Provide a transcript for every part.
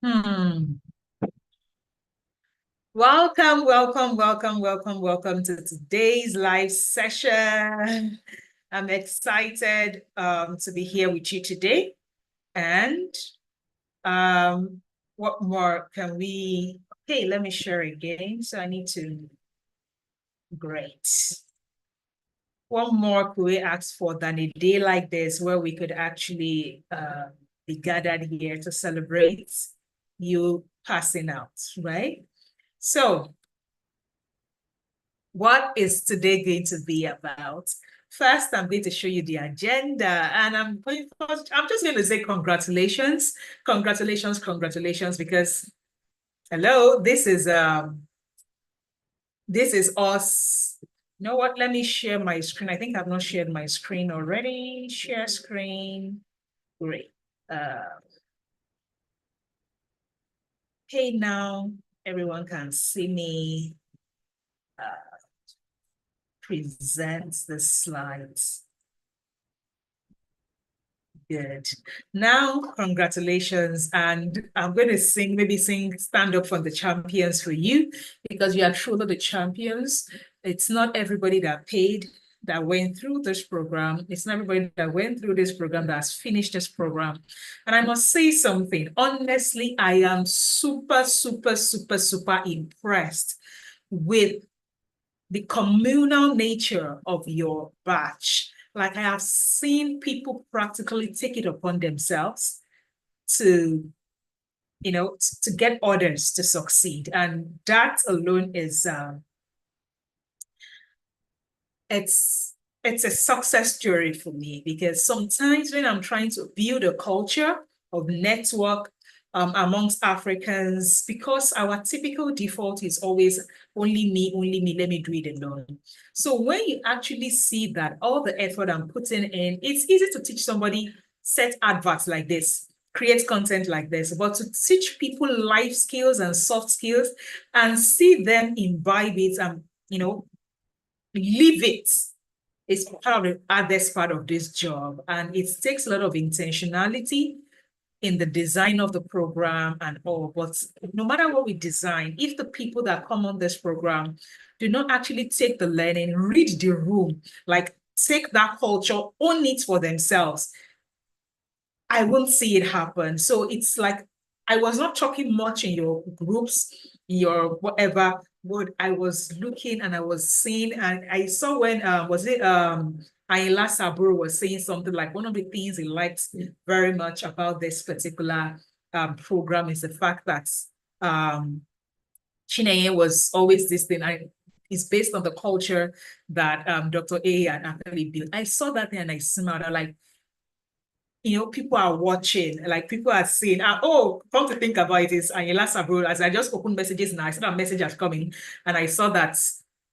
Hmm. Welcome to today's live session. I'm excited to be here with you today. And um, what more can we? Okay, let me share again. So I need to. Great. What more could we ask for than a day like this where we could actually be gathered here to celebrate you passing out, right? So, what is today going to be about? First, I'm going to show you the agenda, and I'm just going to say congratulations, because hello, this is us. You know what? Let me share my screen. I think I've not shared my screen already. Share screen. Great. Okay, now everyone can see me present the slides. Good. Now, congratulations. And I'm going to maybe sing Stand Up for the Champions for you, because you are truly the champions. It's not everybody that paid that went through this program. It's not everybody that went through this program that has finished this program. And I must say something. Honestly, I am super, super, super, super impressed with the communal nature of your batch. Like, I have seen people practically take it upon themselves to, to get others to succeed. And that alone is, it's, it's a success story for me, because sometimes when I'm trying to build a culture of network amongst Africans, because our typical default is always only me, let me do it alone. So when you actually see that all the effort I'm putting in, it's easy to teach somebody set adverts like this, create content like this, but to teach people life skills and soft skills and see them imbibe it and, live it is part of the hardest part of this job. And it takes a lot of intentionality in the design of the program and all. But no matter what we design, if the people that come on this program do not actually take the learning, read the room, like take that culture, own it for themselves, I won't see it happen. So it's like, I was not talking much in your groups, in your whatever, but I was looking and I was seeing, and I saw when, was it, Ayla Saburo was saying something like one of the things he liked very much about this particular program is the fact that Chineye was always this thing. It's based on the culture that Dr. A and actually built. I saw that thing and I smiled. I like, people are watching, like people are seeing, oh, come to think about it, is Angela Sabro, as I just opened messages and I saw that message has coming, and I saw that,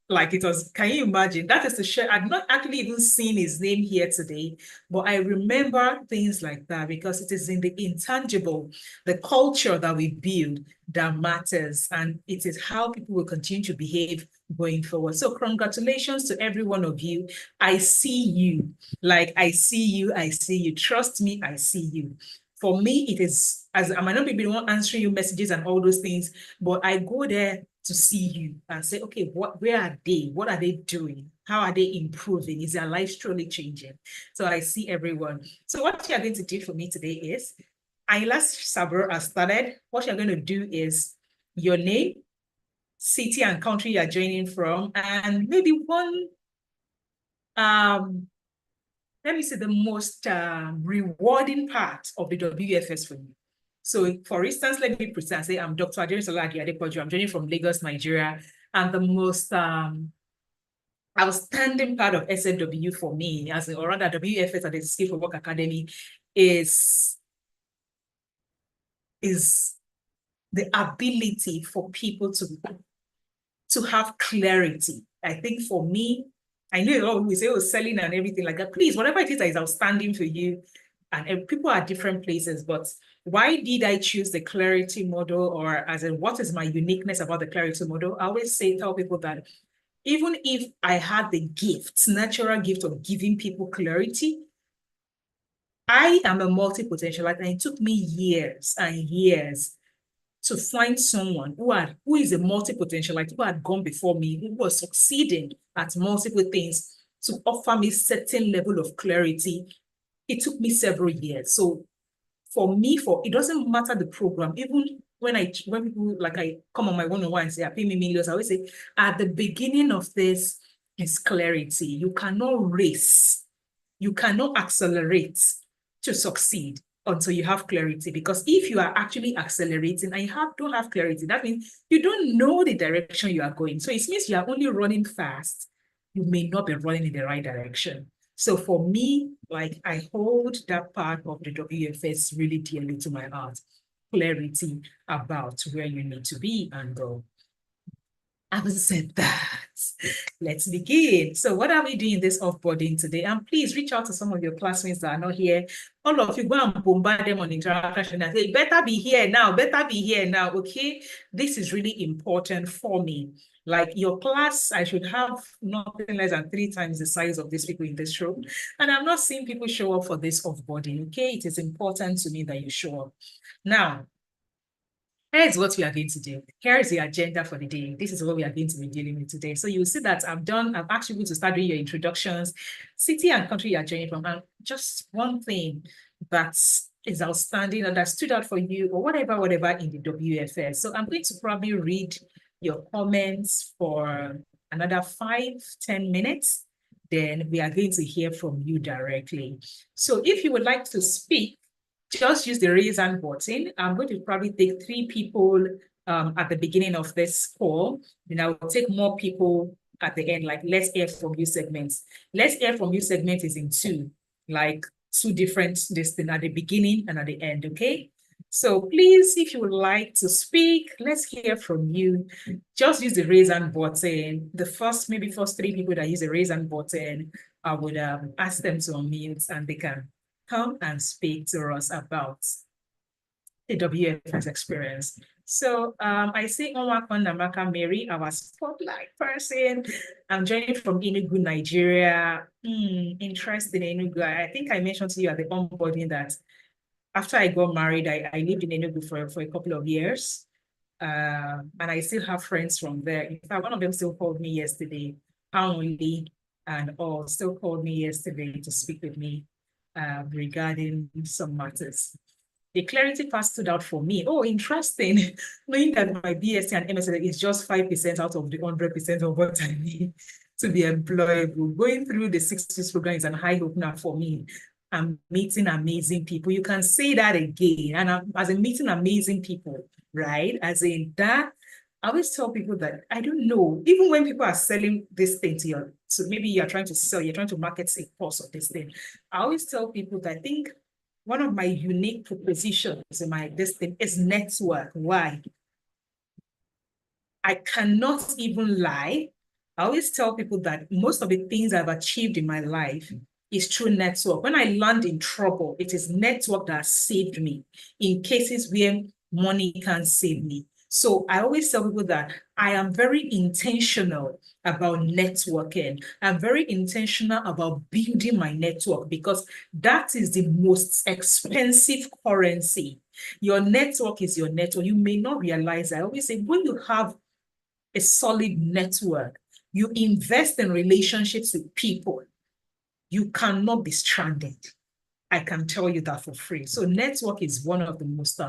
like, it was, can you imagine? That is to share. I'd not actually even seen his name here today, but I remember things like that because it is in the intangible, the culture that we build that matters, and it is how people will continue to behave going forward. So congratulations to every one of you. I see you. Like, I see you, I see you. Trust me, I see you. For me, it is, as I might not be the one answering you messages and all those things, but I go there to see you and say, okay, where are they? What are they doing? How are they improving? Is their life truly changing? So I see everyone. So what you're going to do for me today is, Ayla Sabro has started. What you're going to do is your name, city and country you're joining from, and maybe one let me say the most rewarding part of the WFS for you. So, for instance, let me present, say I'm Dr. Aderisola Adepoju. I'm joining from Lagos, Nigeria. And the most outstanding part of SFW for me, or rather WFS at the Skill for Work Academy, is the ability for people to have clarity. I think for me, I know we say, oh, selling and everything like that. Please, whatever it is that is outstanding for you, and people are at different places, but why did I choose the clarity model, or as in what is my uniqueness about the clarity model? I always tell people that even if I had the natural gift of giving people clarity, I am a multi-potentialite, and it took me years and years to find someone who is a multi-potential, like who had gone before me, who was succeeding at multiple things, to offer me certain level of clarity, it took me several years. So for me, it doesn't matter the program, even when people like I come on my one-on-one and say, I pay me millions, I always say, at the beginning of this is clarity. You cannot race, you cannot accelerate to succeed until you have clarity. Because if you are actually accelerating and don't have clarity, that means you don't know the direction you are going. So it means you are only running fast. You may not be running in the right direction. So for me, like, I hold that part of the WFS really dearly to my heart. Clarity about where you need to be and go. Having said that, let's begin. So what are we doing this offboarding today? And please reach out to some of your classmates that are not here. All of you, go and bombard them on interaction and say, better be here now, okay? This is really important for me. Like your class, I should have nothing less than 3 times the size of these people in this room. And I'm not seeing people show up for this offboarding, okay? It is important to me that you show up. Now, here's what we are going to do. Here's the agenda for the day. This is what we are going to be dealing with today. So you'll see that I've asked you to start doing your introductions, city and country you're joining from, and just one thing that is outstanding and that stood out for you or whatever in the WFS. So I'm going to probably read your comments for another 5-10 minutes. Then we are going to hear from you directly. So if you would like to speak, just use the raise hand button. I'm going to probably take 3 people at the beginning of this call. Then I will take more people at the end, like let's hear from you segments. Let's hear from you segment is in 2, like 2 different things at the beginning and at the end, okay? So please, if you would like to speak, let's hear from you. Just use the raise hand button. The first 3 people that use the raise hand button, I would ask them to unmute and they can come and speak to us about the WFS experience. So I see Onwakon Namaka Mary, our spotlight person. I'm joining from Enugu, Nigeria. Interesting, Enugu. I think I mentioned to you at the onboarding that after I got married, I lived in Enugu for a couple of years. And I still have friends from there. In fact, one of them still called me yesterday, only, and all still called me yesterday to speak with me regarding some matters. The clarity part stood out for me. Oh, interesting. Knowing that my BSc and MSc is just 5% out of the 100% of what I need to be employable. Going through the 6 weeks program is an eye opener for me. I'm meeting amazing people. You can say that again. And as in meeting amazing people, right? As in that, I always tell people that, I don't know, even when people are selling this thing to you, so maybe you're trying to sell, you're trying to market a course of this thing. I always tell people that I think one of my unique propositions in this thing is network. Why? I cannot even lie. I always tell people that most of the things I've achieved in my life is through network. When I land in trouble, it is network that saved me in cases where money can't save me. So I always tell people that I am very intentional about networking. I'm very intentional about building my network because that is the most expensive currency. Your network is your network. You may not realize that. I always say when you have a solid network, you invest in relationships with people, you cannot be stranded. I can tell you that for free. So network is one of the most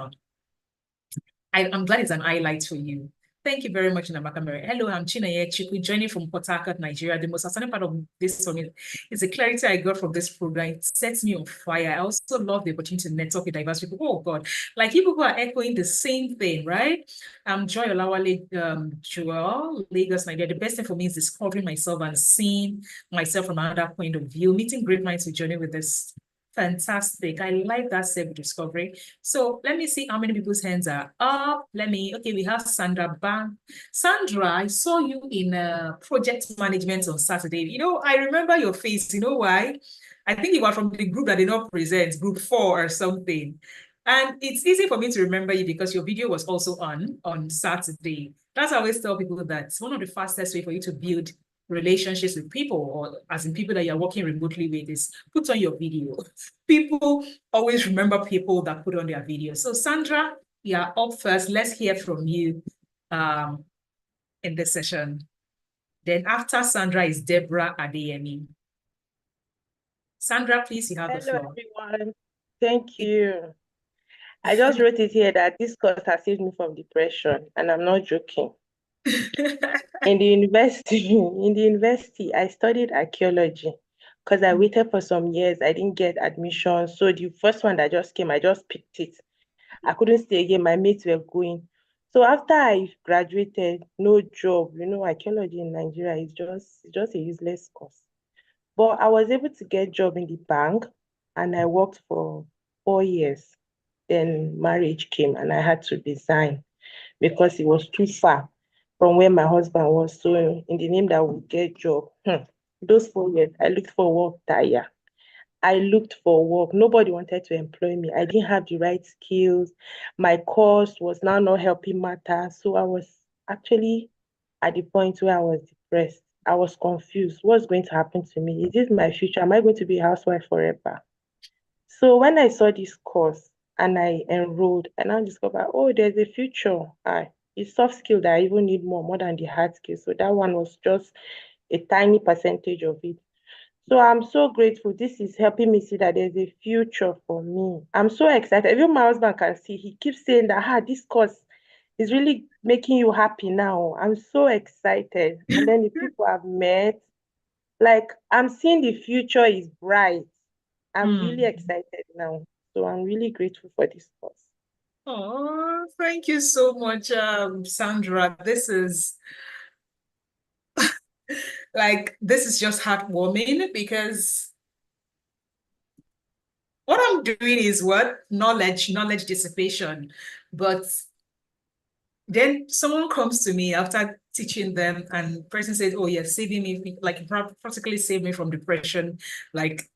I'm glad it's an highlight for you. Thank you very much, Namaka Mary. Hello, I'm Chineye Chikwi, joining from Port Harcourt, Nigeria. The most outstanding part of this for me is the clarity I got from this program. It sets me on fire. I also love the opportunity to network with diverse people. Oh, God. Like, people who are echoing the same thing, right? I'm Joy Olawale, Joel, Lagos, Nigeria. The best thing for me is discovering myself and seeing myself from another point of view, meeting great minds to journey with this. Fantastic. I like that self-discovery. So let me see how many people's hands are up. Okay, we have Sandra Bang. Sandra, I saw you in project management on Saturday. You know, I remember your face. You know why? I think you were from the group that did not present, group 4 or something. And it's easy for me to remember you because your video was also on Saturday. That's why I always tell people that one of the fastest way for you to build relationships with people, or as in people that you're working remotely with, is put on your video. People always remember people that put on their video. So Sandra, You are up first. Let's hear from you in this session. Then after Sandra is Deborah Adeyemi. Sandra, please, you have the Hello, floor. everyone. Thank you. I just wrote it here that this course has saved me from depression, and I'm not joking. In the university, I studied archaeology because I waited for some years. I didn't get admission. So the first one that just came, I just picked it. I couldn't stay again. My mates were going. So after I graduated, no job. Archaeology in Nigeria is just a useless course. But I was able to get job in the bank, and I worked for 4 years. Then marriage came and I had to resign because it was too far from where my husband was. So in the name that we get job, those 4 years, I looked for work tire. I looked for work. Nobody wanted to employ me. I didn't have the right skills. My course was now not helping matter. So I was actually at the point where I was depressed. I was confused. What's going to happen to me? Is this my future? Am I going to be a housewife forever? So when I saw this course and I enrolled, and I discovered, oh, there's a future. It's soft skill that I even need more than the hard skill. So that one was just a tiny percentage of it. So I'm so grateful. This is helping me see that there's a future for me. I'm so excited. Even my husband can see. He keeps saying that, this course is really making you happy now. I'm so excited. And then the people I've met, like I'm seeing the future is bright. I'm really excited now. So I'm really grateful for this course. Oh, thank you so much, Sandra. This is just heartwarming because what I'm doing is what? Knowledge dissipation. But then someone comes to me after teaching them and person says, oh, you're saving me, like practically saved me from depression. Like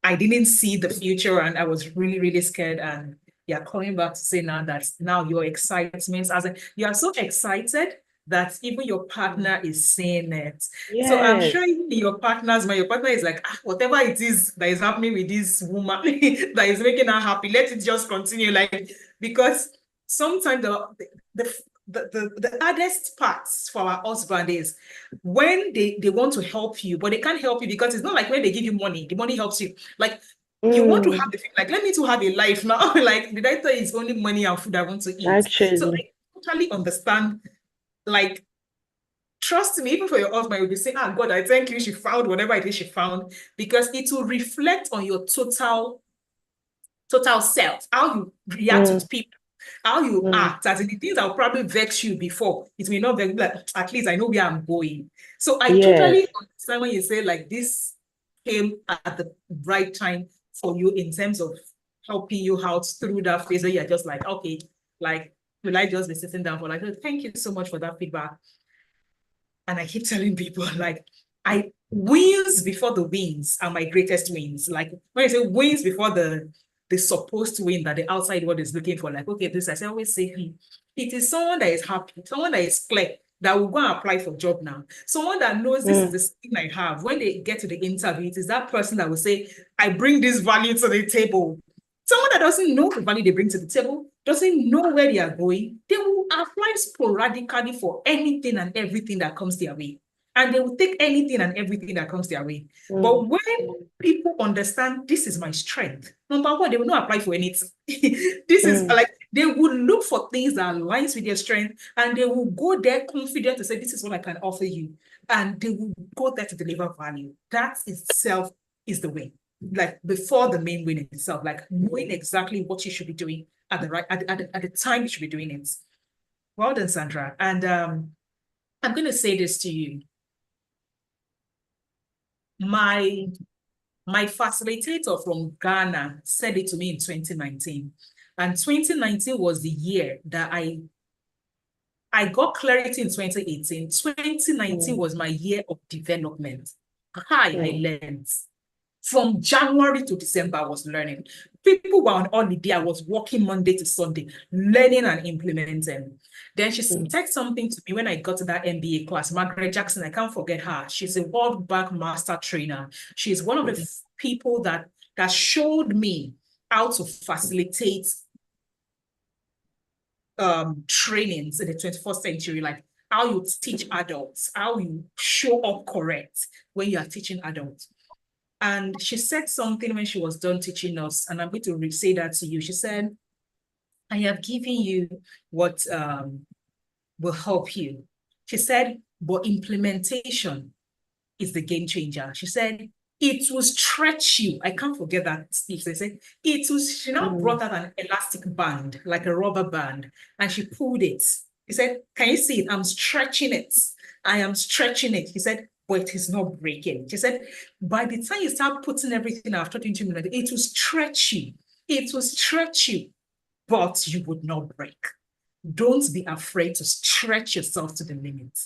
I didn't see the future and I was really, really scared. And yeah, coming back to say now that now your excitement, as in, you are so excited that even your partner is saying it. So I'm Yes. sure even your partner's mind, your partner is like, whatever it is that is happening with this woman that is making her happy, let it just continue. Like, because sometimes the hardest parts for our husband is when they want to help you, but they can't help you because it's not like when they give you money, the money helps you. Like you want to have the thing, like let me to have a life now. Like the director is only money and food I want to eat. So Actually. I totally understand. Like trust me, even for your husband, you'll be saying, God, I thank you, she found whatever it is she found, because it will reflect on your total self, how you react Mm, with people, how you mm, act, as in the things that will probably vex you before, it may not vex, like, at least I know where I'm going. So I yes. totally understand when you say like this came at the right time for you in terms of helping you out through that phase where you're just like, okay, like, will I just be sitting down for like, oh, thank you so much for that feedback. And I keep telling people, like, I wins before the wins are my greatest wins. Like when I say wins before the supposed win that the outside world is looking for, like, okay, this I always say, it is someone that is happy, someone that is clear, that will go and apply for job now. Someone that knows this is Mm, the thing I have. When they get to the interview, it is that person that will say, I bring this value to the table. Someone that doesn't know the value they bring to the table, doesn't know where they are going, they will apply sporadically for anything and everything that comes their way. And they will take anything and everything that comes their way. mm, But when people understand this is my strength, number one, they will not apply for anything. This is mm, like they will look for things that aligns with their strength and they will go there confident to say, this is what I can offer you. And they will go there to deliver value. That itself is the way, like before the main win itself, like knowing exactly what you should be doing at the right at the time you should be doing it. Well done, Sandra. And I'm going to say this to you. My my facilitator from Ghana said it to me in 2019. And 2019 was the year that I got clarity in 2018. 2019 mm, was my year of development. Hi, I mm, learned. From January to December, I was learning. People were on holiday. I was working Monday to Sunday, learning and implementing. Then she mm, said something to me when I got to that MBA class. Margaret Jackson, I can't forget her. She's a World Bank master trainer. She's one of the people that showed me how to facilitate trainings in the 21st century, like how you teach adults, how you show up correct when you are teaching adults. And she said something when she was done teaching us, and I'm going to say that to you. She said, I have given you what will help you. She said, but implementation is the game changer. She said, it will stretch you. I can't forget that speech. They said, she now brought out an elastic band, like a rubber band, and she pulled it. He said, can you see it? I'm stretching it. I am stretching it. He said, but it is not breaking. She said, by the time you start putting everything after 20 minutes, it will stretch you. It will stretch you, but you would not break. Don't be afraid to stretch yourself to the limit.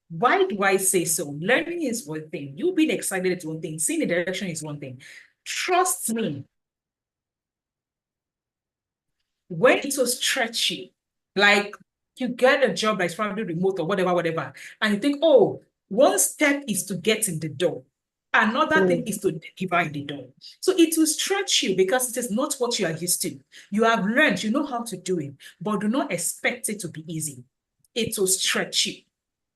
Why do I say so? Learning is one thing. You being excited is one thing. Seeing the direction is one thing. Trust me. When it will stretch you, like you get a job that's probably remote or whatever, and you think, oh, one step is to get in the door. Another thing is to deliver in the door. So it will stretch you because it is not what you are used to. You have learned, you know how to do it, but do not expect it to be easy. It will stretch you.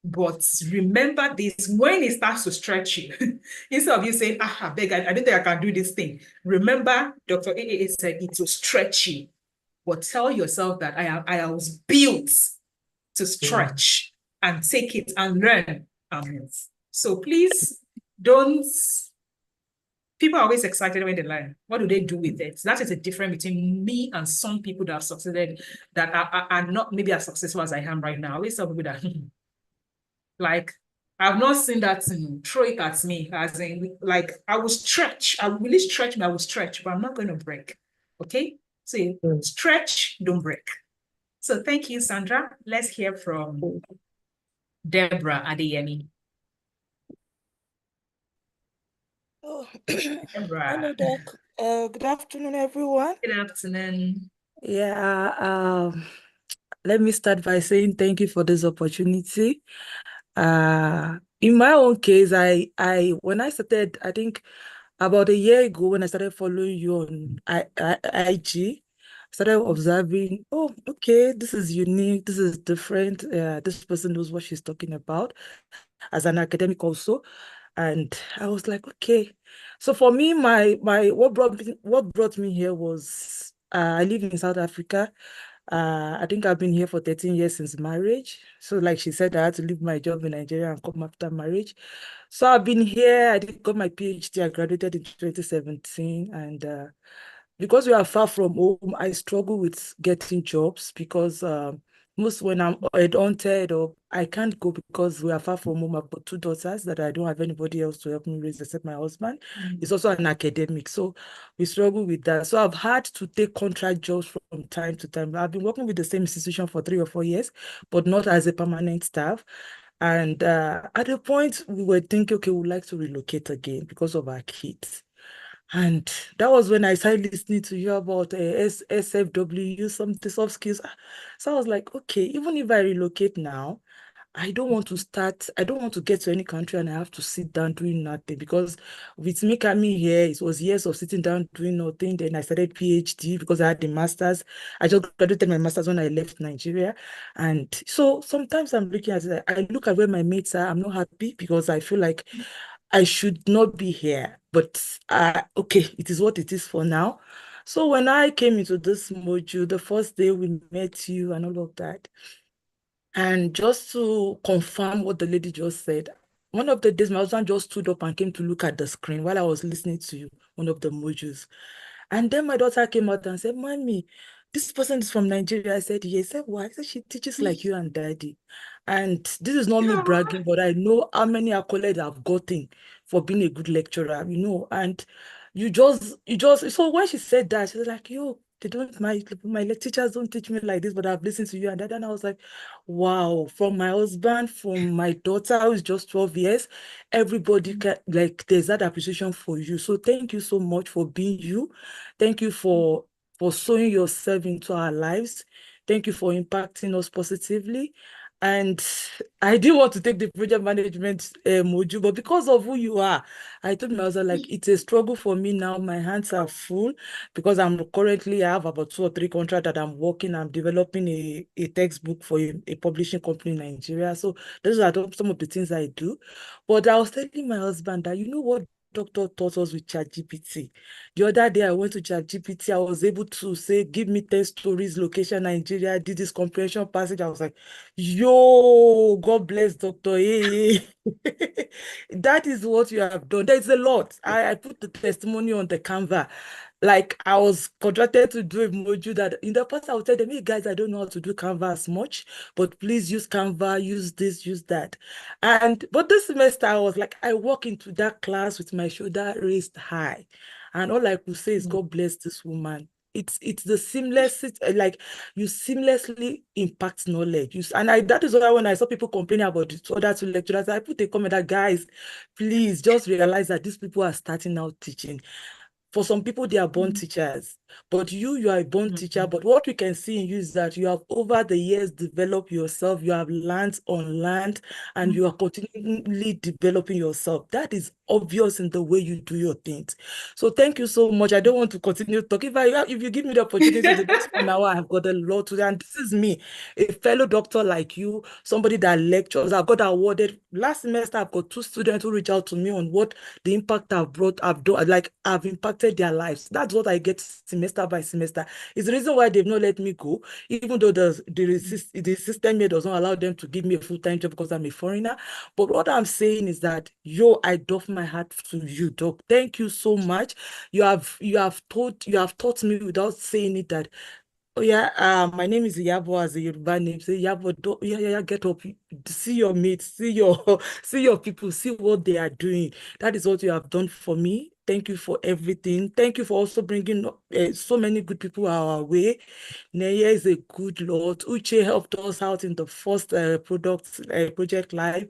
But remember this, when it starts to stretch you, instead of you saying, I beg, I don't think I can do this thing. Remember, Dr. AAA said it will stretch you. But tell yourself that I was built to stretch and take it and learn. So please don't, people are always excited when they learn. What do they do with it? That is the difference between me and some people that have succeeded, that are not maybe as successful as I am right now. I always tell people that, like, I've not seen that throw it at me, as in, like, I will stretch. I will really stretch me, I will stretch, but I'm not going to break. Okay? So stretch, don't break. So thank you, Sandra. Let's hear from Deborah Adeyemi. Oh, Deborah. hello, Doc. Good afternoon, everyone. Good afternoon. Yeah, let me start by saying thank you for this opportunity. In my own case, when I started, I think about a year ago, when I started following you on IG, started observing, oh, okay, this is unique, this is different. This person knows what she's talking about as an academic also. And I was like, okay. So for me, what brought me here was I live in South Africa. I think I've been here for 13 years since marriage. So like she said, I had to leave my job in Nigeria and come after marriage. So I've been here. Got my PhD. I graduated in 2017. And because we are far from home, I struggle with getting jobs because most when I'm unwanted or I can't go because we are far from home. I've got two daughters that I don't have anybody else to help me raise except my husband. He's also an academic. So we struggle with that. So I've had to take contract jobs from time to time. I've been working with the same institution for 3 or 4 years, but not as a permanent staff. And at a point, we were thinking, okay, we'd like to relocate again because of our kids. And that was when I started listening to you about SFW, some soft skills. So I was like, okay, even if I relocate now, I don't want to get to any country and I have to sit down doing nothing, because with me coming here, it was years of sitting down doing nothing. Then I started PhD because I had the master's. I just graduated my master's when I left Nigeria. And so sometimes I'm looking at it, I look at where my mates are, I'm not happy because I feel like I should not be here. But okay, it is what it is for now. So when I came into this module, the first day we met you and all of that, and just to confirm what the lady just said, one of the days my husband just stood up and came to look at the screen while I was listening to you, one of the modules. And then my daughter came out and said, Mommy, this person is from Nigeria. I said, yes. I said, why? I said, she teaches like you and daddy. And this is not me bragging, but I know how many accolades I've gotten for being a good lecturer. And so when she said that, she was like, yo, they don't, my teachers don't teach me like this, but I've listened to you and that. And I was like, wow, from my husband, from my daughter who's just 12 years, everybody can, like, there's that appreciation for you. So thank you so much for being you. Thank you for sowing yourself into our lives. Thank you for impacting us positively. And I didn't want to take the project management module, but because of who you are, I told my husband, like, it's a struggle for me now. My hands are full because I have about 2 or 3 contracts that I'm working. I'm developing a textbook for a publishing company in Nigeria. So those are some of the things I do. But I was telling my husband that, you know what doctor taught us with ChatGPT? The other day I went to ChatGPT, I was able to say, give me 10 stories, location, Nigeria, did this comprehension passage. I was like, yo, God bless Dr. A. That is what you have done. There's a lot. I put the testimony on the Canva. Like, I was contracted to do a module that in the past I would tell them, hey guys, I don't know how to do Canva as much, but please use Canva, use this, use that. But this semester I was like, I walk into that class with my shoulder raised high. And all I could say is, God bless this woman. It's the seamless, like, you seamlessly impact knowledge. That is why when I saw people complaining about the other 2 lecturers, I put a comment that, guys, please just realize that these people are starting out teaching. For some people, they are born teachers, but you are a born teacher. But what we can see in you is that you have over the years developed yourself, you have learned, unlearned, and you are continually developing yourself. That is obvious in the way you do your things. So thank you so much. I don't want to continue talking. If you give me the opportunity, the next 1 hour, I've got a lot to do. And this is me, a fellow doctor like you, somebody that lectures. I got awarded last semester. I've got 2 students who reach out to me on what the impact I've done, like I've impacted their lives. That's what I get semester by semester. It's the reason why they've not let me go, even though the system here does not allow them to give me a full-time job because I'm a foreigner. But what I'm saying is that, I doff my hat to you, Doc. Thank you so much. You have taught me without saying it that, oh yeah, my name is Yabo as a Yoruba name. Say Yabo, yeah, get up, see your mates, see your see your people, see what they are doing. That is what you have done for me. Thank you for everything. Thank you for also bringing so many good people our way. Neya is a good Lord. Uche helped us out in the first project live.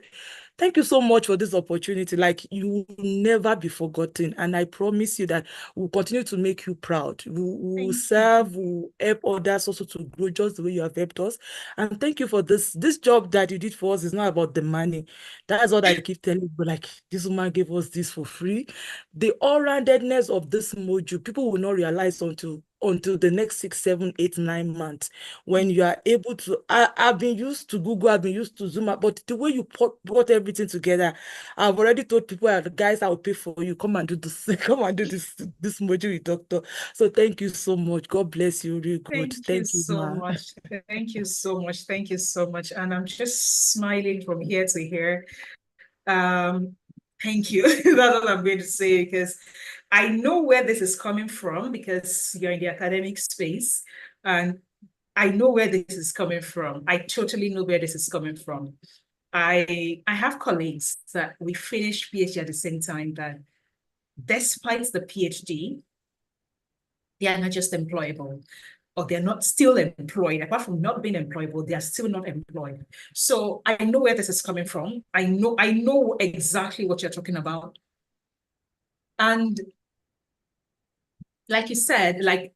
Thank you so much for this opportunity. Like, you will never be forgotten. And I promise you that we'll continue to make you proud. We'll serve, we'll help others also to grow just the way you have helped us. And thank you for this. This job that you did for us is not about the money. That's what I keep telling you. Like, this woman gave us this for free. The all-roundedness of this module, people will not realize until the next 6, 7, 8, 9 months, when you are able to. I've been used to Google, I've been used to Zoom, but the way you brought everything together, I've already told people, guys, I will pay for you. Come and do this, come and do this module with doctor. So thank you so much. God bless you. Really good. Thank you Thank you, so ma. much. Thank you so much. Thank you so much. And I'm just smiling from here to here. Thank you. That's what I'm going to say, because I know where this is coming from, because you're in the academic space, and I know where this is coming from. I totally know where this is coming from. I have colleagues that we finished PhD at the same time, that despite the PhD, they are not just employable, or they're not still employed. Apart from not being employable, they are still not employed. So I know where this is coming from. I know exactly what you're talking about. And like you said, like,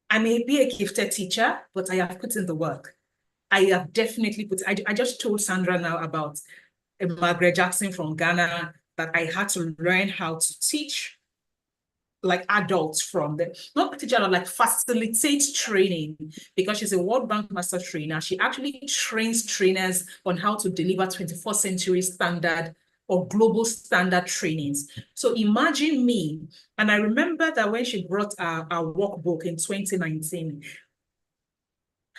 I may be a gifted teacher, but I have put in the work. I have definitely I just told Sandra now about Margaret Jackson from Ghana, that I had to learn how to teach like adults from the, not teach adults, like facilitate training, because she's a World Bank Master Trainer. She actually trains trainers on how to deliver 21st century standard or global standard trainings. So imagine me, and I remember that when she brought our workbook in 2019,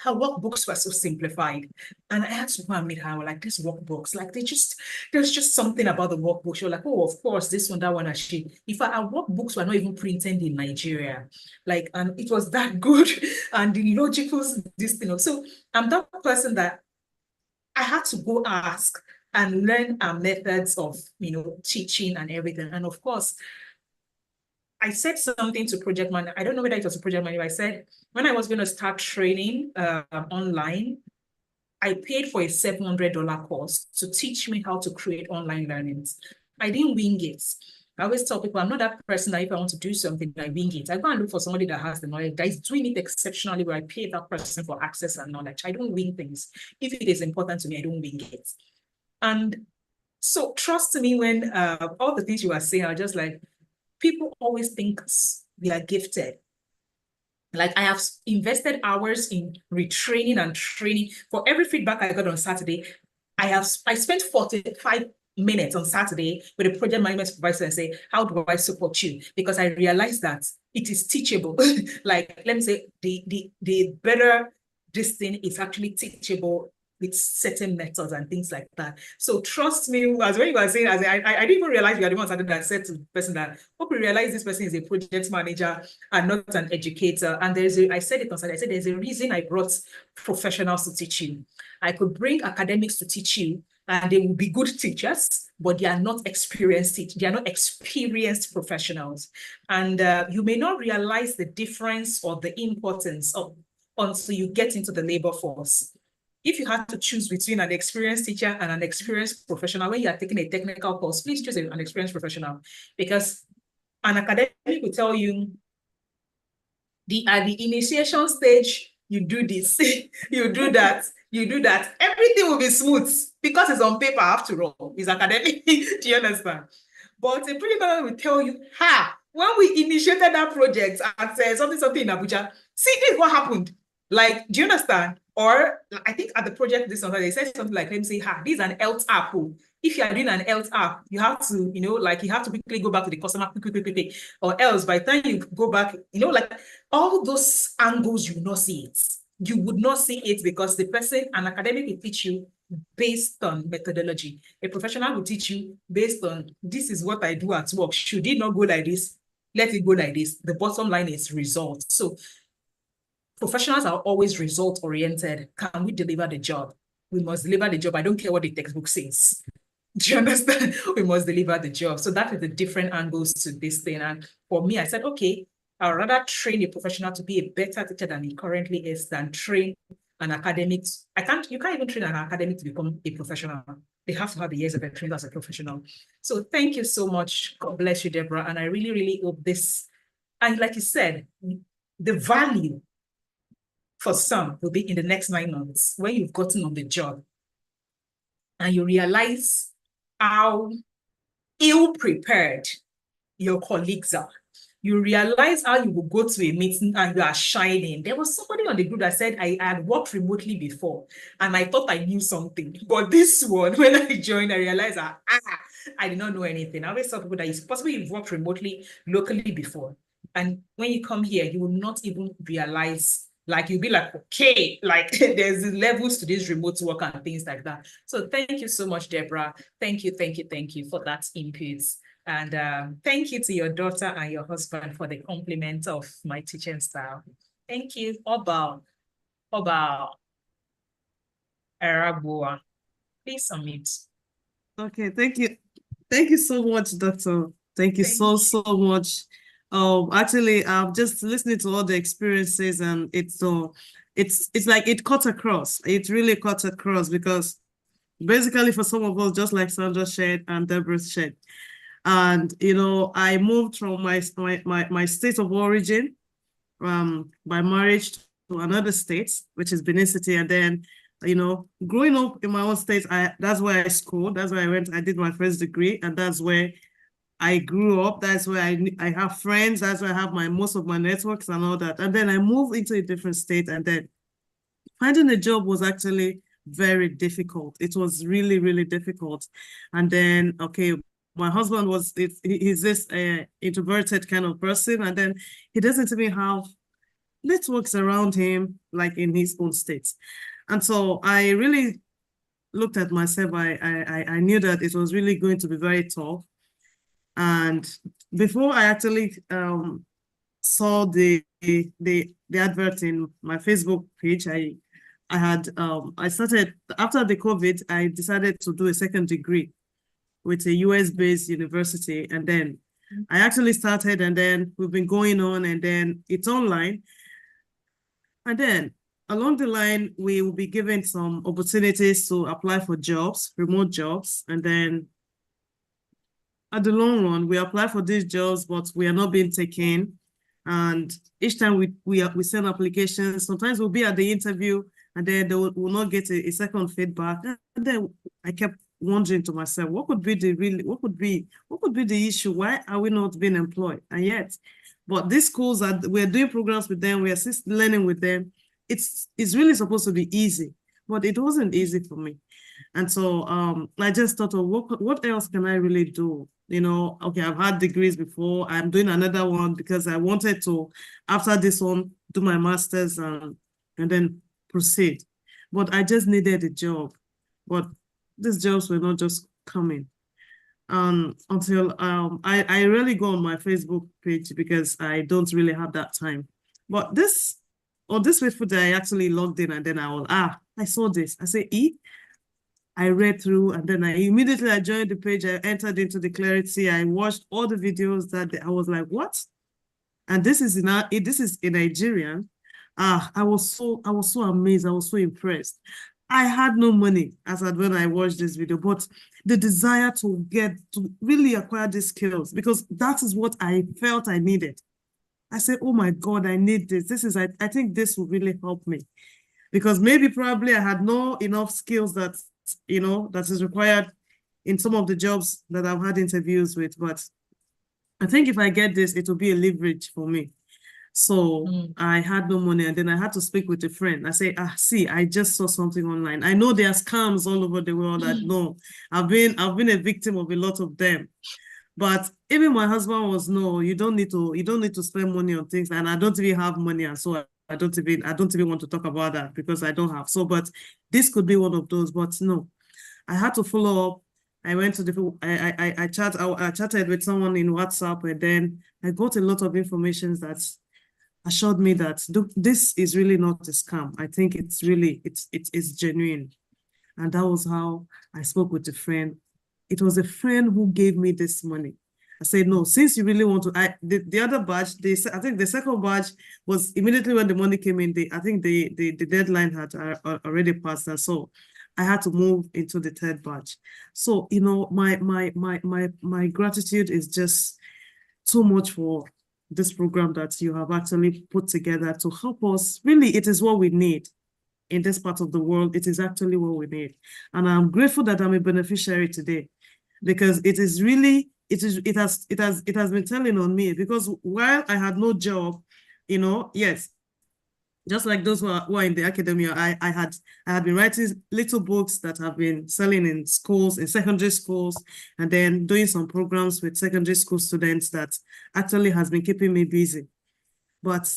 her workbooks were so simplified. And I had to go and meet her. Like, these workbooks, like, there's just something about the workbook. She was like, oh, of course, this one, that one, and she, in fact, our workbooks were not even printed in Nigeria. Like, and it was that good. And the logical, this thing. So I'm that person that I had to go ask and learn our methods of, teaching and everything. And of course, I said something to project manager. I don't know whether it was a project manager. I said, when I was going to start training online, I paid for a $700 course to teach me how to create online learnings. I didn't wing it. I always tell people I'm not that person that if I want to do something, I wing it. I go and look for somebody that has the knowledge, that is doing it exceptionally, where I pay that person for access and knowledge. I don't wing things. If it is important to me, I don't wing it. And so trust me when all the things you are saying are just like, people always think they are gifted. Like I have invested hours in retraining and training. For every feedback I got on Saturday, I spent 45 minutes on Saturday with a project management supervisor and say, how do I support you? Because I realized that it is teachable. Like, let me say, the better this thing is actually teachable with certain methods and things like that. So trust me, as when you were saying, I didn't even realize you are the one that said to the person that, hope you realize this person is a project manager and not an educator. And I said it on Saturday, I said, there's a reason I brought professionals to teach you. I could bring academics to teach you, and they will be good teachers, but they are not experienced teachers. They are not experienced professionals. And you may not realize the difference or the importance of until you get into the labor force. If you have to choose between an experienced teacher and an experienced professional, when you are taking a technical course, please choose an experienced professional, because an academic will tell you at the initiation stage, you do this, you do that, you do that. Everything will be smooth because it's on paper after all. It's academic. Do you understand? But a project manager will tell you, when we initiated that project at something in Abuja, see, this is what happened. Like, do you understand? Or I think at the project this Sunday, they said something like, let me say, this is an health app. If you are doing an health app, you have to, you have to quickly go back to the customer, quickly, or else by the time you go back, like all those angles, you will not see it. You would not see it because the person, an academic, will teach you based on methodology. A professional will teach you based on, this is what I do at work. Should it not go like this? Let it go like this. The bottom line is results. So professionals are always result-oriented. Can we deliver the job? We must deliver the job. I don't care what the textbook says. Do you understand? We must deliver the job. So that is the different angles to this thing. And for me, I said, okay, I'd rather train a professional to be a better teacher than he currently is than train an academic. You can't even train an academic to become a professional. They have to have the years of experience as a professional. So thank you so much. God bless you, Deborah. And I really, really hope this, and like you said, the value for some will be in the next 9 months when you've gotten on the job and you realize how ill-prepared your colleagues are. You realize how you will go to a meeting and you are shining. There was somebody on the group that said, I had worked remotely before and I thought I knew something. But this one, when I joined, I realized that, I did not know anything. I always tell people that it's possible you've worked remotely, locally before. And when you come here, you will not even realize, like, you'll be like, okay, like there's levels to this remote work and things like that. So thank you so much, Deborah. Thank you for that input. And thank you to your daughter and your husband for the compliment of my teaching style. Thank you. Oba Arabua. Please unmute. Okay, thank you. Thank you so much, Doctor. Thank you so much. Actually, I'm just listening to all the experiences, and it's like it cut across. It really cut across because basically for some of us, just like Sandra shared and Deborah shared, and I moved from my state of origin, by marriage to another state, which is Benin City, and then growing up in my own state, that's where I schooled. That's where I went. I did my first degree, and that's where I grew up. That's where I have friends. That's where I have most of my networks and all that. And then I moved into a different state, and then finding a job was actually very difficult. It was really, really difficult. And then, okay, my husband he's this introverted kind of person, and then he doesn't even have networks around him like in his own state. And so I really looked at myself. I knew that it was really going to be very tough. And before I actually saw the advert in my Facebook page, I started after the COVID. I decided to do a second degree with a US-based university, and then I actually started, and then we've been going on, and then it's online, and then along the line we will be given some opportunities to apply for jobs, remote jobs, and then at the long run, we apply for these jobs, but we are not being taken. And each time we send applications, sometimes we'll be at the interview and then they will not get a second feedback. And then I kept wondering to myself, what could be the issue? Why are we not being employed? And yet, but these schools we're doing programs with them, we're learning with them. It's really supposed to be easy, but it wasn't easy for me. And so I just thought of what else can I really do? You know, okay, I've had degrees before. I'm doing another one because I wanted to, after this one, do my master's and then proceed. But I just needed a job. But these jobs were not just coming. Until I rarely go on my Facebook page because I don't really have that time. But this fateful day, I actually logged in and then I saw this. I say, I read through and then I joined the page. I entered into the clarity. I watched all the videos I was like, what? And this is in Nigerian. I was so amazed. I was so impressed. I had no money when I watched this video, but the desire to really acquire these skills, because that is what I felt I needed. I said, oh my God, I need this. I think this will really help me, because probably I had no enough skills that is required in some of the jobs that I've had interviews with. But I think if I get this, it will be a leverage for me. So I had no money, and then I had to speak with a friend. I say, see, I just saw something online. I know there are scams all over the world. I know I've been a victim of a lot of them. But even my husband was, no, you don't need to spend money on things, and I don't even have money, and so I don't even want to talk about that because I don't have. So, but this could be one of those. But no, I had to follow up. I went to I chatted with someone in WhatsApp, and then I got a lot of information that assured me that this is really not a scam. I think it's genuine. And that was how I spoke with a friend. It was a friend who gave me this money. I said, no, since you really want to, the other batch, I think the second batch was immediately when the money came in, I think the deadline had already passed. And so I had to move into the third batch. So, my gratitude is just so much for this program that you have actually put together to help us. Really, it is what we need in this part of the world. It is actually what we need. And I'm grateful that I'm a beneficiary today, because it has been telling on me, because while I had no job, yes, just like those who are in the academia, I had been writing little books that have been selling in schools, in secondary schools, and then doing some programs with secondary school students that actually has been keeping me busy. But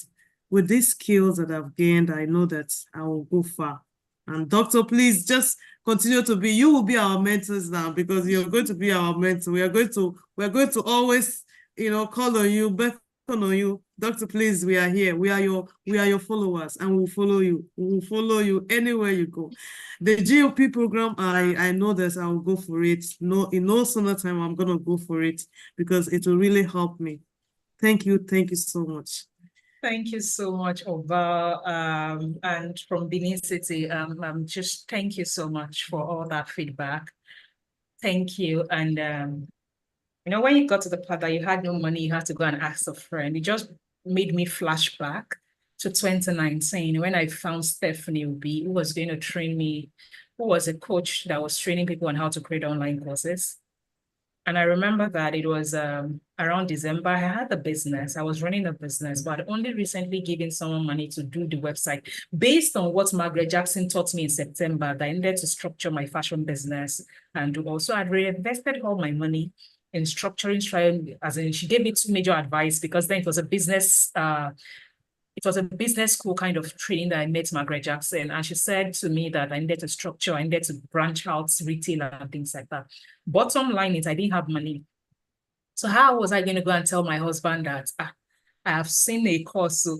with these skills that I've gained, I know that I will go far. And Doctor, please just continue to be, you will be our mentors now, because you're going to be our mentor. We are going to always, call on you, beckon on you. Doctor, please, we are here. We are your followers, and we'll follow you. We will follow you anywhere you go. The GOP program, I know that I will go for it. No, in no sooner time, I'm gonna go for it, because it will really help me. Thank you so much. Thank you so much, Oba, and from Benin City. Just thank you so much for all that feedback. Thank you. And when you got to the part that you had no money, you had to go and ask a friend. It just made me flash back to 2019 when I found Stephanie Obi, who was going to train me, who was a coach that was training people on how to create online courses. And I remember that it was around December. I had a business. I was running a business, but only recently giving someone money to do the website based on what Margaret Jackson taught me in September, that I needed to structure my fashion business. And also I'd reinvested all my money in structuring, as in she gave me two major advice, because then it was a business school kind of training that I met Margaret Jackson. And she said to me that I needed to structure, I needed to branch out retail and things like that. Bottom line is I didn't have money. So how was I going to go and tell my husband that I have seen a course, so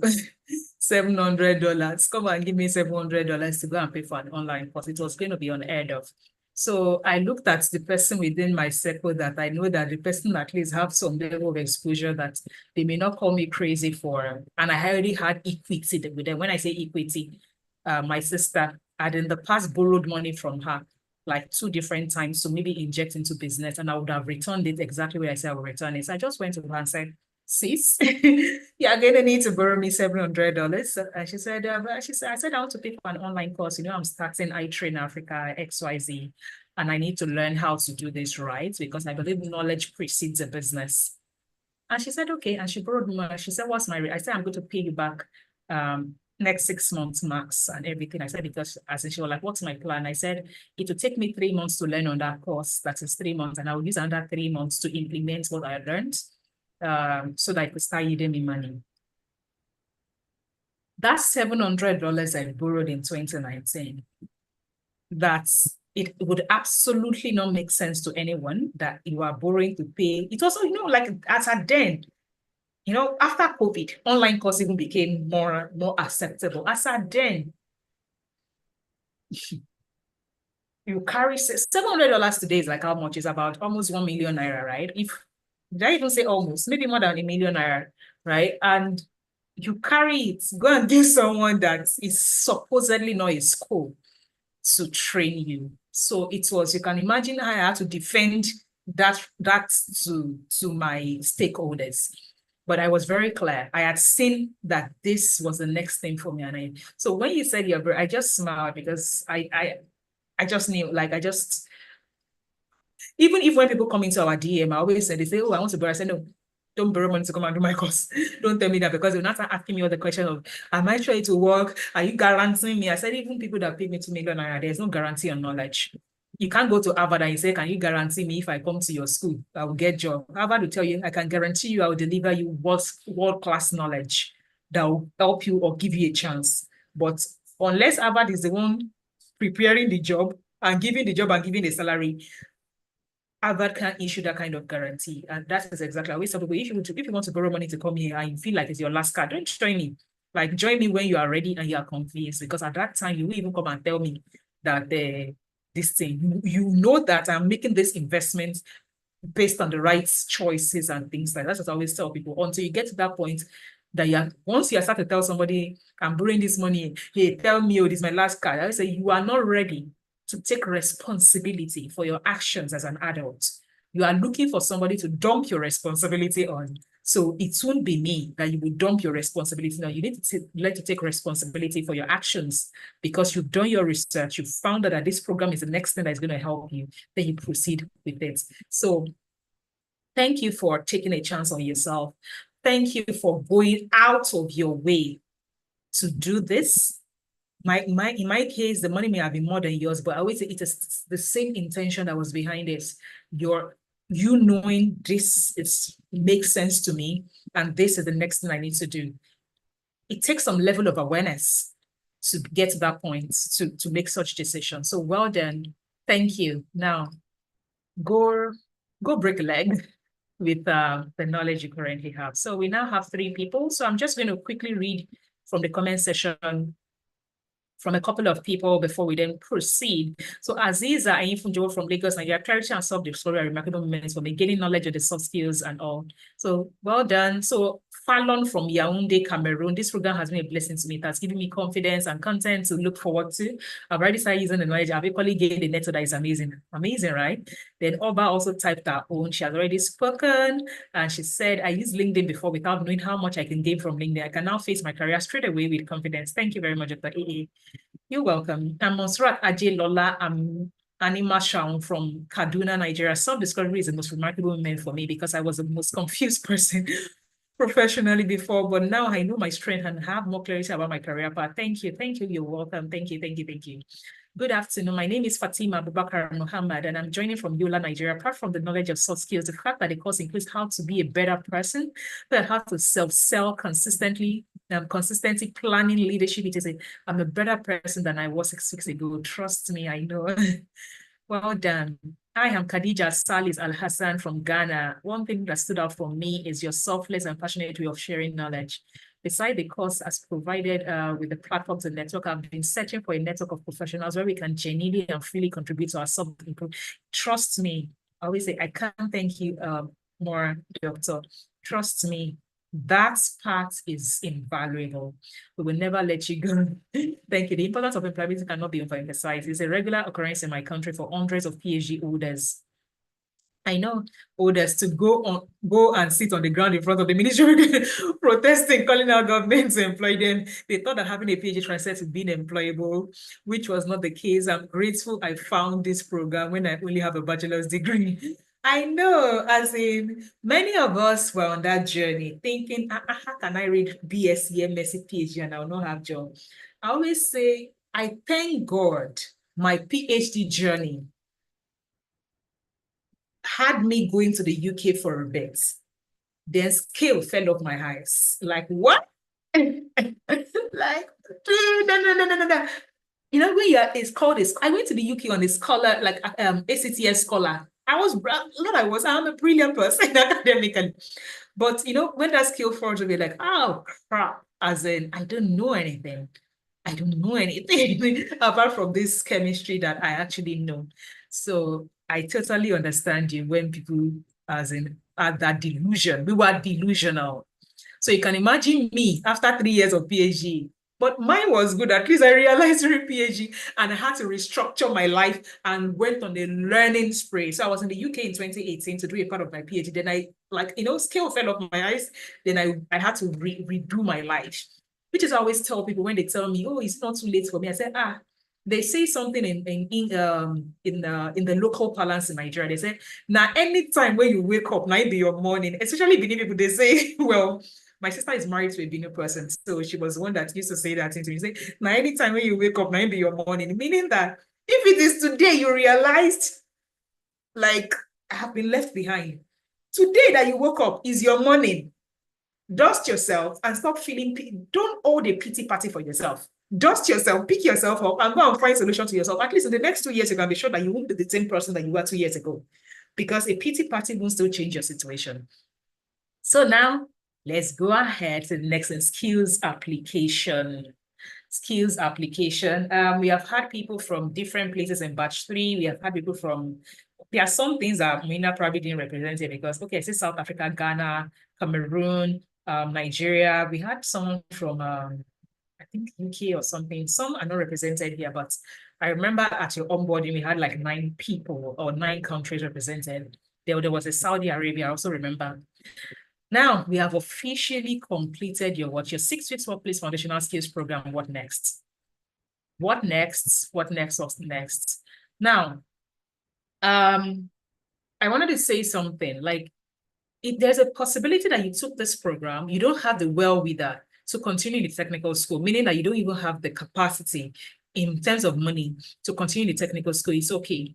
$700, come and give me $700 to go and pay for an online course? It was going to be unheard of. So I looked at the person within my circle that I know that the person at least have some level of exposure that they may not call me crazy for. And I already had equity with them. When I say equity, my sister had in the past borrowed money from her like 2 different times to maybe inject into business, and I would have returned it exactly where I said I would return it. So I just went to her and said, sis, you're gonna need to borrow me $700. And she said, I said, I want to pay for an online course. You know, I'm starting iTrain Africa XYZ, and I need to learn how to do this right, because I believe knowledge precedes a business. And she said, okay. And she borrowed money. She said, what's my rate? I said, I'm going to pay you back next 6 months max and everything. I said, because as in, she was like, what's my plan? I said, it will take me 3 months to learn on that course. That is 3 months. And I will use another 3 months to implement what I learned, so that I could start yielding me money. That $700 I borrowed in 2019, it would absolutely not make sense to anyone that you are borrowing to pay. It also, you know, like as at then, you know, after COVID, online course even became more acceptable. As at then, you carry $700 today is like how much? Is about almost 1 million naira, right? Did I even say almost? Maybe more than 1 million naira, right? And you carry it, go and give someone that is supposedly not in school to train you. So it was, you can imagine how I had to defend that to my stakeholders. But I was very clear. I had seen that this was the next thing for me. And so when you said I just smiled, because I just knew, like, even if when people come into our DM, I always say, they say, oh, I want to borrow. I said, no, don't borrow money to come and do my course. Don't tell me that, because they're not asking me all the question of, am I trying to work? Are you guaranteeing me? I said, even people that pay me 2 million naira, there's no guarantee on knowledge. You can't go to Harvard and you say, can you guarantee me if I come to your school, I will get a job? Harvard will tell you, I can guarantee you I will deliver you world-class knowledge that will help you or give you a chance. But unless Harvard is the one preparing the job and giving the job and giving the salary, Harvard can't issue that kind of guarantee. And that is exactly how we tell people, if you want to borrow money to come here and you feel like it's your last card, don't join me. Like, join me when you are ready and you are convinced, because at that time, you will even come and tell me that this thing, you know that I'm making this investment based on the right choices and things like that. That's what I always tell people. Until you get to that point, that once you start to tell somebody, I'm borrowing this money, hey, tell me, oh, this is my last card. I would say you are not ready to take responsibility for your actions as an adult. You are looking for somebody to dump your responsibility on. So it won't be me that you will dump your responsibility. Now you need to learn to take responsibility for your actions, because you've done your research. You've found out that this program is the next thing that is going to help you. Then you proceed with it. So thank you for taking a chance on yourself. Thank you for going out of your way to do this. In my case, the money may have been more than yours, but I always say it is the same intention that was behind this. You knowing this makes sense to me, and this is the next thing I need to do. It takes some level of awareness to get to that point, to make such decisions. So well done. Thank you. Now, go break a leg with the knowledge you currently have. So we now have 3 people. So I'm just going to quickly read from the comment section from a couple of people before we then proceed. So Aziza Ayifunjo from Lagos, Nigeria, clarity and self-discovery are remarkable moments for me, gaining knowledge of the soft skills and all. So well done. So Fallon from Yaoundé, Cameroon, this program has been a blessing to me. It has given me confidence and content to look forward to. I've already started using the knowledge. I've equally gained the network that is amazing. Amazing, right? Then Oba also typed her own. She has already spoken, and she said, I used LinkedIn before without knowing how much I can gain from LinkedIn. I can now face my career straight away with confidence. Thank you very much, Dr. AA. You're welcome. And Monserrat Ajay Lola Anima Shaun from Kaduna, Nigeria. Self-discovery is the most remarkable moment for me, because I was the most confused person professionally before, but now I know my strength and have more clarity about my career path. Thank you. Thank you. You're welcome. Thank you. Thank you. Thank you. Good afternoon. My name is Fatima Abubakar Muhammad, and I'm joining from Yola, Nigeria. Apart from the knowledge of soft skills, the fact that the course includes how to be a better person, that how to self-sell consistently planning leadership. I'm a better person than I was 6 weeks ago. Trust me, I know. Well done. I am Khadija Salis Al-Hassan from Ghana. One thing that stood out for me is your selfless and passionate way of sharing knowledge. Beside the course as provided with the platforms and network, I've been searching for a network of professionals where we can genuinely and freely contribute to our self-improvement. Trust me, I always say, I can't thank you more, Doctor. Trust me, That part is invaluable. We will never let you go. Thank you. The importance of employability cannot be overemphasized. It's a regular occurrence in my country for hundreds of PhD holders. I know holders to go and sit on the ground in front of the ministry protesting, calling out government to employ them. They thought that having a PhD translates to being employable, which was not the case. I'm grateful I found this program when I only have a bachelor's degree. I know, as in many of us were on that journey thinking, how can I read BSc, MSc, PhD and I will not have job? I always say, I thank God my PhD journey had me going to the UK for a bit. Then scale fell off my eyes. Like, what? Like, no. You know, when it's called this, I went to the UK on a scholar, like ACTS scholar. I'm a brilliant person academically. But you know, when that skill falls, you'll be like, oh crap, as in I don't know anything. I don't know anything apart from this chemistry that I actually know. So I totally understand you when people, as in, had that delusion. We were delusional. So you can imagine me after 3 years of PhD, but mine was good. At least I realized during PhD and I had to restructure my life and went on a learning spree. So I was in the UK in 2018 to do a part of my PhD. Then I, scale fell off my eyes. Then I had to redo my life, which is I always tell people when they tell me, oh, it's not too late for me. I say, they say something in the local parlance in Nigeria. They say, now anytime when you wake up, now it be your morning, especially Benin people, they say, well, my sister is married to a Benin person, so she was one that used to say that to me. Say, now anytime when you wake up, now it be your morning, meaning that if it is today you realized, like, I have been left behind. Today that you woke up is your morning. Dust yourself and stop feeling, don't hold a pity party for yourself. Dust yourself, pick yourself up and go and find solution to yourself. At least in the next 2 years, you can be sure that you won't be the same person that you were 2 years ago, because a pity party won't still change your situation. So now let's go ahead to the next one, skills application. Skills application. We have had people from different places in batch 3. We have had people from, there are some things that Mina probably didn't represent it because, okay, I see South Africa, Ghana, Cameroon, Nigeria. We had someone from, I think UK or something. Some are not represented here, but I remember at your onboarding, we had like 9 people or 9 countries represented. There was a Saudi Arabia, I also remember. Now we have officially completed your 6 weeks workplace foundational skills program. What next? What next? What next? What's next? Now, I wanted to say something like, if there's a possibility that you took this program, you don't have the wherewithal to continue the technical school, meaning that you don't even have the capacity in terms of money to continue the technical school, it's okay.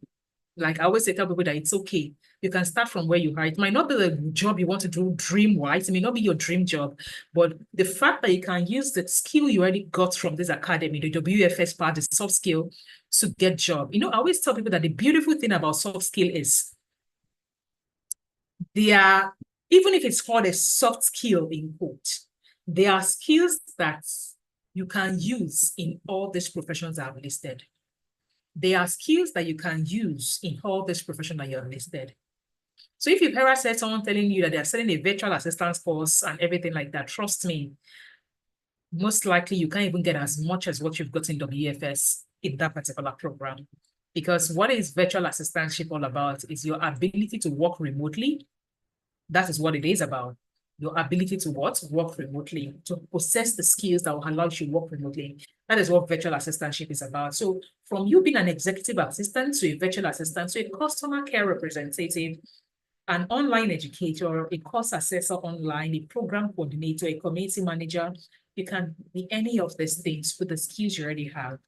Like I always tell people that it's okay. You can start from where you are. It might not be the job you want to do dream-wise. It may not be your dream job, but the fact that you can use the skill you already got from this academy, the WFS part, the soft skill, to get job. You know, I always tell people that the beautiful thing about soft skill is they are, even if it's called a soft skill in quote, they are skills that you can use in all these professions I've listed. They are skills that you can use in all this profession that you have listed. So if you've ever said someone telling you that they're selling a virtual assistance course and everything like that, trust me, most likely you can't even get as much as what you've got in WFS in that particular program. Because what is virtual assistantship all about is your ability to work remotely. That is what it is about. Your ability to what? Work remotely, to possess the skills that will allow you to work remotely. That is what virtual assistantship is about. So from you being an executive assistant to a virtual assistant to a customer care representative, an online educator, a course assessor online, a program coordinator, a community manager, you can be any of these things with the skills you already have.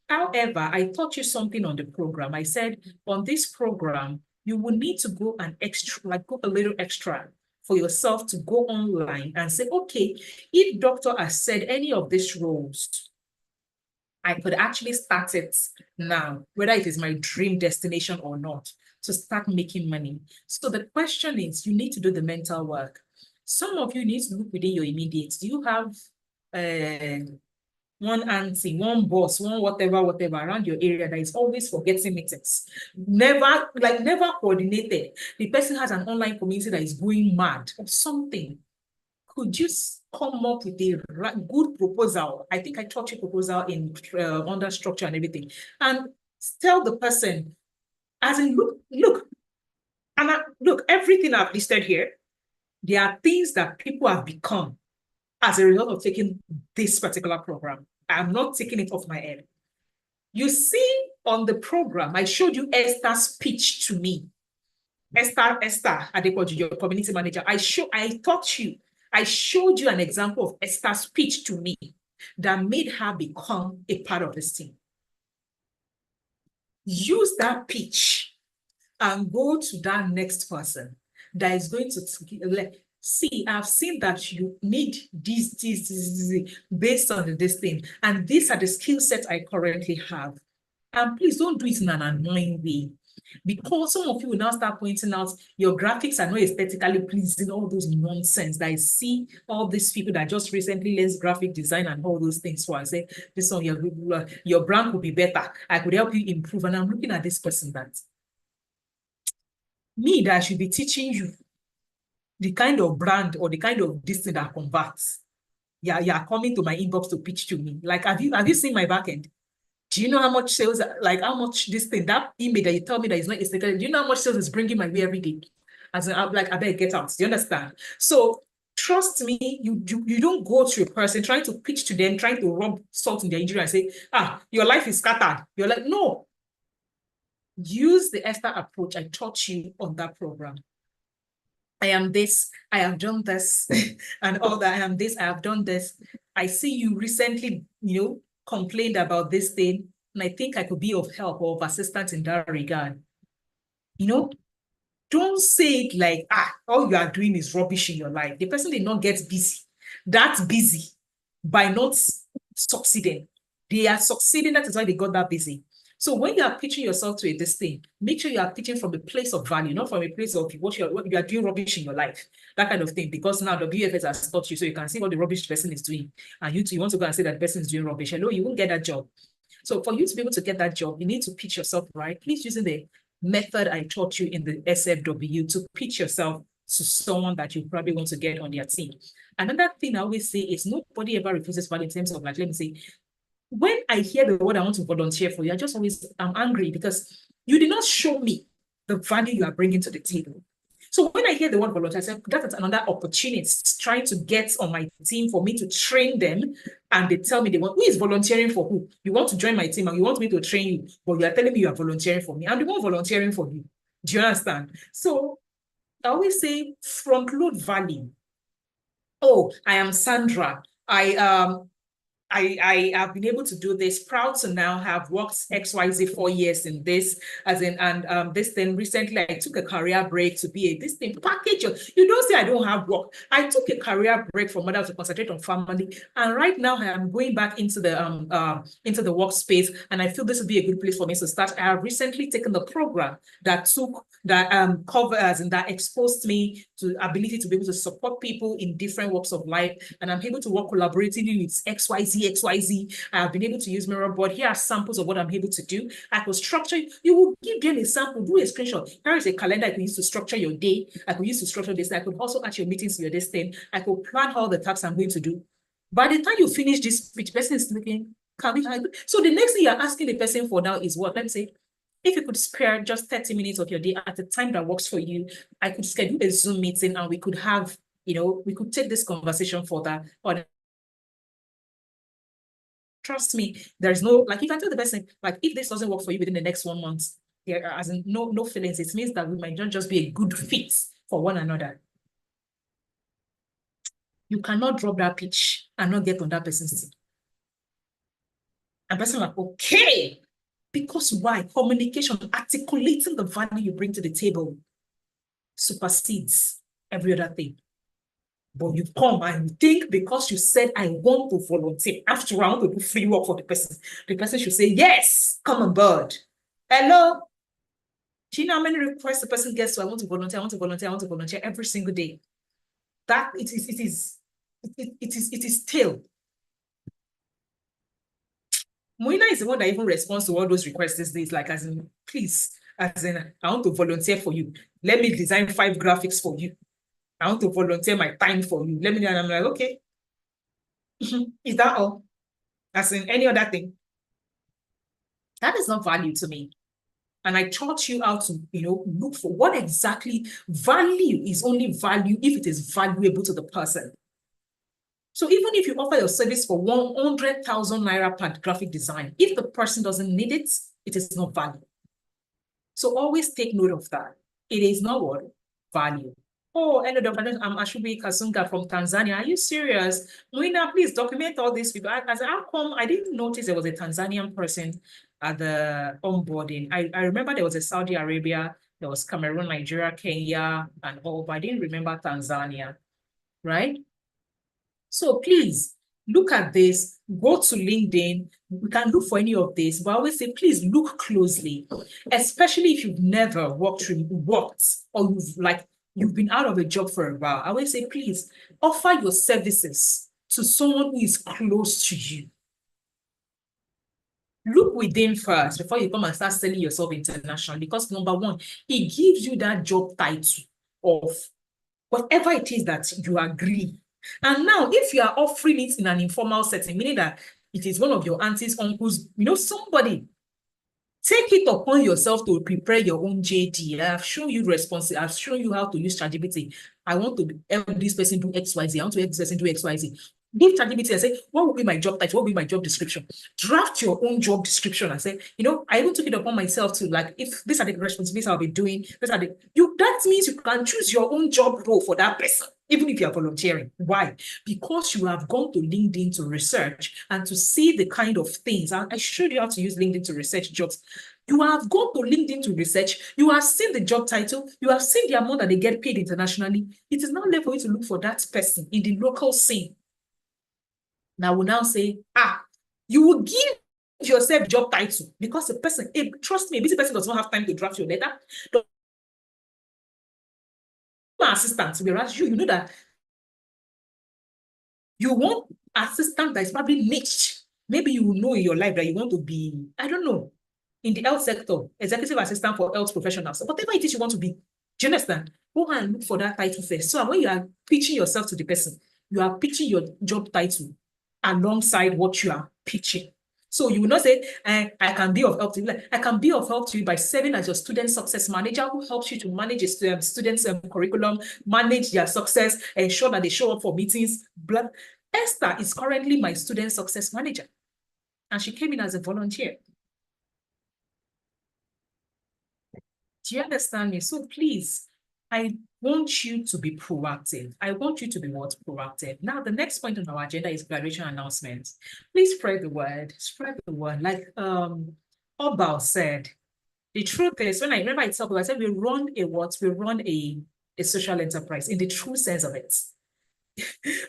However, I taught you something on the program. I said on this program, you will need to go go a little extra for yourself to go online and say, okay, if doctor has said any of these roles, I could actually start it now, whether it is my dream destination or not, to start making money. So the question is, you need to do the mental work. Some of you need to look within your immediate. Do you have one auntie, one boss, one whatever around your area that is always forgetting meetings, never coordinated? The person has an online community that is going mad or something. could you come up with a good proposal? I think I taught you proposal in under structure and everything. And tell the person, as in, look, and look, everything I've listed here, there are things that people have become as a result of taking this particular program. I'm not taking it off my head. You see on the program, I showed you Esther's pitch to me. Esther Adepoju, your community manager. I showed you an example of Esther's pitch to me that made her become a part of this team. Use that pitch and go to that next person that is going to see, I've seen that you need this based on this thing, and these are the skill sets I currently have. And please don't do it in an annoying way, because some of you will now start pointing out your graphics are not aesthetically pleasing, all those nonsense that I see all these people that just recently learned graphic design and all those things. So I say, this one, your brand could be better. I could help you improve. And I'm looking at this person that I should be teaching you the kind of brand or the kind of this thing that converts. Yeah, you're coming to my inbox to pitch to me. Like, have you seen my backend? Do you know how much sales, like how much this thing, that email that you tell me that is not aesthetic, do you know how much sales is bringing my way every day? As in, I'm like, I better get out. Do you understand? So trust me, you don't go to a person trying to pitch to them, trying to rub salt in their injury and say, your life is scattered. You're like, no. Use the Esther approach I taught you on that program. I am this, I have done this, and all that. I am this, I have done this. I see you recently, complained about this thing, and I think I could be of help or of assistance in that regard. Don't say it like, all you are doing is rubbish in your life. The person did not get busy. That's busy by not succeeding. They are succeeding, that is why they got that busy. So when you are pitching yourself to this thing, make sure you are pitching from a place of value, not from a place of what you are doing rubbish in your life, that kind of thing. Because now the WFS has taught you, so you can see what the rubbish person is doing, and you want to go and say that the person is doing rubbish. Hello, you won't get that job. So for you to be able to get that job, you need to pitch yourself right. Please using the method I taught you in the SFW to pitch yourself to someone that you probably want to get on their team. Another thing I always say is nobody ever refuses value in terms of, like, let me say, when I hear the word I want to volunteer for you, I'm angry because you did not show me the value you are bringing to the table. So when I hear the word volunteer, I say, that's another opportunity trying to get on my team for me to train them. And they tell me who is volunteering for who? You want to join my team and you want me to train you, but you are telling me you are volunteering for me. I'm the one volunteering for you. Do you understand? So I always say front load value. Oh, I am Sandra. I have been able to do this, proud to now have worked XYZ 4 years in this, this thing recently I took a career break to be this thing package. You don't say I don't have work. I took a career break from mother to concentrate on family, and right now I am going back into the workspace, and I feel this would be a good place for me to start. I have recently taken the program that covers and that exposed me to ability to be able to support people in different walks of life, and I'm able to work collaboratively with XYZ. I have been able to use Mirror Board. Here are samples of what I'm able to do. I could structure, you will give them a sample, do a screenshot. Here is a calendar I could use to structure your day. I could use to structure this. I could also add your meetings to your this thing. I could plan all the tasks I'm going to do. By the time you finish this speech, person is looking, so the next thing you're asking the person for now is what? Let me say, if you could spare just 30 minutes of your day at a time that works for you, I could schedule a Zoom meeting and we could have, we could take this conversation further. Or trust me, there's no, like, if I tell the person, like, if this doesn't work for you within the next 1 month, there are as in no feelings. It means that we might not just be a good fit for one another. You cannot drop that pitch and not get on that person's team. And person like, okay. Because why? Communication, articulating the value you bring to the table supersedes every other thing. But you come and you think because you said, I want to volunteer, after all, I want to do free work for the person should say, yes, come on board. Hello? Do you know how many requests the person gets? So I want to volunteer, I want to volunteer, I want to volunteer every single day. That it is still. Moina is the one that even responds to all those requests these days, like, as in, please, as in, I want to volunteer for you. Let me design 5 graphics for you. I want to volunteer my time for you. Let me know. And I'm like, okay. Is that all? As in any other thing? That is not value to me. And I taught you how to, look for what exactly value is only value if it is valuable to the person. So even if you offer your service for 100,000 naira per graphic design, if the person doesn't need it, it is not value. So always take note of that. It is not what? Value. Oh, hello, Dr. I'm Ashubi Kasunga from Tanzania. Are you serious? Moina, please document all this. As how come I didn't notice there was a Tanzanian person at the onboarding? I remember there was a Saudi Arabia, there was Cameroon, Nigeria, Kenya, and all, but I didn't remember Tanzania, right? So please look at this, go to LinkedIn. We can look for any of this, but I always say, please look closely, especially if you've never worked or you've been out of a job for a while. I always say, please offer your services to someone who is close to you. Look within first before you come and start selling yourself internationally, because number one, it gives you that job title of whatever it is that you agree. And now, if you are offering it in an informal setting, meaning that it is one of your aunties, uncles, somebody, take it upon yourself to prepare your own JD. I've shown you responsibility. I've shown you how to use ChatGPT. I want to help this person do XYZ. I want to help this person do XYZ. Give ChatGPT and say, what will be my job title? What will be my job description? Draft your own job description and say, I even took it upon myself to, like, if these are the responsibilities I'll be doing, that means you can choose your own job role for that person, even if you're volunteering. Why? Because you have gone to LinkedIn to research and to see the kind of things. I showed you how to use LinkedIn to research jobs. You have gone to LinkedIn to research. You have seen the job title. You have seen the amount that they get paid internationally. It is now left for you to look for that person in the local scene. Now we'll now say, you will give yourself job title because the person, trust me, a busy person does not have time to draft your letter. Assistant, whereas you know that you want assistant that is probably niched. Maybe you know in your life that you want to be, I don't know, in the health sector, executive assistant for health professionals, whatever it is you want to be. Do you understand? Go and look for that title first. So when you are pitching yourself to the person, you are pitching your job title alongside what you are pitching. So you will not say, I can be of help to you. I can be of help to you by serving as your student success manager who helps you to manage a student's curriculum, manage their success, ensure that they show up for meetings. Esther is currently my student success manager, and she came in as a volunteer. Do you understand me? So please, I want you to be proactive. I want you to be what? Proactive. Now, the next point on our agenda is graduation announcements. Please spread the word. Spread the word. Like Obal said, the truth is, when I remember I said we run a social enterprise in the true sense of it.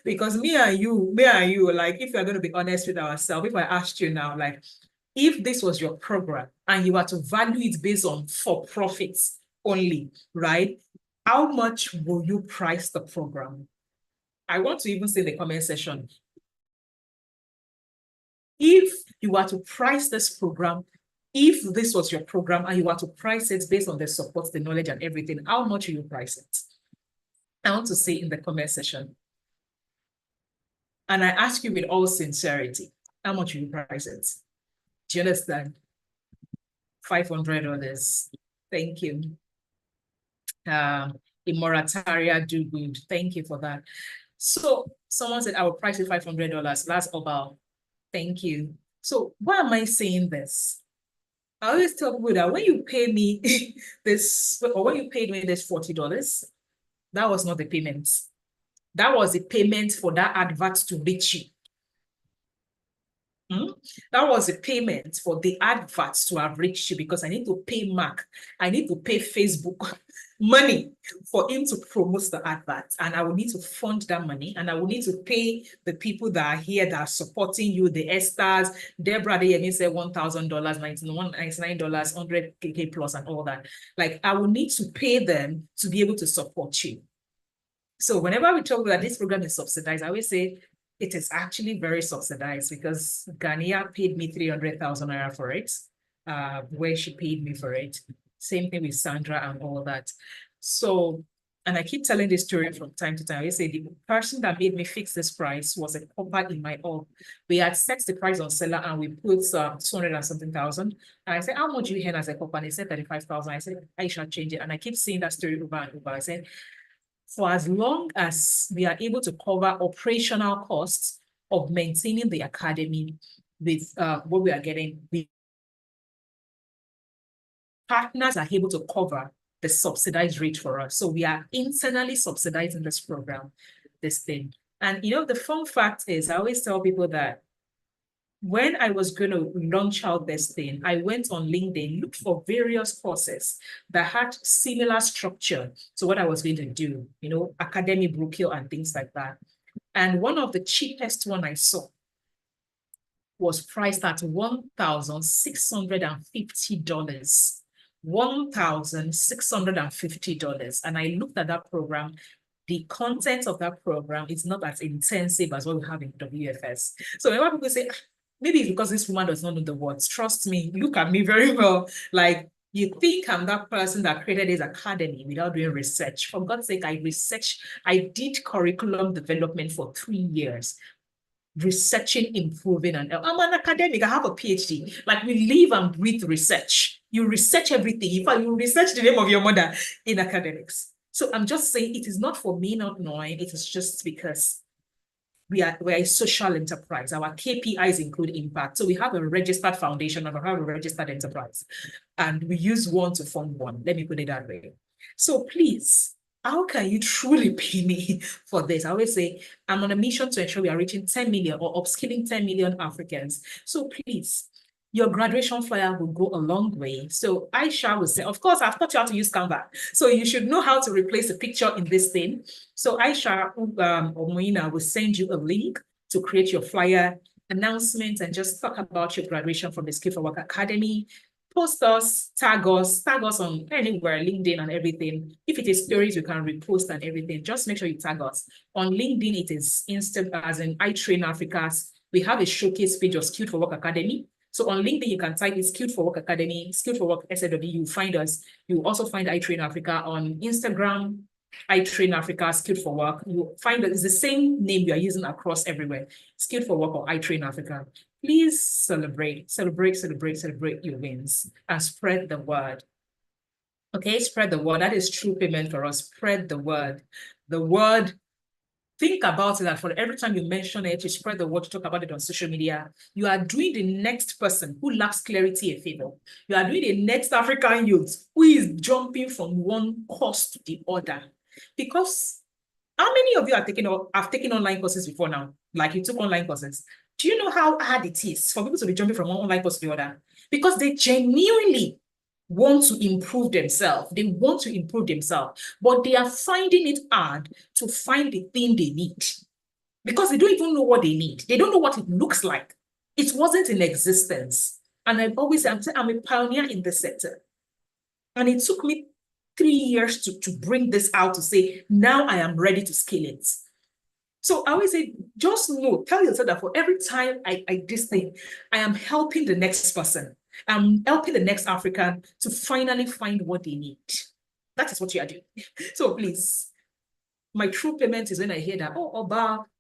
Because me and you, like, if you're going to be honest with ourselves, if I asked you now, like, if this was your program and you were to value it based on for profits only, right? How much will you price the program? I want to even say in the comment section, if you were to price this program, if this was your program and you were to price it based on the support, the knowledge and everything, how much will you price it? I want to say in the comment section. And I ask you with all sincerity, how much will you price it? Do you understand? $500. Thank you. Imorataria do good. Thank you for that. So someone said I will price it $500. That's about. Thank you. So why am I saying this? I always tell people that when you pay me this, or when you paid me this $40, that was not the payment. That was the payment for that advert to reach you. That was a payment for the adverts to have reached you, because I need to pay Mark. I need to pay Facebook money for him to promote the adverts. And I will need to fund that money. And I will need to pay the people that are here that are supporting you, the Esters. Deborah, they said $1,000, $99, $100K plus and all that. Like, I will need to pay them to be able to support you. So whenever we talk about this program is subsidized, I always say, it is actually very subsidized, because Ghania paid me 300,000 naira for it, where she paid me for it. Same thing with Sandra and all that. So And I keep telling this story from time to time. I say the person that made me fix this price was a copper in my org. We had set the price on seller and we put 200 and something thousand. And I said, how much do you earn as a copper? And they said 35,000. I said, I shall change it. And I keep seeing that story over and over. I said, for as long as we are able to cover operational costs of maintaining the academy with what we are getting, the partners are able to cover the subsidized rate for us. So we are internally subsidizing this program, this thing. And you know, the fun fact is, I always tell people that when I was going to launch out this thing, I went on LinkedIn, looked for various courses that had similar structure to what I was going to do, you know, academy brochure and things like that. And one of the cheapest one I saw was priced at $1,650. $1,650. And I looked at that program. The content of that program is not as intensive as what we have in WFS. So whenever people say, maybe it's because this woman does not know the words, trust me, look at me very well. Like, you think I'm that person that created this academy without doing research. For God's sake, I did curriculum development for 3 years. Researching, improving, and I'm an academic. I have a PhD. Like, we live and breathe research. You research everything. In fact, you research the name of your mother in academics. So I'm just saying it is not for me not knowing. It is just because we're a social enterprise. Our KPIs include impact. So we have a registered foundation and we have a registered enterprise. And we use one to form one. Let me put it that way. So please, how can you truly pay me for this? I always say, I'm on a mission to ensure we are reaching 10 million or upskilling 10 million Africans. So please, your graduation flyer will go a long way. So Aisha will say, of course, I've taught you how to use Canva. So you should know how to replace a picture in this thing. So Aisha or Moina will send you a link to create your flyer announcement and just talk about your graduation from the Skill for Work Academy. Post us, tag us on anywhere, LinkedIn and everything. If it is stories, you can repost and everything. Just make sure you tag us. On LinkedIn, it is instant, as in I Train Africa's. We have a showcase page of Skilled for Work Academy. So on LinkedIn, you can type in Skilled for Work Academy, Skilled for Work SFW, you find us. You also find I Train Africa on Instagram, I Train Africa, Skilled for Work. You find that it's the same name we are using across everywhere, Skilled for Work or I Train Africa. Please celebrate your wins and spread the word. Okay, spread the word. That is true payment for us. Spread the word. The word, think about it, that for every time you mention it, you spread the word, talk about it on social media, you are doing the next person who lacks clarity a favor. You are doing the next African youth who is jumping from one course to the other. Because how many of you have taken online courses before now? Like, you took online courses. Do you know how hard it is for people to be jumping from one online course to the other? Because they genuinely want to improve themselves. They want to improve themselves, but they are finding it hard to find the thing they need because they don't even know what they need. They don't know what it looks like. It wasn't in existence. And I've always said, I'm a pioneer in this sector. And it took me 3 years to bring this out, to say, now I am ready to scale it. So I always say, just know, tell yourself that for every time I this thing, I am helping the next person. I'm helping the next African to finally find what they need. That is what you are doing. So please, my true payment is when I hear that, oh,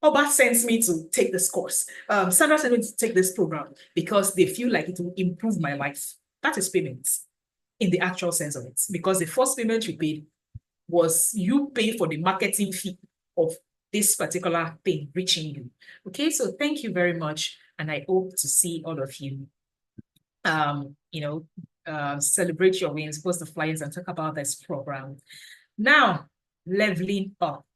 Oba sends me to take this course. Sandra sent me to take this program because they feel like it will improve my life. That is payment in the actual sense of it. Because the first payment you paid was you pay for the marketing fee of this particular thing reaching you. Okay, so thank you very much. And I hope to see all of you, celebrate your wins, post the flyers and talk about this program. Now, leveling up.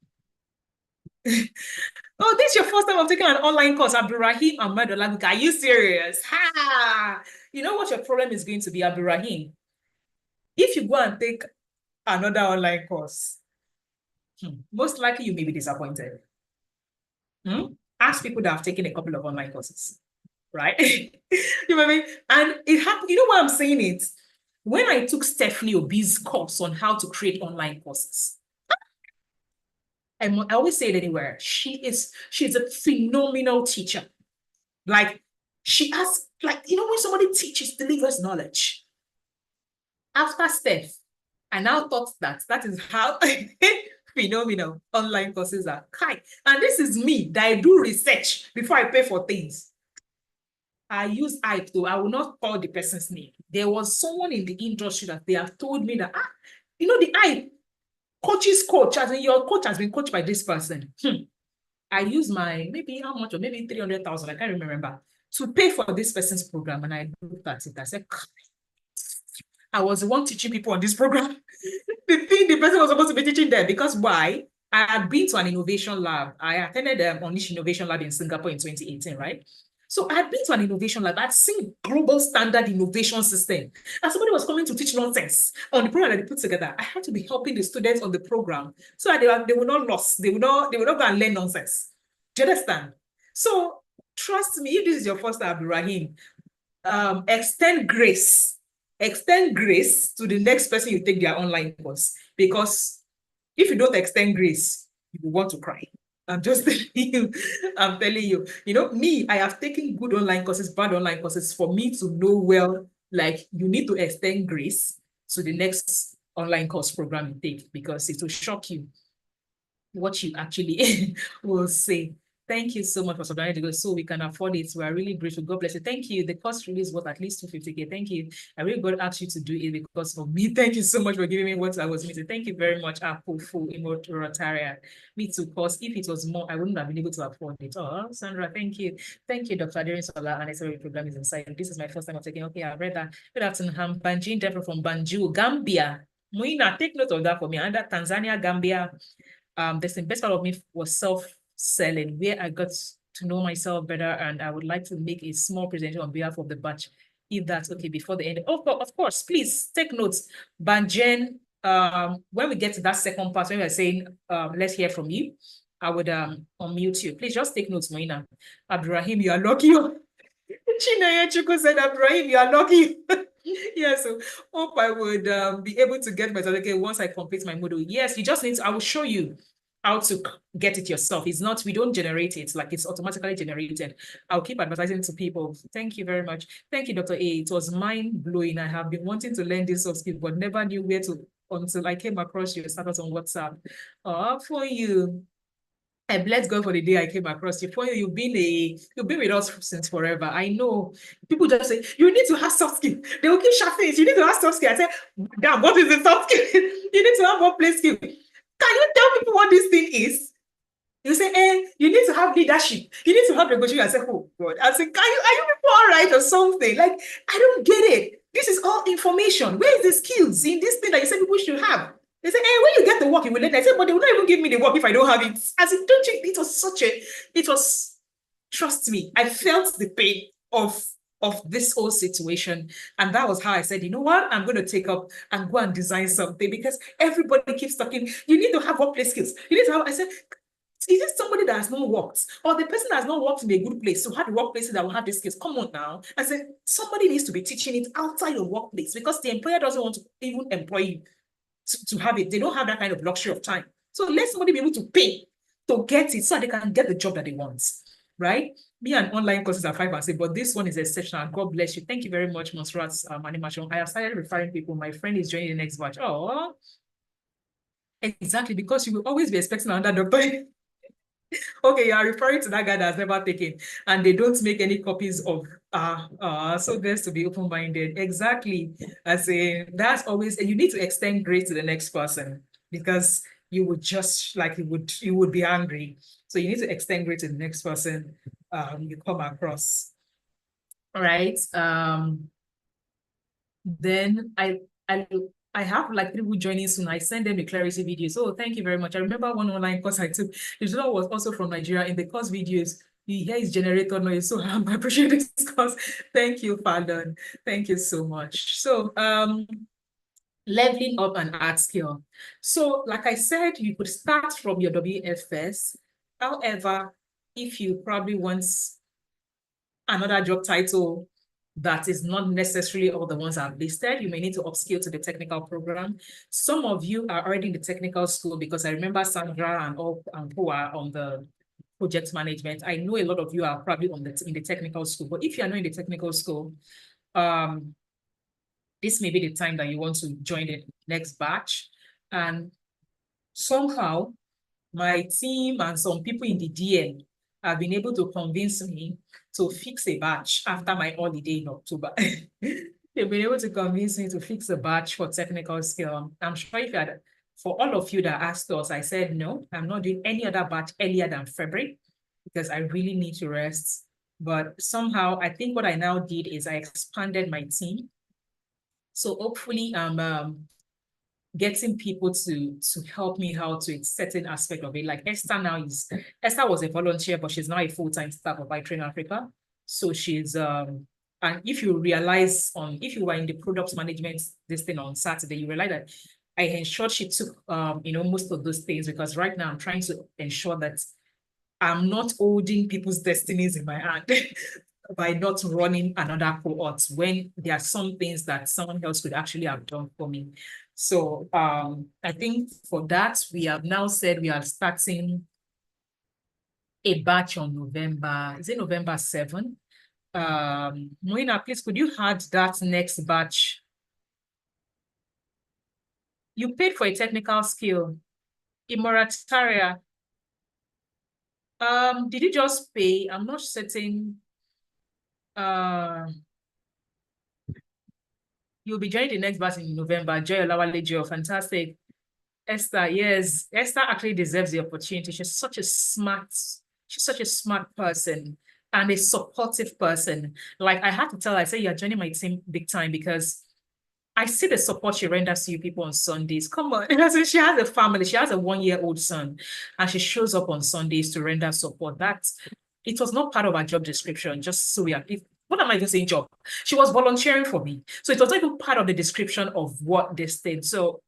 Oh, this is your first time of taking an online course, Abdurrahim Ahmed Olaguka. Are you serious? Ha! You know what your problem is going to be, Abdurrahim? If you go and take another online course, most likely you may be disappointed. Ask people that have taken a couple of online courses, right? You know what I mean? And it happened. You know why I'm saying it? When I took Stephanie Obi's course on how to create online courses, I always say it anywhere. She's a phenomenal teacher. Like, she has, like, you know, when somebody teaches, delivers knowledge. After Steph, I now thought that is how phenomenal online courses are. Kai. And this is me that I do research before I pay for things. I use hype though. I will not call the person's name. There was someone in the industry that they have told me that, the hype coach's coach, as in your coach has been coached by this person. I use my, maybe how much, or maybe 300,000, I can't remember, to pay for this person's program. And I looked at it, I said, I was the one teaching people on this program. The thing the person was supposed to be teaching them, because why? I had been to an innovation lab. I attended the Unleash Innovation Lab in Singapore in 2018, right? So I had been to an innovation lab. I'd seen global standard innovation system. And somebody was coming to teach nonsense on the program that they put together. I had to be helping the students on the program so that they were not lost. They would not go and learn nonsense. Do you understand? So trust me, if this is your first time, Abdurrahim, extend grace. Extend grace to the next person you take their online course. Because if you don't extend grace, you will want to cry. I'm just telling you, I'm telling you, me, I have taken good online courses, bad online courses for me to know, well, like you need to extend grace to the next online course program you take, because it will shock you what you actually will say. Thank you so much for submitting to go so we can afford it. We are really grateful. God bless you. Thank you. The cost release was at least 250K. Thank you. I really got to ask you to do it because of me. Thank you so much for giving me what I was missing. Thank you very much, Apple Full Rotarian. Me too, because if it was more, I wouldn't have been able to afford it. Oh, Sandra, thank you. Thank you, Dr. Adrian Sola, and SFW program is inside. This is my first time of taking. Okay, I've read that. Good afternoon, Banjin Deborah from Banjul, Gambia. Moina, take note of that for me. Under Tanzania, Gambia. The best part of me was self-selling, where I got to know myself better, and I would like to make a small presentation on behalf of the batch, if that's okay, before the end. Of course, please take notes. Banjen, when we get to that second part, when we're saying, let's hear from you, I would unmute you. Please just take notes, Moina. Abdurrahim, you are lucky. Chinaya Chuku said, Abdurrahim, you are lucky. Yeah, so hope I would be able to get my certificate once I complete my module. Yes, you just need to, I will show you how to get it yourself. It's not, we don't generate it, like it's automatically generated. I'll keep advertising to people. Thank you very much. Thank you, Dr. A. It was mind-blowing. I have been wanting to learn this soft skill, but never knew where to until I came across your status on WhatsApp. For you. I bless God for the day I came across you. For you've been with us since forever. I know people just say you need to have soft skill. They will keep shouting it. You need to have soft skill. I say, damn, what is the soft skill? You need to have workplace skill. Can you tell people what this thing is? You say, you need to have leadership. You need to have negotiation. I say, oh God. I say, are you people all right or something? Like, I don't get it. This is all information. Where is the skills in this thing that you say people should have? They say, when you get the work, you will let them. I say, but they will not even give me the work if I don't have it. As in, don't you, trust me, I felt the pain of this whole situation. And that was how I said, you know what? I'm going to take up and go and design something, because everybody keeps talking, you need to have workplace skills. You need to have, I said, is this somebody that has not worked, or the person that has not worked in a good place, so have the workplaces that will have these skills? Come on now. I said, somebody needs to be teaching it outside your workplace, because the employer doesn't want to even employ you to have it. They don't have that kind of luxury of time. So let somebody be able to pay to get it so they can get the job that they want, right? Me and online courses are 5 and 6, but this one is exceptional. God bless you. Thank you very much, Monserrat Animation. I have started referring people. My friend is joining the next batch. Oh, exactly, because you will always be expecting another doctor. Okay, you are referring to that guy that has never taken, and they don't make any copies of so there's to be open-minded. Exactly. I say that's always, and you need to extend grace to the next person, because you would just like you would be angry. So you need to extend grace to the next person you come across. All right. Then I have like people joining soon. I send them the clarity videos. So thank you very much. I remember one online course I took. The student was also from Nigeria. In the course videos, you hear his generator noise. So I appreciate this course. Thank you, Fallon. Thank you so much. So leveling up an art skill. So like I said, you could start from your WFS. However, if you probably want another job title that is not necessarily all the ones I've listed, you may need to upskill to the technical program. Some of you are already in the technical school, because I remember Sandra and all who are on the project management. I know a lot of you are probably in the technical school, but if you are not in the technical school, this may be the time that you want to join the next batch. And somehow my team and some people in the DM have been able to convince me to fix a batch after my holiday in October. They've been able to convince me to fix a batch for technical skill. I'm sure if you had, for all of you that asked us, I said, no, I'm not doing any other batch earlier than February because I really need to rest. But somehow, I think what I now did is I expanded my team. So hopefully I'm getting people to help me out to a certain aspect of it. Like Esther was a volunteer, but she's now a full-time staff of iTrain Africa. So she's and if you realize if you were in the product management this thing on Saturday, you realize that I ensured she took most of those things, because right now I'm trying to ensure that I'm not holding people's destinies in my hand by not running another cohort when there are some things that someone else could actually have done for me. So I think for that, we have now said we are starting a batch on November, is it November 7? Moina, please, could you add that next batch? You paid for a technical skill. Imorataria, did you just pay? I'm not certain. You'll be joining the next batch in November. Joy Olawale Joy, fantastic. Esther, yes. Esther actually deserves the opportunity. She's such a smart person and a supportive person. Like I had to tell her, I said, you're joining my team big time because I see the support she renders to you people on Sundays. Come on. She has a family. She has a 1-year-old son, and she shows up on Sundays to render support. It was not part of her job description, just so we are. What am I even saying job? She was volunteering for me. So it was not even part of the description of what this thing. So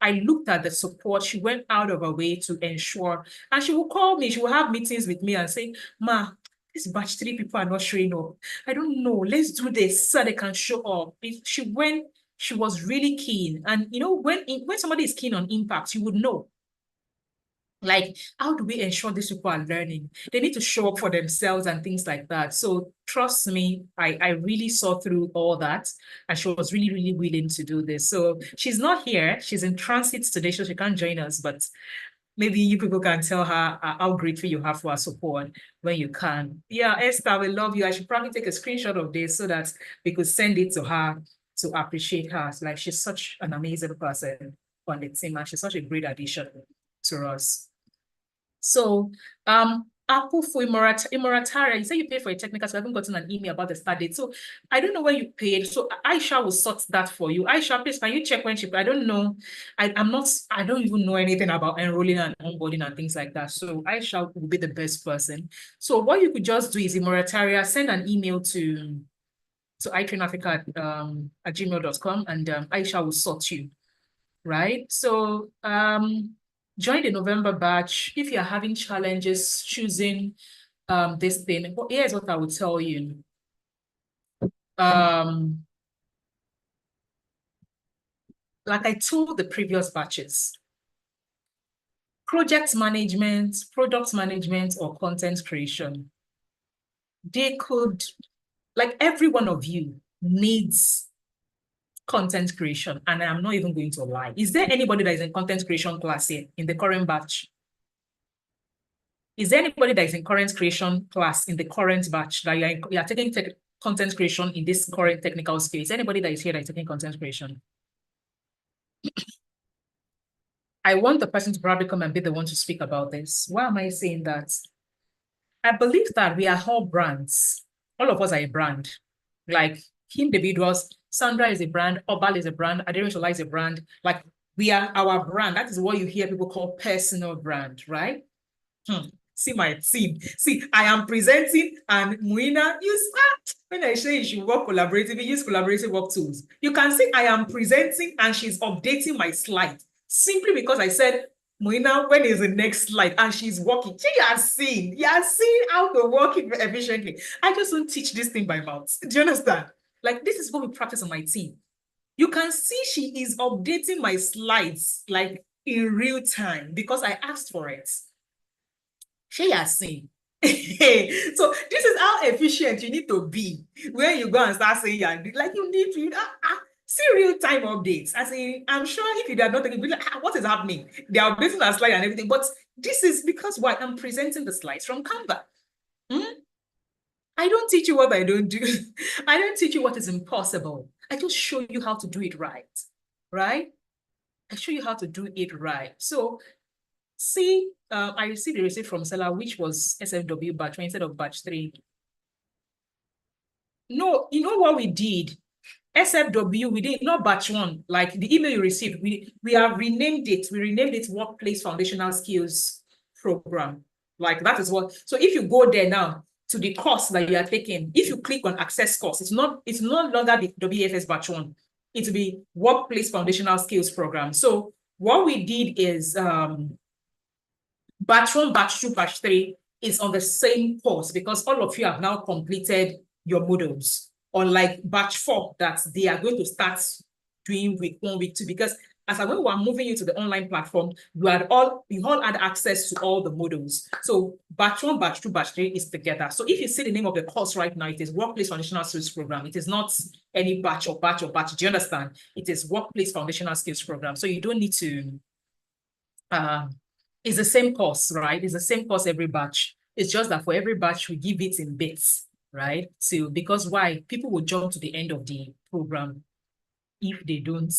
I looked at the support. She went out of her way to ensure, and she will call me. She will have meetings with me and say, Ma, this batch 3 people are not showing up. I don't know. Let's do this so they can show up. She was really keen. And when somebody is keen on impact, you would know. Like, how do we ensure these people are learning? They need to show up for themselves and things like that. So trust me, I really saw through all that, and she was really, really willing to do this. So she's not here. She's in transit today, so she can't join us, but maybe you people can tell her how grateful you have for her support when you can. Yeah, Esther, we love you. I should probably take a screenshot of this so that we could send it to her to appreciate her. Like, she's such an amazing person on the team, and she's such a great addition to us. So, Apple for Imorataria, you say you paid for a technical, so I haven't gotten an email about the start date. So I don't know when you paid. So Aisha will sort that for you. Aisha, please, can you check when she, I don't know. I don't even know anything about enrolling and onboarding and things like that. So Aisha will be the best person. So what you could just do is Imorataria, send an email to iTrainAfrica at gmail.com, and Aisha will sort you, right? So join the November batch. If you're having challenges choosing this thing, here's what I would tell you. Like I told the previous batches, project management, product management, or content creation, they could, like every one of you needs content creation, and I'm not even going to lie. Is there anybody that is in content creation class here in the current batch? Is there anybody that is in current creation class in the current batch that you are taking content creation in this current technical skill? Is there anybody that is here that is taking content creation? I want the person to probably come and be the one to speak about this. Why am I saying that? I believe that we are all brands. All of us are a brand. Like individuals, Sandra is a brand, Obal is a brand, Aderishola is a brand. Like, we are our brand. That is what you hear people call personal brand, right? See my team. See, I am presenting, and Muina, when I say you should work collaboratively, use collaborative work tools. You can see I am presenting and she's updating my slide simply because I said, Muina, when is the next slide? And she's working. You are seeing how to work it efficiently. I just don't teach this thing by mouth. Do you understand? Like, this is what we practice on my team. You can see she is updating my slides like in real time because I asked for it. She has seen. So this is how efficient you need to be when you go and start saying, like, you need to see real-time updates. As in, I'm sure if you are not taking, like, what is happening? They are updating our slide and everything. But this is because why I'm presenting the slides from Canva. I don't teach you what I don't do. I don't teach you what is impossible. I just show you how to do it right. Right? I show you how to do it right. So see, I received a receipt from seller, which was SFW batch instead of batch 3. No, you know what we did? SFW, we did not batch 1, like the email you received, we have renamed it. We renamed it Workplace Foundational Skills Program. Like that is what, so if you go there now to the course that you are taking, if you click on access course, it's no longer the WFS batch 1. It will be Workplace Foundational Skills Program. So what we did is batch 1, batch 2, batch 3 is on the same course because all of you have now completed your modules. Unlike batch 4 that they are going to start doing week 1, week 2, because as when we are moving you to the online platform, you all had access to all the modules. So batch 1, batch 2, batch 3 is together. So if you see the name of the course right now, it is Workplace Foundational Skills Program. It is not any batch or batch or batch. Do you understand? It is Workplace Foundational Skills Program. So you don't need to, it's the same course, right? It's the same course every batch. It's just that for every batch, we give it in bits, right? So because why? People will jump to the end of the program if they don't,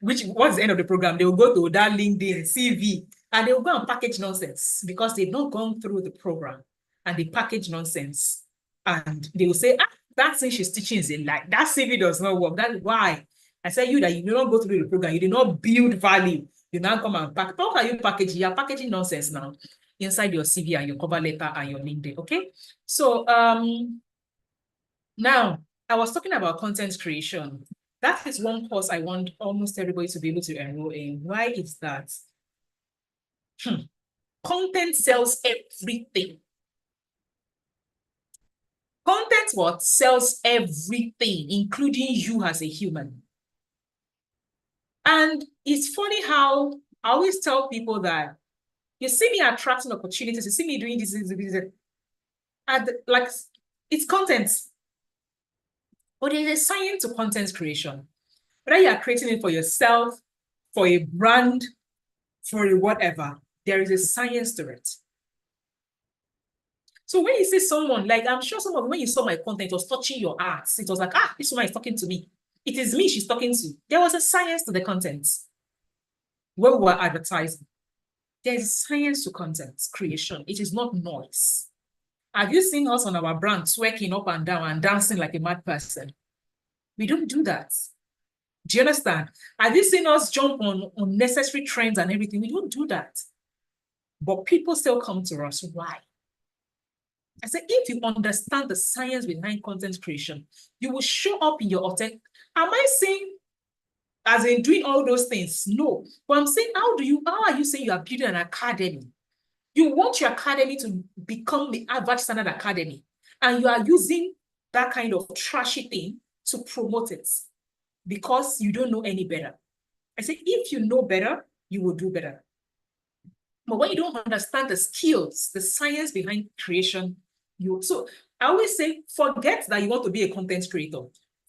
what's the end of the program? They will go to that LinkedIn, CV, and they will go and package nonsense because they've not gone through the program and they package nonsense. And they will say, that thing she's teaching is a lie. That CV does not work. That's why I said you did not go through the program. You did not build value. You now come and pack. How are you packaging? You're packaging nonsense now inside your CV and your cover letter and your LinkedIn. Okay. So now I was talking about content creation. That is one course I want almost everybody to be able to enroll in. Why is that? Content sells everything. Content what? Sells everything, including you as a human. And it's funny how I always tell people that you see me attracting opportunities, you see me doing this, and like it's content. But there's a science to content creation. Whether you are creating it for yourself, for a brand, for a whatever, there is a science to it. So when you see someone, like I'm sure some of when you saw my content, it was touching your heart. It was like, this woman is talking to me. It is me she's talking to. There was a science to the content. When we were advertising, there's science to content creation. It is not noise. Have you seen us on our brand twerking up and down and dancing like a mad person? We don't do that. Do you understand? Have you seen us jump on unnecessary trends and everything? We don't do that. But people still come to us. Why? I said, if you understand the science behind content creation, you will show up in your authentic. Am I saying as in doing all those things? No. But I'm saying, how are you saying you are building an academy? You want your academy to become the average standard academy, and you are using that kind of trashy thing to promote it because you don't know any better. I say, if you know better, you will do better. But when you don't understand the skills, the science behind creation, so I always say, forget that you want to be a content creator.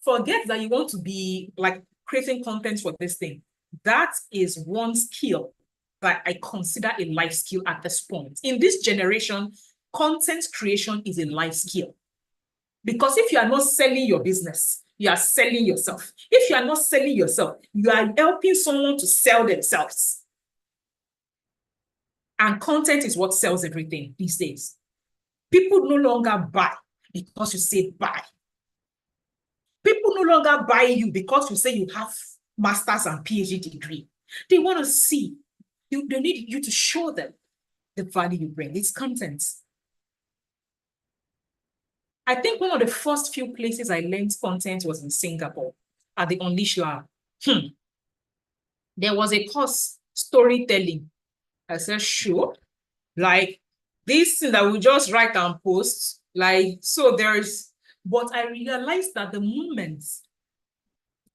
Forget that you want to be like creating content for this thing. That is one skill that I consider a life skill at this point. In this generation, content creation is a life skill. Because if you are not selling your business, you are selling yourself. If you are not selling yourself, you are helping someone to sell themselves. And content is what sells everything these days. People no longer buy because you say buy. People no longer buy you because you say you have master's and PhD degree. They want to see. They need you to show them the value you bring. It's content. I think one of the first few places I learned content was in Singapore at the Unleash Lab. There was a course, storytelling. I said, sure. Like this thing that we just write and post. Like, so there's, but I realized that the moment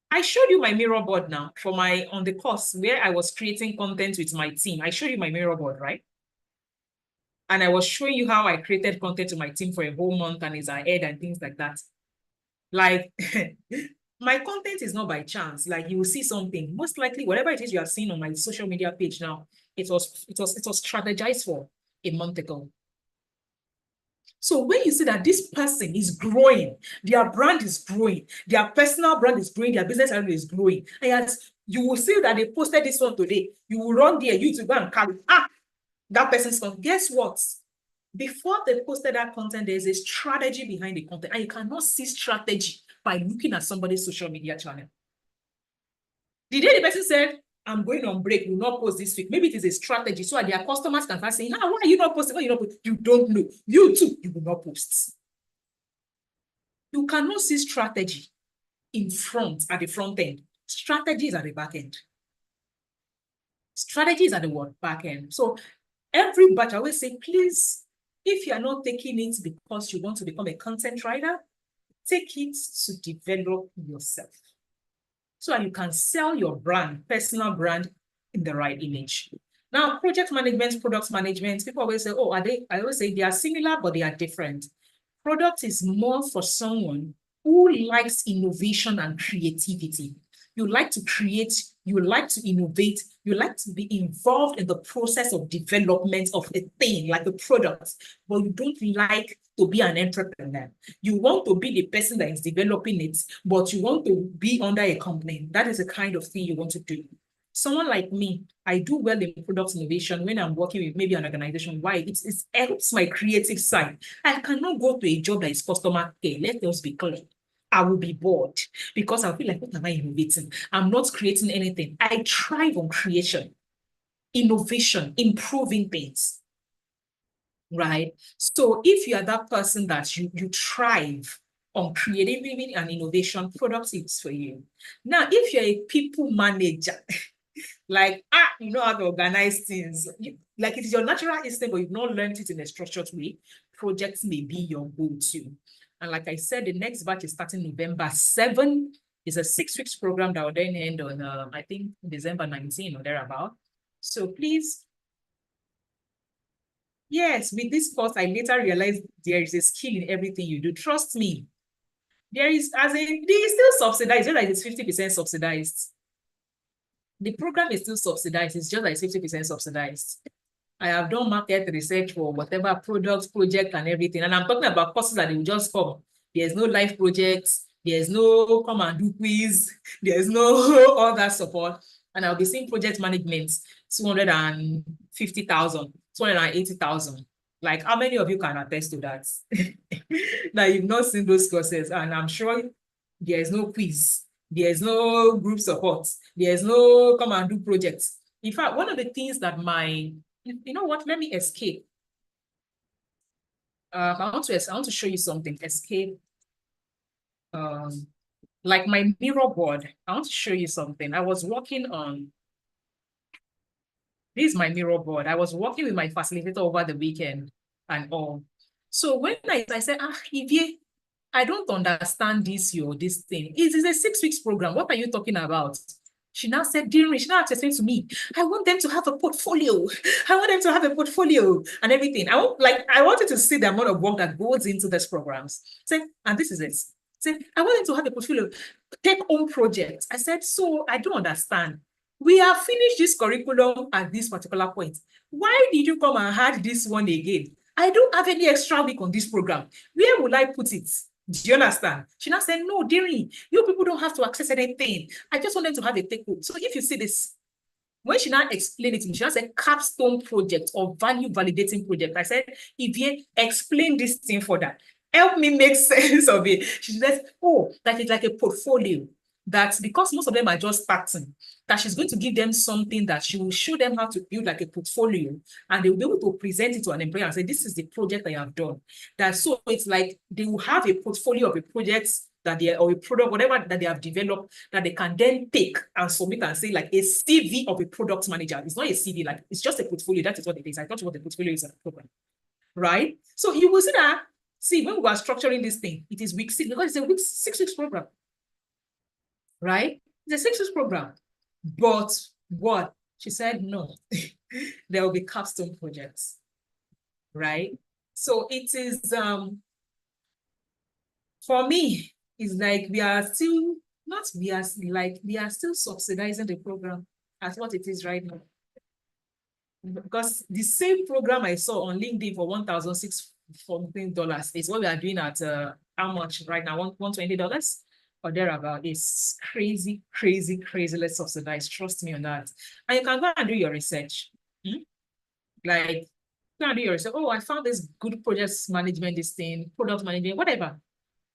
I showed you my mirror board now for on the course where I was creating content with my team. I showed you my mirror board, right? And I was showing you how I created content to my team for a whole month and is ahead and things like that. Like, My content is not by chance. Like you will see something, most likely whatever it is you are seeing on my social media page now, it was strategized for a month ago. So when you see that this person is growing, their brand is growing, their personal brand is growing, their business is growing, and you will see that they posted this one today, you will run there, you to go and carry, that person's content. Guess what? Before they posted that content, there's a strategy behind the content, and you cannot see strategy by looking at somebody's social media channel. The day the person said, I'm going on break, will not post this week. Maybe it is a strategy so that their customers can start saying, why are you not posting? Why are you not posting? You don't know. You too, you will not post. You cannot see strategy in front, at the front end. Strategy is at the back end. Strategy is at the back end. So every batch, I always say, please, if you are not taking it because you want to become a content writer, take it to develop yourself, so that you can sell your brand, personal brand, in the right image. Now, project management, product management, people always say, oh, I always say they are similar, but they are different. Product is more for someone who likes innovation and creativity. You like to create, you like to innovate, you like to be involved in the process of development of a thing, like a product, but you don't like to be an entrepreneur. You want to be the person that is developing it, but you want to be under a company. That is the kind of thing you want to do. Someone like me, I do well in product innovation when I'm working with maybe an organization. Why? It helps my creative side. I cannot go to a job that is customer care. Let us be clear. I will be bored because I'll feel like, what am I innovating? I'm not creating anything. I thrive on creation, innovation, improving things, right? So if you are that person that you thrive on creativity and innovation, products is for you. Now, if you're a people manager, like, you know how to organize things, like it is your natural instinct, but you've not learned it in a structured way, projects may be your go-to. And like I said, the next batch is starting November 7. It's a 6 weeks program that will then end on, I think, December 19 or thereabout. So please, yes, with this course, I later realized there is a skill in everything you do. Trust me. There is, there is still subsidized, like it's 50% subsidized. The program is still subsidized, it's just like 50% subsidized. I have done market research for whatever products, project, and everything. And I'm talking about courses that will just come. There's no live projects, there's no come and do quiz, there's no all that support. And I'll be seeing project management, 250,000, 280,000. Like, how many of you can attest to that? Now, you've not seen those courses, and I'm sure there's no quiz, there's no group support, there's no come and do projects. In fact, one of the things that you know what? Let me escape. I want to show you something. Escape. Like my mirror board. I want to show you something. I was working on. This is my mirror board. I was working with my facilitator over the weekend and all. So when I said, Ivy, I don't understand this thing. It is a 6 weeks program. What are you talking about? She now said, she now said to me, I want them to have a portfolio. I want them to have a portfolio and everything. I wanted to see the amount of work that goes into these programs. And this is it. I want them to have a portfolio, take home projects. I said, so I don't understand. We have finished this curriculum at this particular point. Why did you come and add this one again? I don't have any extra week on this program. Where will I put it? Do you understand? She now said, no, dearie, you people don't have to access anything. I just want them to have a take home. So if you see this, when she now explained it to me, she now said capstone project or value validating project. I said, if you explain this thing for that, help me make sense of it. She said, oh, that is like a portfolio. That because most of them are just starting, that she's going to give them something that she will show them how to build like a portfolio, and they will be able to present it to an employer and say, this is the project I have done. That so it's like they will have a portfolio of a project that they or a product, whatever that they have developed, that they can then take and submit and say like a CV of a product manager. It's not a CV, like it's just a portfolio. That is what it is. I thought what the portfolio is a program, right? So you will see that. See, when we are structuring this thing, it is week 6 because it's a 6 weeks program. Right? It's a 6 weeks program. But what? She said, no, there will be capstone projects. Right? So it is, for me, it's like we are still not we are like we are still subsidizing the program as what it is right now. Because the same program I saw on LinkedIn for $1,614 is what we are doing at how much right now? $120 or thereabout. It's crazy, crazy, crazily subsidized. Trust me on that. And you can go and do your research. Like, go and do your research. Oh, I found this good project management, this thing, product management, whatever.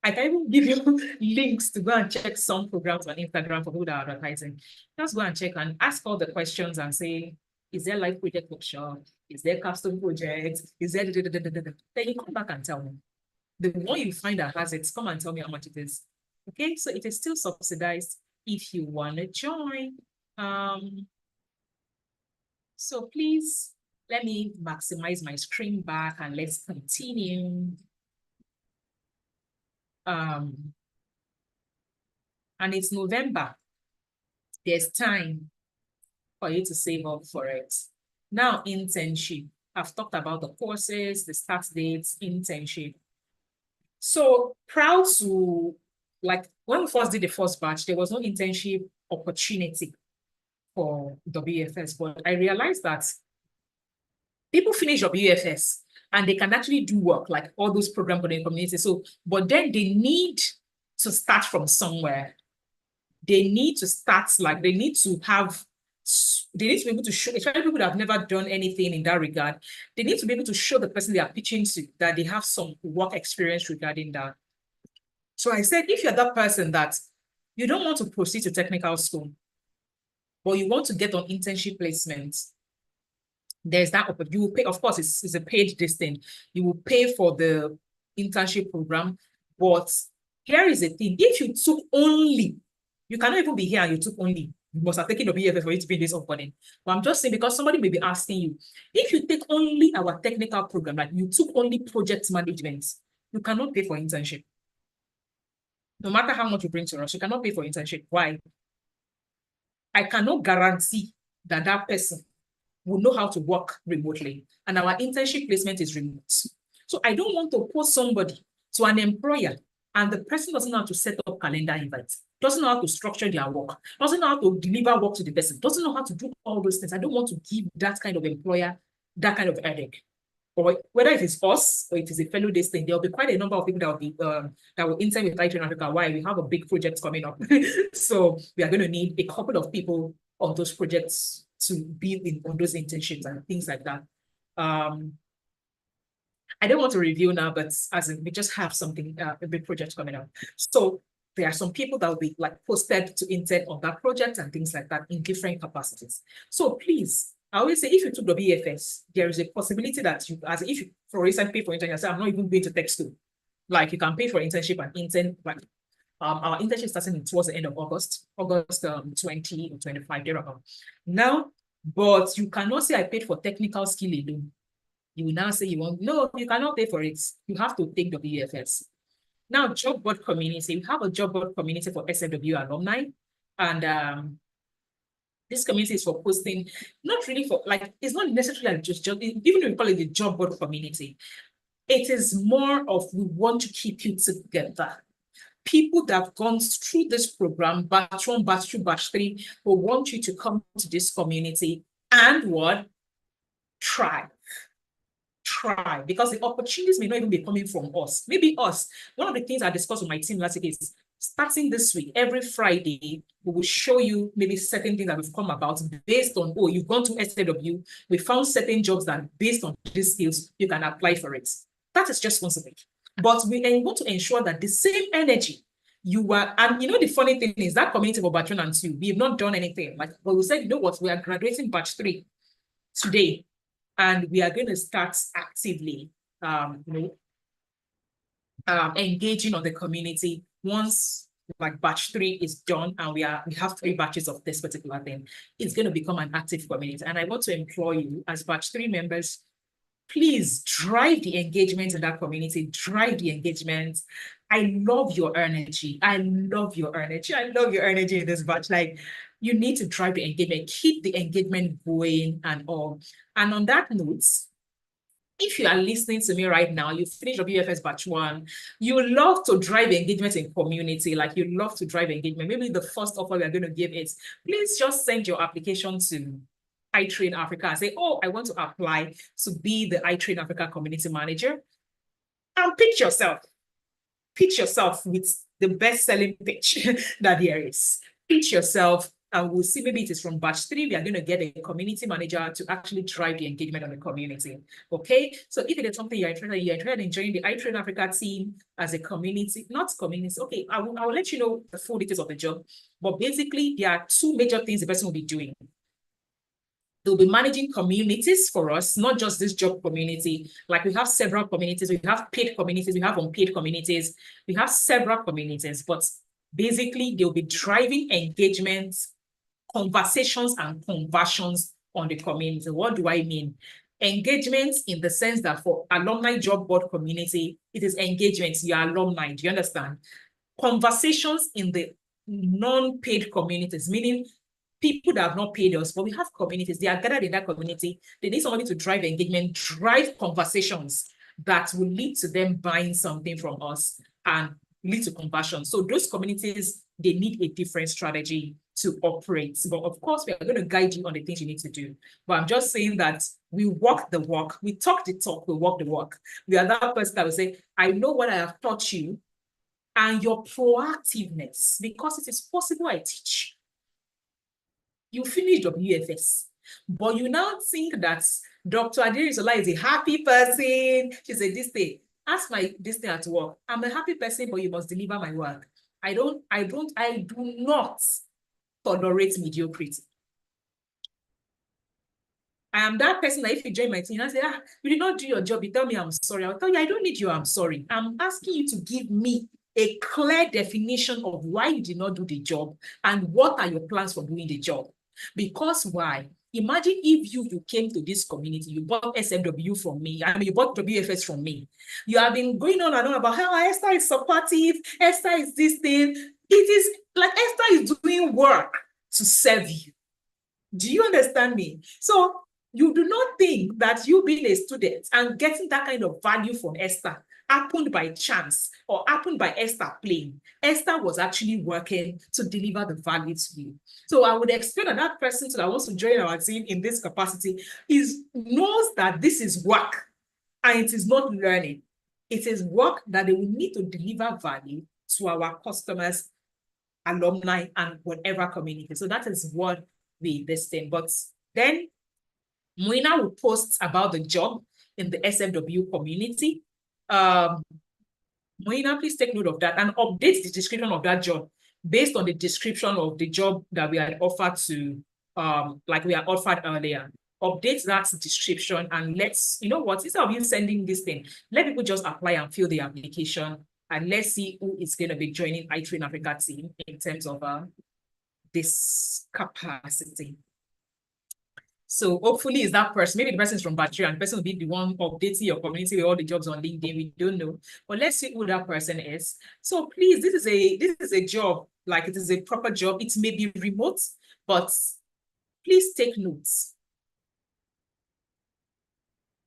I can even give you links to go and check some programs on Instagram for people that are advertising. Just go and check and ask all the questions and say, is there live project workshop? Is there custom project? Is there Then you come back and tell me. The one you find that has it, come and tell me how much it is. Okay, so it is still subsidized if you want to join. So please let me maximize my screen back and let's continue. And it's November. There's time for you to save up for it. Now, internship. I've talked about the courses, the start dates, internship. So proud to, like, when we first did the first batch, there was no internship opportunity for WFS, but I realized that people finish WFS and they can actually do work, like all those programs for the community. So, but then they need to start from somewhere. They need to start, like, they need to be able to show, especially people that have never done anything in that regard, they need to be able to show the person they are pitching to that they have some work experience regarding that. So I said, if you're that person that you don't want to proceed to technical school, but you want to get on internship placement, there's that opportunity. You will pay, of course, it's a paid distance. You will pay for the internship program, but here is the thing. If you took only, you cannot even be here and you took only, you must have taken the WFS for you to be this off-boarding. But I'm just saying, because somebody may be asking you, if you take only our technical program, like you took only project management, you cannot pay for internship. No matter how much you bring to us, you cannot pay for internship. Why? I cannot guarantee that that person will know how to work remotely. And our internship placement is remote. So I don't want to post somebody to an employer and the person doesn't know how to set up calendar invites, doesn't know how to structure their work, doesn't know how to deliver work to the person, doesn't know how to do all those things. I don't want to give that kind of employer that kind of headache. Or whether it is us or it is a fellow this thing, there'll be quite a number of people that will be that will intern with IT in Africa. Why? We have a big project coming up. So we are going to need a couple of people on those projects to be on those internships and things like that. I don't want to review now, but as in, we just have something, a big project coming up. So there are some people that will be like posted to intern on that project and things like that in different capacities. So please, I always say, if you took the WFS, there is a possibility that you, as if you, for instance, pay for internship, say, I'm not even going to tech school. Like you can pay for internship and intern, like our internship starting towards the end of August 20 or 25, thereabout. Now, but you cannot say I paid for technical skill alone. You will now say you want, no, you cannot pay for it. You have to take the WFS. Now, job board community, we have a job board community for SFW alumni. And this community is for posting, not really for, like, it's not necessarily like just job, even if we call it the job board community, it is more of we want to keep you together. People that have gone through this program, batch 1, batch 2, batch 3, will want you to come to this community and what? Try, because the opportunities may not even be coming from us. Maybe us. One of the things I discussed with my team last week is starting this week, every Friday, we will show you maybe certain things that we've come about based on, oh, you've gone to SFW, we found certain jobs that based on these skills, you can apply for it. That is just once a week. But we want to ensure that the same energy you are, and you know, the funny thing is that community for batch 1 and 2, we have not done anything. Like, but we said, you know what, we are graduating batch 3 today. And we are going to start actively, engaging on the community once like batch 3 is done, and we have 3 batches of this particular thing. It's going to become an active community. And I want to implore you as batch 3 members, please drive the engagement in that community. Drive the engagement. I love your energy. I love your energy. I love your energy in this batch. Like, you need to drive the engagement, keep the engagement going and all. And on that note, if you are listening to me right now, you finished WFS Batch 1, you love to drive engagement in community, like you love to drive engagement. Maybe the first offer we are going to give is, please just send your application to iTrain Africa and say, oh, I want to apply to be the iTrain Africa community manager. And pitch yourself. Pitch yourself with the best-selling pitch that there is. Pitch yourself, and we'll see, maybe it is from batch 3, we are going to get a community manager to actually drive the engagement on the community. Okay, so if it is something you're interested in joining the iTrain Africa team as a community, not community, okay, I will let you know the full details of the job. But basically, there are 2 major things the person will be doing. They'll be managing communities for us, not just this job community. Like we have several communities, we have paid communities, we have unpaid communities, we have several communities, but basically they'll be driving engagements, conversations, and conversions on the community. What do I mean? Engagements in the sense that for alumni job board community, it is engagements, your alumni, do you understand? Conversations in the non-paid communities, meaning people that have not paid us, but we have communities, they are gathered in that community. They need somebody to drive engagement, drive conversations that will lead to them buying something from us and lead to conversion. So those communities, they need a different strategy to operate. But of course, we are going to guide you on the things you need to do. But I'm just saying that we walk the walk, we talk the talk, we walk the walk. We are that person that will say, I know what I have taught you and your proactiveness, because it is possible I teach. You finished WFS, but you now think that Dr. Adirisola is a happy person. She said, this thing, ask my this thing at work. I'm a happy person, but you must deliver my work. I do not tolerate mediocrity. I am that person that if you join my team, I say, you did not do your job, you tell me I'm sorry. I'll tell you, I don't need your I'm sorry. I'm asking you to give me a clear definition of why you did not do the job and what are your plans for doing the job. Because why? Imagine if you came to this community, you bought SFW from me, I mean, you bought WFS from me. You have been going on and on about how Esther is supportive, Esther is this thing. It is like Esther is doing work to serve you. Do you understand me? So you do not think that you being a student and getting that kind of value from Esther happened by chance or happened by Esther playing. Esther was actually working to deliver the value to you. So I would expect that person that wants to join our team in this capacity knows that this is work and it is not learning. It is work that they will need to deliver value to our customers, alumni, and whatever community. So that is what we listen. But then Moina will post about the job in the SFW community. Moina, please take note of that and update the description of that job based on the description of the job that we had offered to, like we had offered earlier. Update that description and let's, you know what, instead of you sending this thing, let people just apply and fill the application and let's see who is going to be joining iTrain Africa team in terms of this capacity. So hopefully it's that person. Maybe the person is from Battery and the person will be the one updating your community with all the jobs on LinkedIn. We don't know. But let's see who that person is. So please, this is a job, like it is a proper job. It may be remote, but please take notes.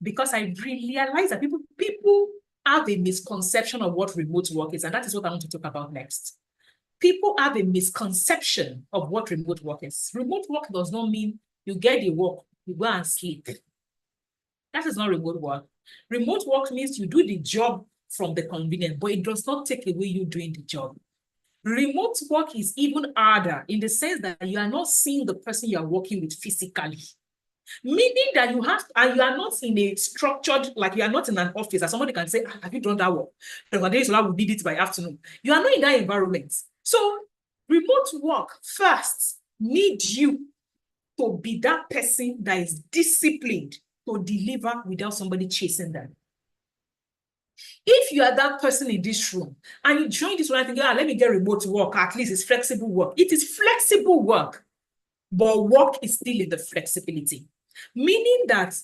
Because I realize that people have a misconception of what remote work is, and that is what I want to talk about next. People have a misconception of what remote work is. Remote work does not mean you get the work, you go and sleep. That is not remote work. Remote work means you do the job from the convenience, but it does not take away you doing the job. Remote work is even harder in the sense that you are not seeing the person you are working with physically. Meaning that you are not in a structured, like you are not in an office and somebody can say, have you done that work? Dr. Adirisola will need it by afternoon. You are not in that environment. So remote work first needs you to be that person that is disciplined to deliver without somebody chasing them. If you are that person in this room and you join this one and think, let me get remote work, at least it's flexible work. It is flexible work, but work is still in the flexibility. Meaning that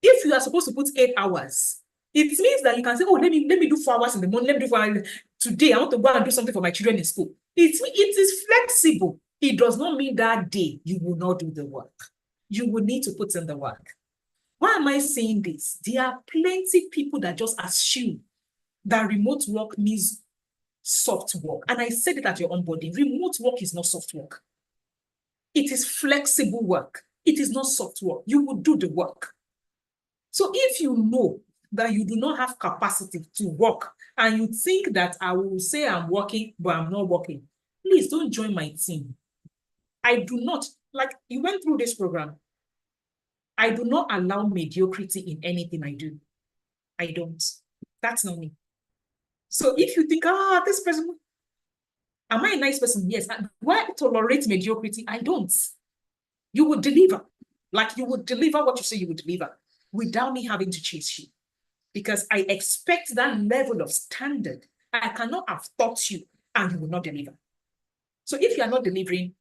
if you are supposed to put 8 hours, it means that you can say, oh, let me do 4 hours in the morning, let me do 4 hours. Today, I want to go and do something for my children in school. It is flexible. It does not mean that day you will not do the work. You will need to put in the work. Why am I saying this? There are plenty people that just assume that remote work means soft work. And I said it at your onboarding. Remote work is not soft work. It is flexible work. It is not soft work. You will do the work. So if you know that you do not have capacity to work and you think that I will say I'm working, but I'm not working, please don't join my team. I do not, like you went through this program. I do not allow mediocrity in anything I do. I don't. That's not me. So if you think, this person, am I a nice person? Yes. Do I tolerate mediocrity? I don't. You would deliver. Like you would deliver what you say you would deliver without me having to chase you. Because I expect that level of standard. I cannot have taught you and you will not deliver. So if you are not delivering,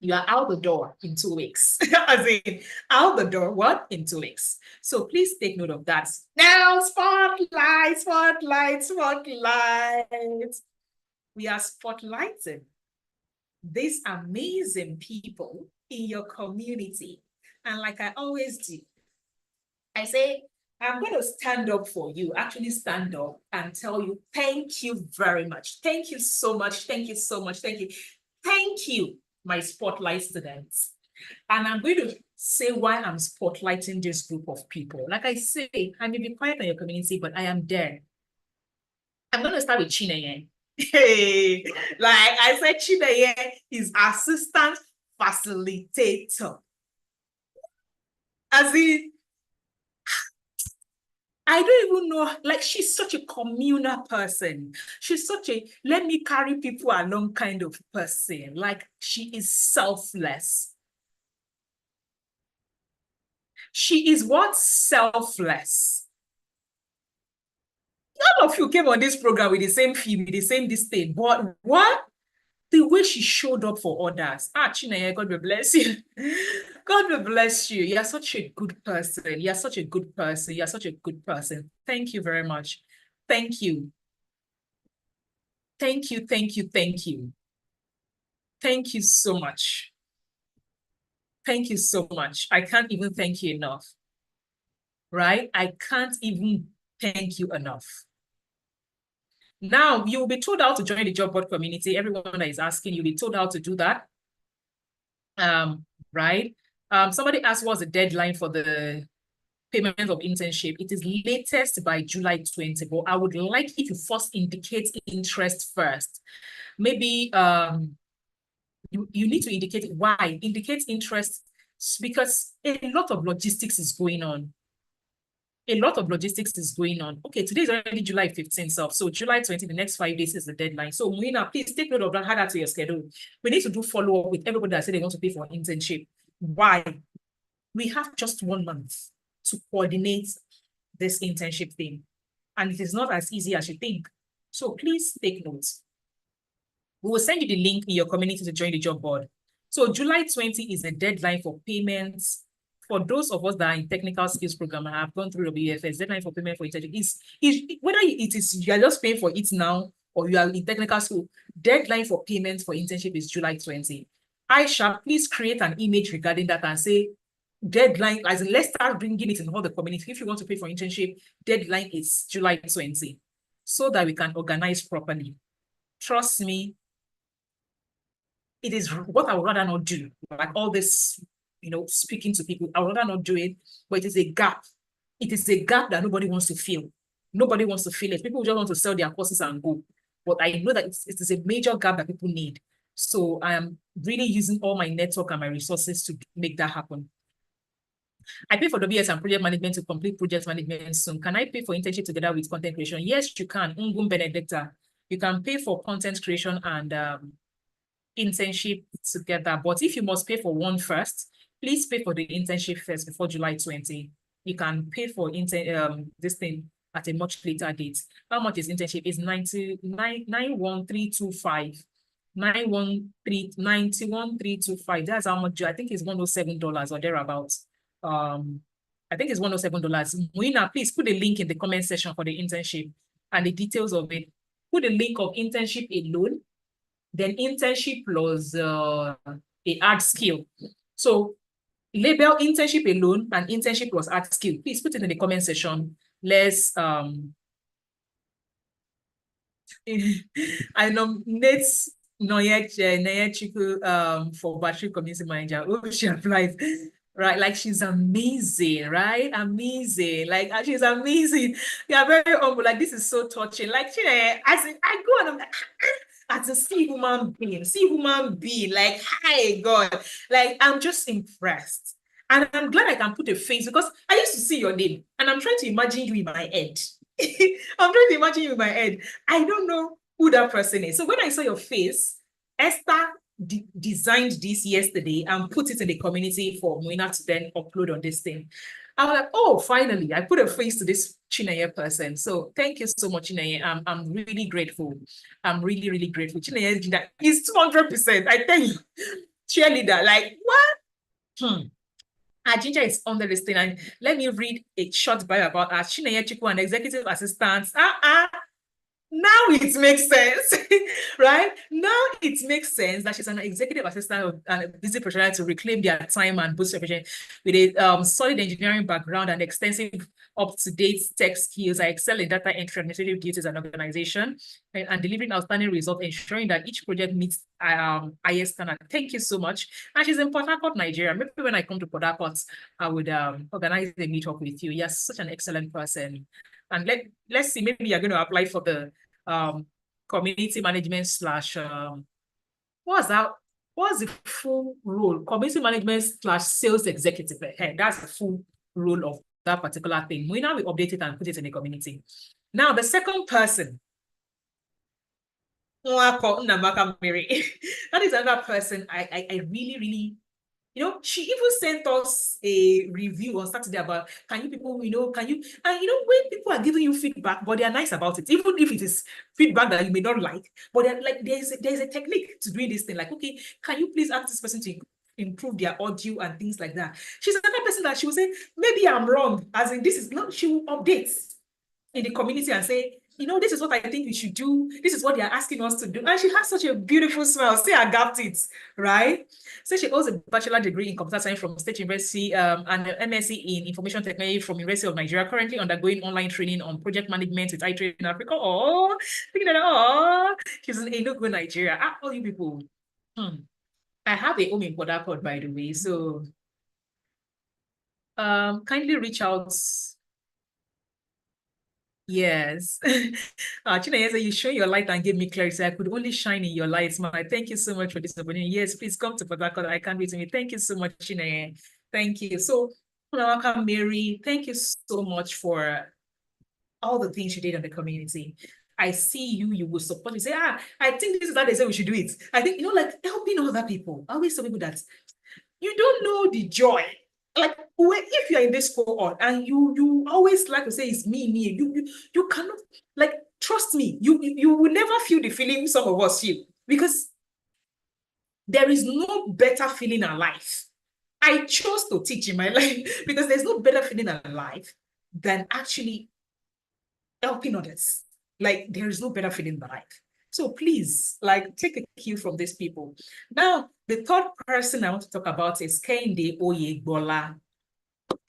you are out the door in 2 weeks. As in, out the door, what? In 2 weeks. So please take note of that. Now, spotlight, spotlight, spotlight. We are spotlighting these amazing people in your community. And like I always do, I say, I'm going to stand up for you, actually stand up and tell you, thank you very much. Thank you so much. Thank you so much. Thank you. Thank you, my spotlight students. And I'm going to say why I'm spotlighting this group of people. Like I say, I may be quiet in your community, but I am there. I'm going to start with Chineye. Hey, like I said, Chineye is assistant facilitator. As in, I don't even know, like she's such a communal person. She's such a, let me carry people along kind of person. Like she is selfless. She is what? Selfless. None of you came on this program with the same fee, with the same this thing, but what? The way she showed up for others. Chineye, God will bless you. God will bless you. You're such a good person. You're such a good person. You're such a good person. Thank you very much. Thank you. Thank you, thank you, thank you. Thank you so much. Thank you so much. I can't even thank you enough. Right? I can't even thank you enough. Now, you will be told how to join the job board community. Everyone that is asking, you'll be told how to do that. Right? Somebody asked what's the deadline for the payment of internship. It is latest by July 20, but I would like if you first indicate interest first. Maybe you need to indicate why. Indicate interest because a lot of logistics is going on. A lot of logistics is going on. Okay, today is already July 15th, so July 20, the next 5 days is the deadline. So Muina, please take note of that, add that to your schedule. We need to do follow-up with everybody that said they want to pay for internship. Why? We have just 1 month to coordinate this internship thing. And it is not as easy as you think. So please take notes. We will send you the link in your community to join the job board. So July 20 is the deadline for payments. For those of us that are in technical skills program and have gone through the WFS, deadline for payment for internship is whether it is you are just paying for it now or you are in technical school, deadline for payments for internship is July 20. Aisha, please create an image regarding that and say deadline, as in, let's start bringing it in all the community. If you want to pay for internship, deadline is July 20 so that we can organize properly. Trust me, it is what I would rather not do. Like all this, speaking to people, I would rather not do it, but it is a gap. It is a gap that nobody wants to fill. Nobody wants to fill it. People just want to sell their courses and go. But I know that it is a major gap that people need. So I am really using all my network and my resources to make that happen. I pay for WS and project management to complete project management soon. Can I pay for internship together with content creation? Yes, you can. Ngum Benedicta. You can pay for content creation and internship together. But if you must pay for one first, please pay for the internship first before July 20. You can pay for this thing at a much later date. How much is internship? It's 91325. 91325. That's how much. I think it's $107 or thereabouts. I think it's $107. Muina, please put the link in the comment section for the internship and the details of it. Put the link of internship alone, then internship plus a hard skill. So label internship alone and internship plus art skill. Please put it in the comment section. Let's I nominate Noyechiku for Battery Community Manager. Oh, she applied. Right, like she's amazing, right? Amazing, like she's amazing. You are very humble. Like this is so touching. Like as I go and I'm like, as a sea human being, like hi God, like I'm just impressed, and I'm glad I can put a face because I used to see your name and I'm trying to imagine you in my head. I'm trying to imagine you in my head. I don't know who that person is. So when I saw your face, Esther designed this yesterday and put it in the community for Moina to then upload on this thing. I was like, oh, finally, I put a face to this Chineye person. So thank you so much, Chineye. I'm really grateful. I'm really, really grateful. Chineye is 200%. I tell you, cheerleader, like what? Ginger is under this thing, and let me read a short bio about her. Chineye Chukwu, an executive assistant. Now it makes sense, right? Now it makes sense that she's an executive assistant and a busy professional to reclaim their time and boost efficiency with a solid engineering background and extensive up-to-date tech skills. I excel in data entry, administrative duties, and organization, and delivering outstanding results, ensuring that each project meets highest standard. Thank you so much. And she's in Port Harcourt, Nigeria. Maybe when I come to Port Harcourt, I would organize a meetup with you. You're such an excellent person. And let's see, maybe you're going to apply for the community management slash what's the full role? Community management slash sales executive. Hey, that's the full role of that particular thing. We now will update it and put it in the community. Now the second person, that is another person I really, you know, she even sent us a review on Saturday about, can you, and you know, when people are giving you feedback, but they are nice about it, even if it is feedback that you may not like, but they're like, there's a technique to doing this thing. Like, okay, can you please ask this person to improve their audio and things like that? She's another person that she will say, maybe I'm wrong, as in this is not, she will update in the community and say, you know, this is what I think we should do. This is what they're asking us to do. And she has such a beautiful smile. Say I got it, right? So she holds a bachelor degree in computer science from State University and an MSc in information technology from University of Nigeria, currently undergoing online training on project management with iTrade in Africa. Oh, look at that. Oh, she's in Enugu, Nigeria. All you people. I have a home in Port Harcourt, by the way. So kindly reach out. Yes. Chineye, you show your light and give me clarity. I could only shine in your light, man. Thank you so much for this opportunity. Yes, please come to Port Harcourt. I can't wait to meet. Thank you so much, Chineye. Thank you. So, welcome, Mary. Thank you so much for all the things you did on the community. I see you will support. You say, I think this is how they say we should do it. I think, you know, like helping other people. I always tell people that you don't know the joy. Like if you're in this cohort and you always like to say it's me, you cannot, like, trust me, you will never feel the feeling some of us feel, because there is no better feeling in life. I chose to teach in my life because there's no better feeling in life than actually helping others. Like there is no better feeling in life. So please, like, take a cue from these people. Now, the third person I want to talk about is Kehinde Oyegbola.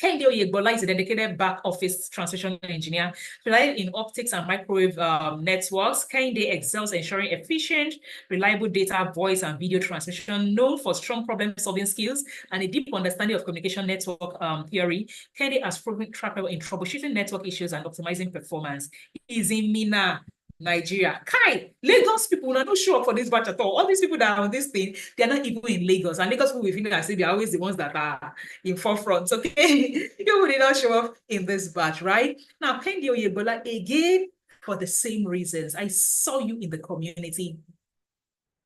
Kehinde Oyegbola is a dedicated back office transmission engineer, relying in optics and microwave networks. Kehinde excels ensuring efficient, reliable data, voice, and video transmission. Known for strong problem-solving skills and a deep understanding of communication network theory, Kehinde has proven track record in troubleshooting network issues and optimizing performance. He's in Minna, Nigeria. Kai, Lagos people are not show up for this batch at all. All these people that are on this thing, they're not even in Lagos. And Lagos people, we feel as if they're always the ones that are in forefront. Okay, you did not show up in this batch, right? Now, Kehinde Oyegbola, again, for the same reasons. I saw you in the community.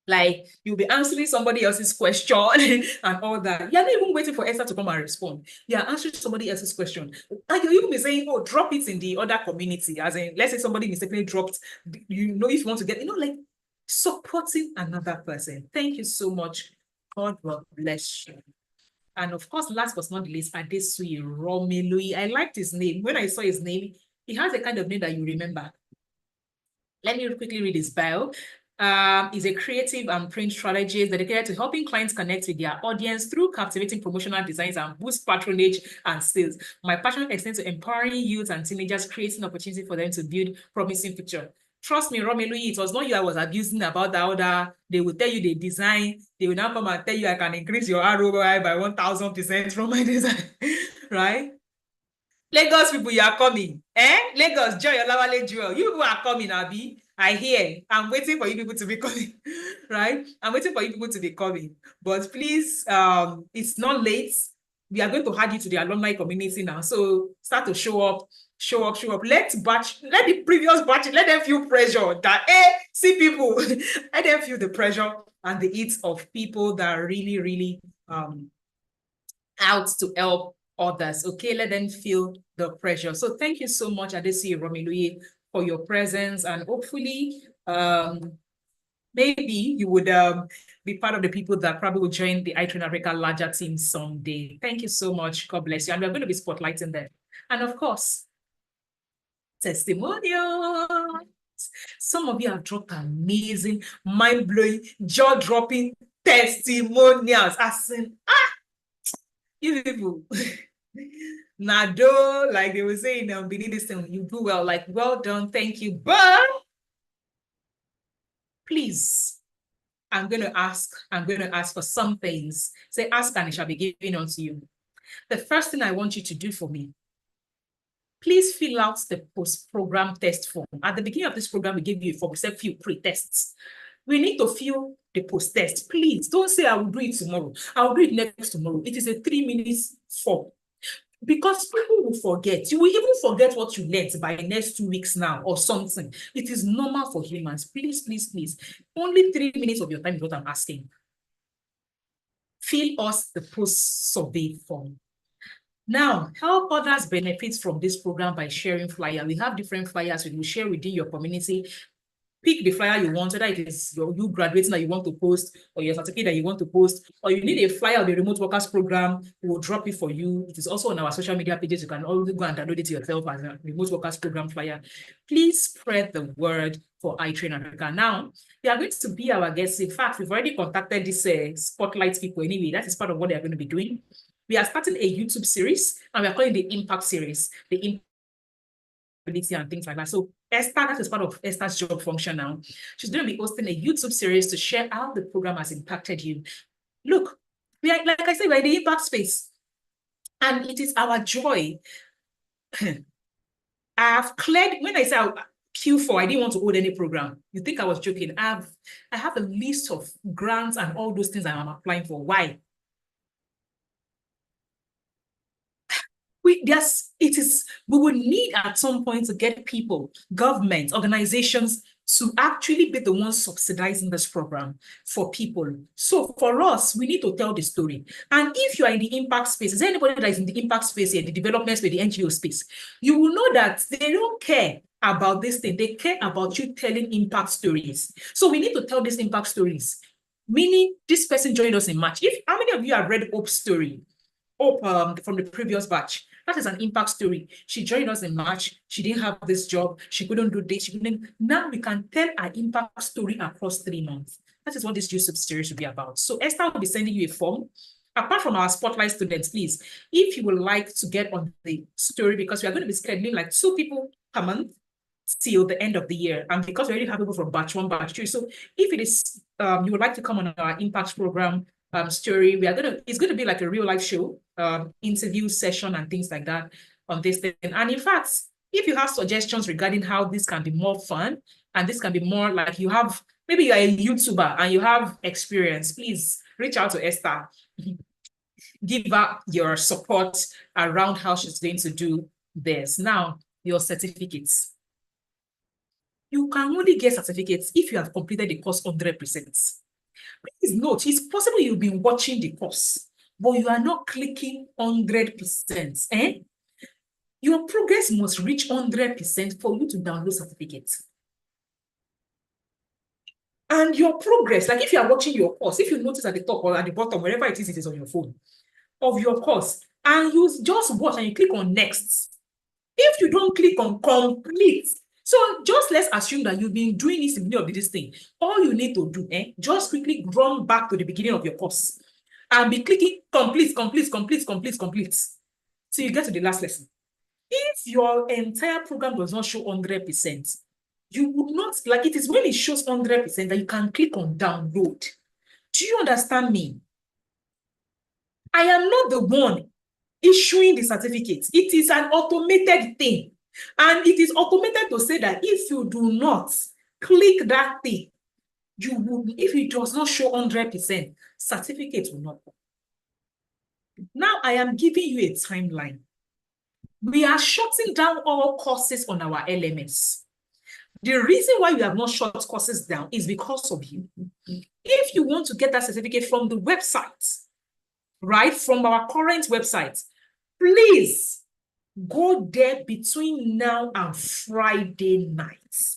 Like, you'll be answering somebody else's question and all that. You're not even waiting for Esther to come and respond. You're answering somebody else's question. And you'll even be saying, oh, drop it in the other community. As in, let's say somebody mistakenly dropped, you know, if you want to get, you know, like supporting another person. Thank you so much. God bless you. And of course, last but not least, Adesuyi Romelu. I liked his name. When I saw his name, he has a kind of name that you remember. Let me quickly read his bio. is a creative and print strategist dedicated to helping clients connect with their audience through captivating promotional designs and boost patronage and sales. My passion extends to empowering youth and teenagers, creating opportunity for them to build promising future. Trust me, Romelu, it was not you I was abusing about the order. They will tell you the design. They will now come and tell you I can increase your ROI by 1000% from my design, right? Lagos people, you are coming. Lagos, Joy Olawale Jewel. You people are coming, Abi. I hear. I'm waiting for you people to be coming, right? I'm waiting for you people to be coming. But please, it's not late. We are going to add you to the alumni community now. So start to show up. Let the previous batch, let them feel pressure that, see people, let them feel the pressure and the heat of people that are really, really out to help others. Okay, let them feel the pressure. So thank you so much, Adesi Romelu, for your presence, and hopefully maybe you would be part of the people that probably will join the iTrain Africa larger team someday. Thank you so much. God bless you. And we're going to be spotlighting them. And of course, testimonials. Some of you have dropped amazing, mind-blowing, jaw-dropping testimonials. As in, you people. Nado, like they were saying, beneath this thing, you do well, like, well done, thank you. But please, I'm going to ask for some things. Say, ask and it shall be given unto you. The first thing I want you to do for me, please fill out the post-program test form. At the beginning of this program, we gave you a form, we said few pre-tests. We need to fill the post-test. Please don't say I will do it tomorrow. I will do it next tomorrow. It is a 3-minute form. Because people will forget. You will even forget what you learned by next 2 weeks now or something. It is normal for humans. Please, please, please. Only 3 minutes of your time is what I'm asking. Fill us the post-survey form. Now, help others benefit from this program by sharing flyers. We have different flyers we will share within your community. Pick the flyer you want, whether it is you graduating that you want to post, or your certificate that you want to post, or you need a flyer of the remote workers program, we will drop it for you. It is also on our social media pages. You can always go and download it yourself as a remote workers program flyer. Please spread the word for iTrain Africa. Now, they are going to be our guests. In fact, we've already contacted these spotlight people anyway. That is part of what they are going to be doing. We are starting a YouTube series, and we are calling the Impact Series, the Impact and things like that. So Esther, that is part of Esther's job function now. She's going to be hosting a YouTube series to share how the program has impacted you. Look, we are, like I said, we're in the impact space, and it is our joy. I have cleared, when I say Q4, I didn't want to hold any program. You think I was joking? I have a list of grants and all those things I'm applying for. Why? We will need at some point to get people, government, organizations to actually be the ones subsidizing this program for people. So for us, we need to tell the story. And if you are in the impact space, is there anybody that is in the impact space here, the development space, the NGO space? You will know that they don't care about this thing. They care about you telling impact stories. So we need to tell these impact stories. Meaning, this person joined us in March. How many of you have read Hope's story? Hope from the previous batch. That is an impact story. She joined us in March. She didn't have this job. She couldn't do this. Now we can tell our impact story across 3 months. That is what this YouTube series will be about. So Esther will be sending you a form. Apart from our spotlight students, please, if you would like to get on the story, because we are going to be scheduling like 2 people per month till the end of the year. And because we already have people from batch 1, batch 2. So if it is, you would like to come on our impact program story, it's going to be like a real life show, interview session and things like that on this thing. And in fact, if you have suggestions regarding how this can be more fun and this can be more like maybe you're a YouTuber and you have experience, please reach out to Esther. Give her your support around how she's going to do this. Now, your certificates. You can only get certificates if you have completed the course 100%. Please note, it's possible you've been watching the course, but you are not clicking 100%. Your progress must reach 100% for you to download certificates. And your progress, like if you are watching your course, if you notice at the top or at the bottom, wherever it is on your phone, of your course, and you just watch and you click on next. If you don't click on complete, So just let's assume that you've been doing this in the beginning of this thing. All you need to do, just quickly run back to the beginning of your course and be clicking complete, complete, complete, complete, complete. So you get to the last lesson. If your entire program does not show 100%, you would not, like it is when it shows 100% that you can click on download. Do you understand me? I am not the one issuing the certificate. It is an automated thing. And it is automated to say that if you do not click that thing, you will, if it does not show 100%, certificate will not come. Now I am giving you a timeline. We are shutting down all courses on our LMS. The reason why we have not shut courses down is because of you. If you want to get that certificate from the website, right, from our current website, please go there between now and Friday night.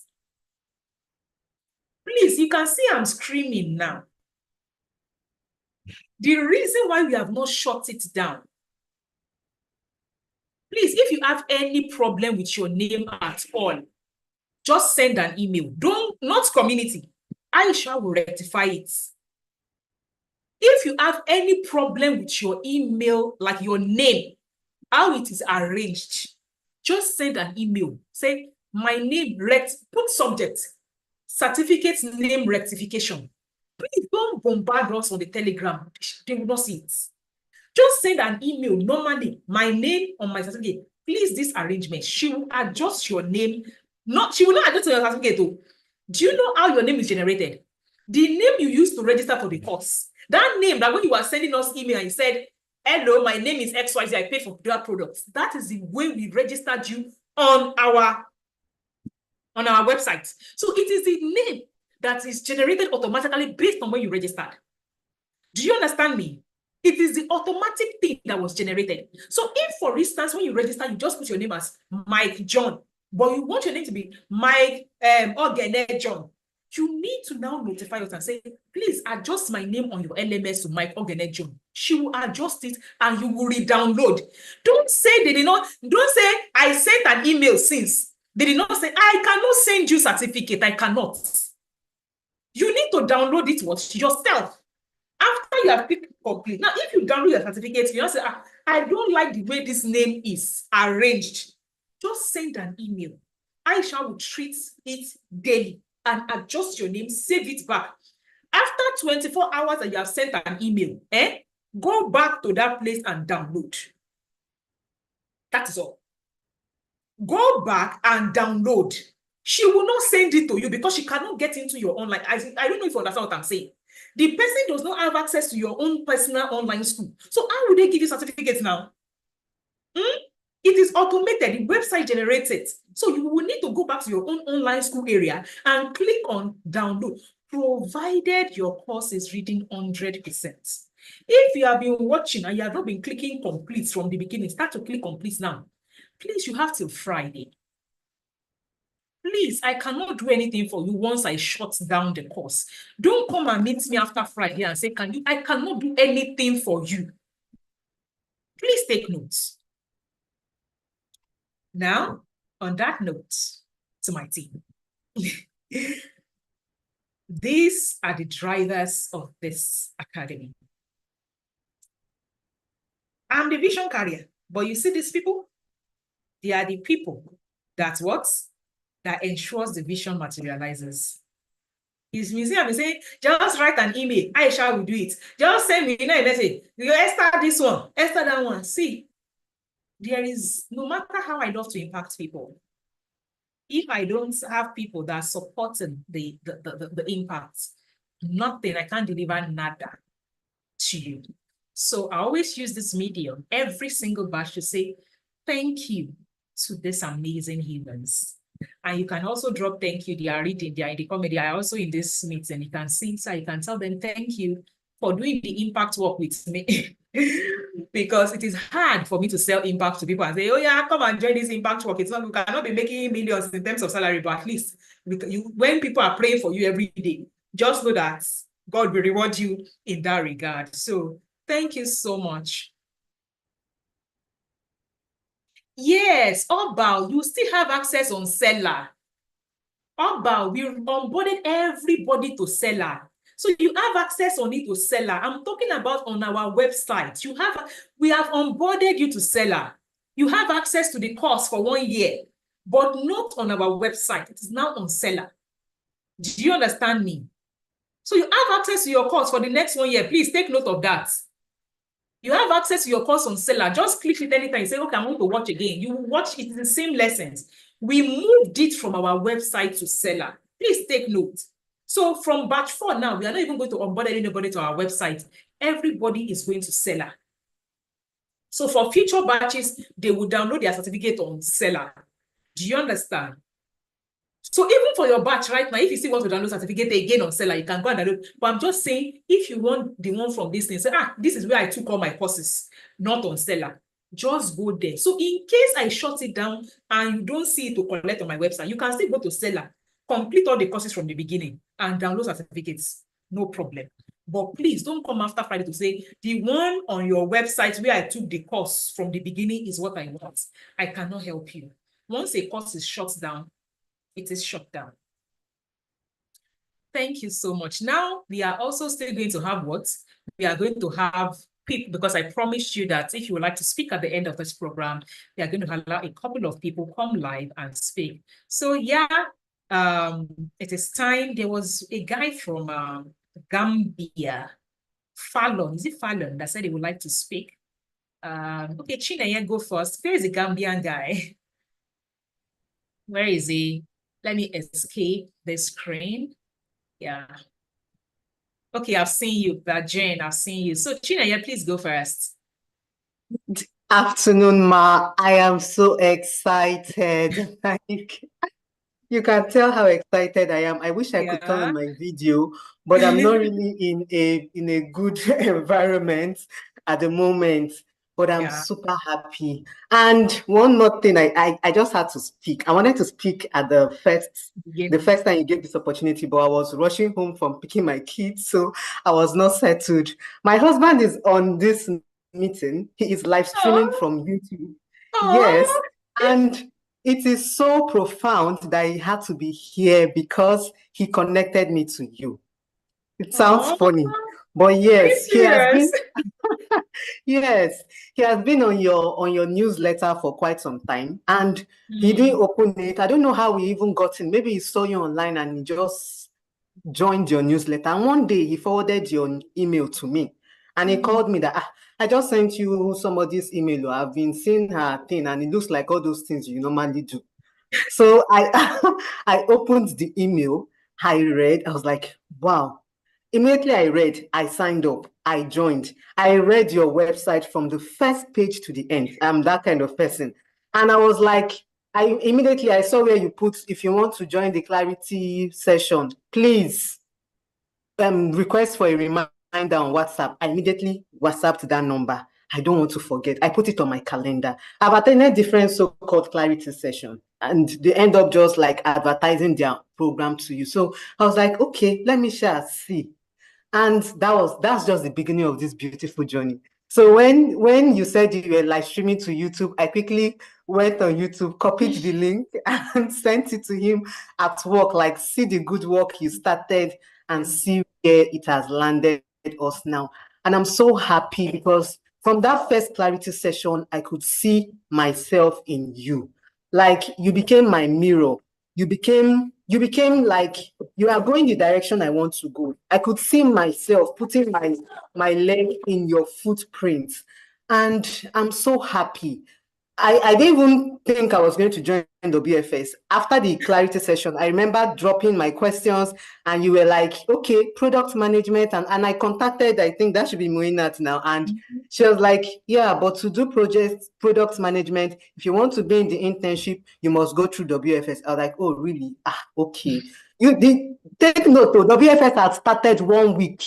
Please, you can see I'm screaming now. The reason why we have not shut it down, please, if you have any problem with your name at all, just send an email. Not community. Aisha will rectify it. If you have any problem with your email, like your name, how it is arranged, just send an email. Say, my name, put subject, certificate name rectification. Please don't bombard us on the Telegram. They will not see it. Just send an email, normally, my name on my certificate. Please, this arrangement, she will adjust your name. She will not adjust your certificate though. Do you know how your name is generated? The name you used to register for the course. That name, that when you were sending us email and you said, hello, my name is XYZ, I pay for that products. That is the way we registered you on our website. So it is the name that is generated automatically based on when you registered. Do you understand me? It is the automatic thing that was generated. So if, for instance, when you register, you just put your name as Mike John, but you want your name to be Mike Ogene John, you need to now notify us and say, please adjust my name on your LMS to Mike Ogene John. She will adjust it and you will re-download. Don't say they did not, don't say I sent an email since. They did not say, I cannot send you certificate. I cannot. You need to download it yourself. After you have clicked complete. Now, if you download your certificate, you don't say, I don't like the way this name is arranged. Just send an email. Aisha will treat it daily and adjust your name, save it back. After 24 hours that you have sent an email, go back to that place and download. That is all. Go back and download. She will not send it to you because she cannot get into your online. I don't know if you understand what I'm saying. The person does not have access to your own personal online school. So how would they give you certificates now? It is automated. The website generates it. So you will need to go back to your own online school area and click on download, provided your course is reading 100%. If you have been watching and you have not been clicking complete from the beginning, start to click complete now. Please, you have till Friday. Please, I cannot do anything for you once I shut down the course. Don't come and meet me after Friday and say, I cannot do anything for you. Please take notes. Now, on that note, to my team, these are the drivers of this academy. I'm the vision carrier, but you see these people? They are the people that ensures the vision materializes. His museum is saying, just write an email. Aisha will do it. Just send me a message. You Esther this one, Esther that one. See, there is, no matter how I love to impact people, if I don't have people that are supporting the impact, nothing, I can't deliver nada to you. So I always use this medium, every single batch, to say thank you to these amazing humans. And you can also drop thank you. They are reading, they are in the comedy, they are also in this meeting. You can see, so you can tell them thank you for doing the impact work with me. Because it is hard for me to sell impact to people and say, oh yeah, come and join this impact work. It's not, we cannot be making millions in terms of salary, but at least when people are praying for you every day, just know that God will reward you in that regard. So thank you so much. Yes, Obal, you still have access on Seller. Oba, we onboarded everybody to Seller. So you have access only to Seller. I'm talking about on our website. We have onboarded you to Seller. You have access to the course for 1 year, but not on our website. It is now on Seller. Do you understand me? So you have access to your course for the next 1 year. Please take note of that. You have access to your course on Seller. Just click it anytime. You say, okay, I want to watch again. You watch it, the same lessons. We moved it from our website to Seller. Please take note. So from batch 4 now, we are not even going to onboard anybody to our website. Everybody is going to Seller. So for future batches, they will download their certificate on Seller. Do you understand? So even for your batch right now, if you still want to download certificate again on Seller, you can go and download. But I'm just saying, if you want the one from this thing, say, this is where I took all my courses, not on Seller. Just go there. So in case I shut it down and you don't see it to collect on my website, you can still go to Seller, complete all the courses from the beginning and download certificates. No problem. But please don't come after Friday to say, the one on your website where I took the course from the beginning is what I want. I cannot help you. Once a course is shut down, it is shut down. Thank you so much. Now, we are also still going to have what? We are going to have people, because I promised you that if you would like to speak at the end of this program, we are going to allow a couple of people come live and speak. So yeah, it is time. There was a guy from Gambia, Fallon. Is it Fallon that said he would like to speak? Okay, Chineye, go first. Where is the Gambian guy? Where is he? Let me escape the screen. Yeah. Okay, I've seen you, Jane. I've seen you. So, Chineye, please go first. Good afternoon, Ma. I am so excited. You can tell how excited I am. I wish I could turn on my video, but I'm not really in a good environment at the moment. But I'm super happy. And one more thing, I just had to speak. I wanted to speak at the first time you gave this opportunity, but I was rushing home from picking my kids, so I was not settled. My husband is on this meeting. He is live streaming from YouTube. Yes, and it is so profound that he had to be here because he connected me to you. It sounds funny, but yes, he has been. Yes, he has been on your newsletter for quite some time, and he didn't open it. I don't know how he even got in. Maybe he saw you online and he just joined your newsletter. And one day he forwarded your email to me, and he called me that I just sent you somebody's email. I've been seeing her thing, and it looks like all those things you normally do. So I opened the email. I read. I was like, wow. Immediately I read, I signed up, I joined. I read your website from the first page to the end. I'm that kind of person. And I was like, I saw where you put, if you want to join the Clarity session, please request for a reminder on WhatsApp. I immediately WhatsApped that number. I don't want to forget. I put it on my calendar. I've attended different so-called Clarity sessions, and they end up just like advertising their program to you. So I was like, okay, let me share, see. And that's just the beginning of this beautiful journey. So when you said you were live streaming to YouTube, I quickly went on YouTube, copied the link, and sent it to him at work. Like, see the good work you started and see where it has landed us now. And I'm so happy because from that first Clarity session, I could see myself in you. Like, you became my mirror. You became like, you are going the direction I want to go. I could see myself putting my leg in your footprint. And I'm so happy. I didn't even think I was going to join the WFS. After the Clarity session, I remember dropping my questions and you were like, okay, product management. And I contacted, I think that should be Moinat now. And she was like, yeah, but to do product management, if you want to be in the internship, you must go through WFS. I was like, oh, really? Okay. You did take note, though, WFS had started 1 week.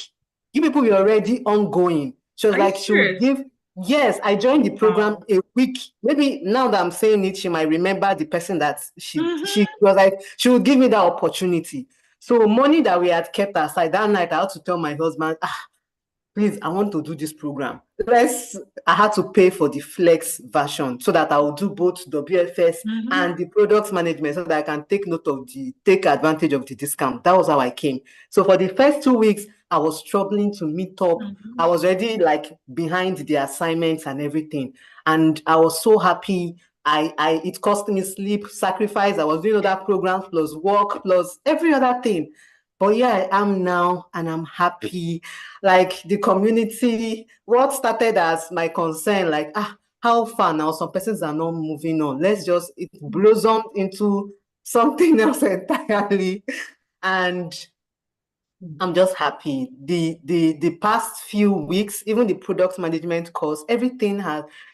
You people were already ongoing. She was like, she would give. Yes, I joined the program a week. Maybe now that I'm saying it, she might remember the person that she was like, she would give me that opportunity. So money that we had kept aside that night, I had to tell my husband, please, I want to do this program. I had to pay for the flex version so that I will do both WFS and the product management so that I can take advantage of the discount. That was how I came. So for the first 2 weeks, I was struggling to meet up. I was already like behind the assignments and everything. And I was so happy. It cost me sleep, sacrifice. I was doing other programs plus work plus every other thing. But yeah, I am now and I'm happy. Like the community, what started as my concern, like, how far now? Some persons are not moving on. It blossomed into something else entirely. And I'm just happy. The past few weeks, even the product management course, everything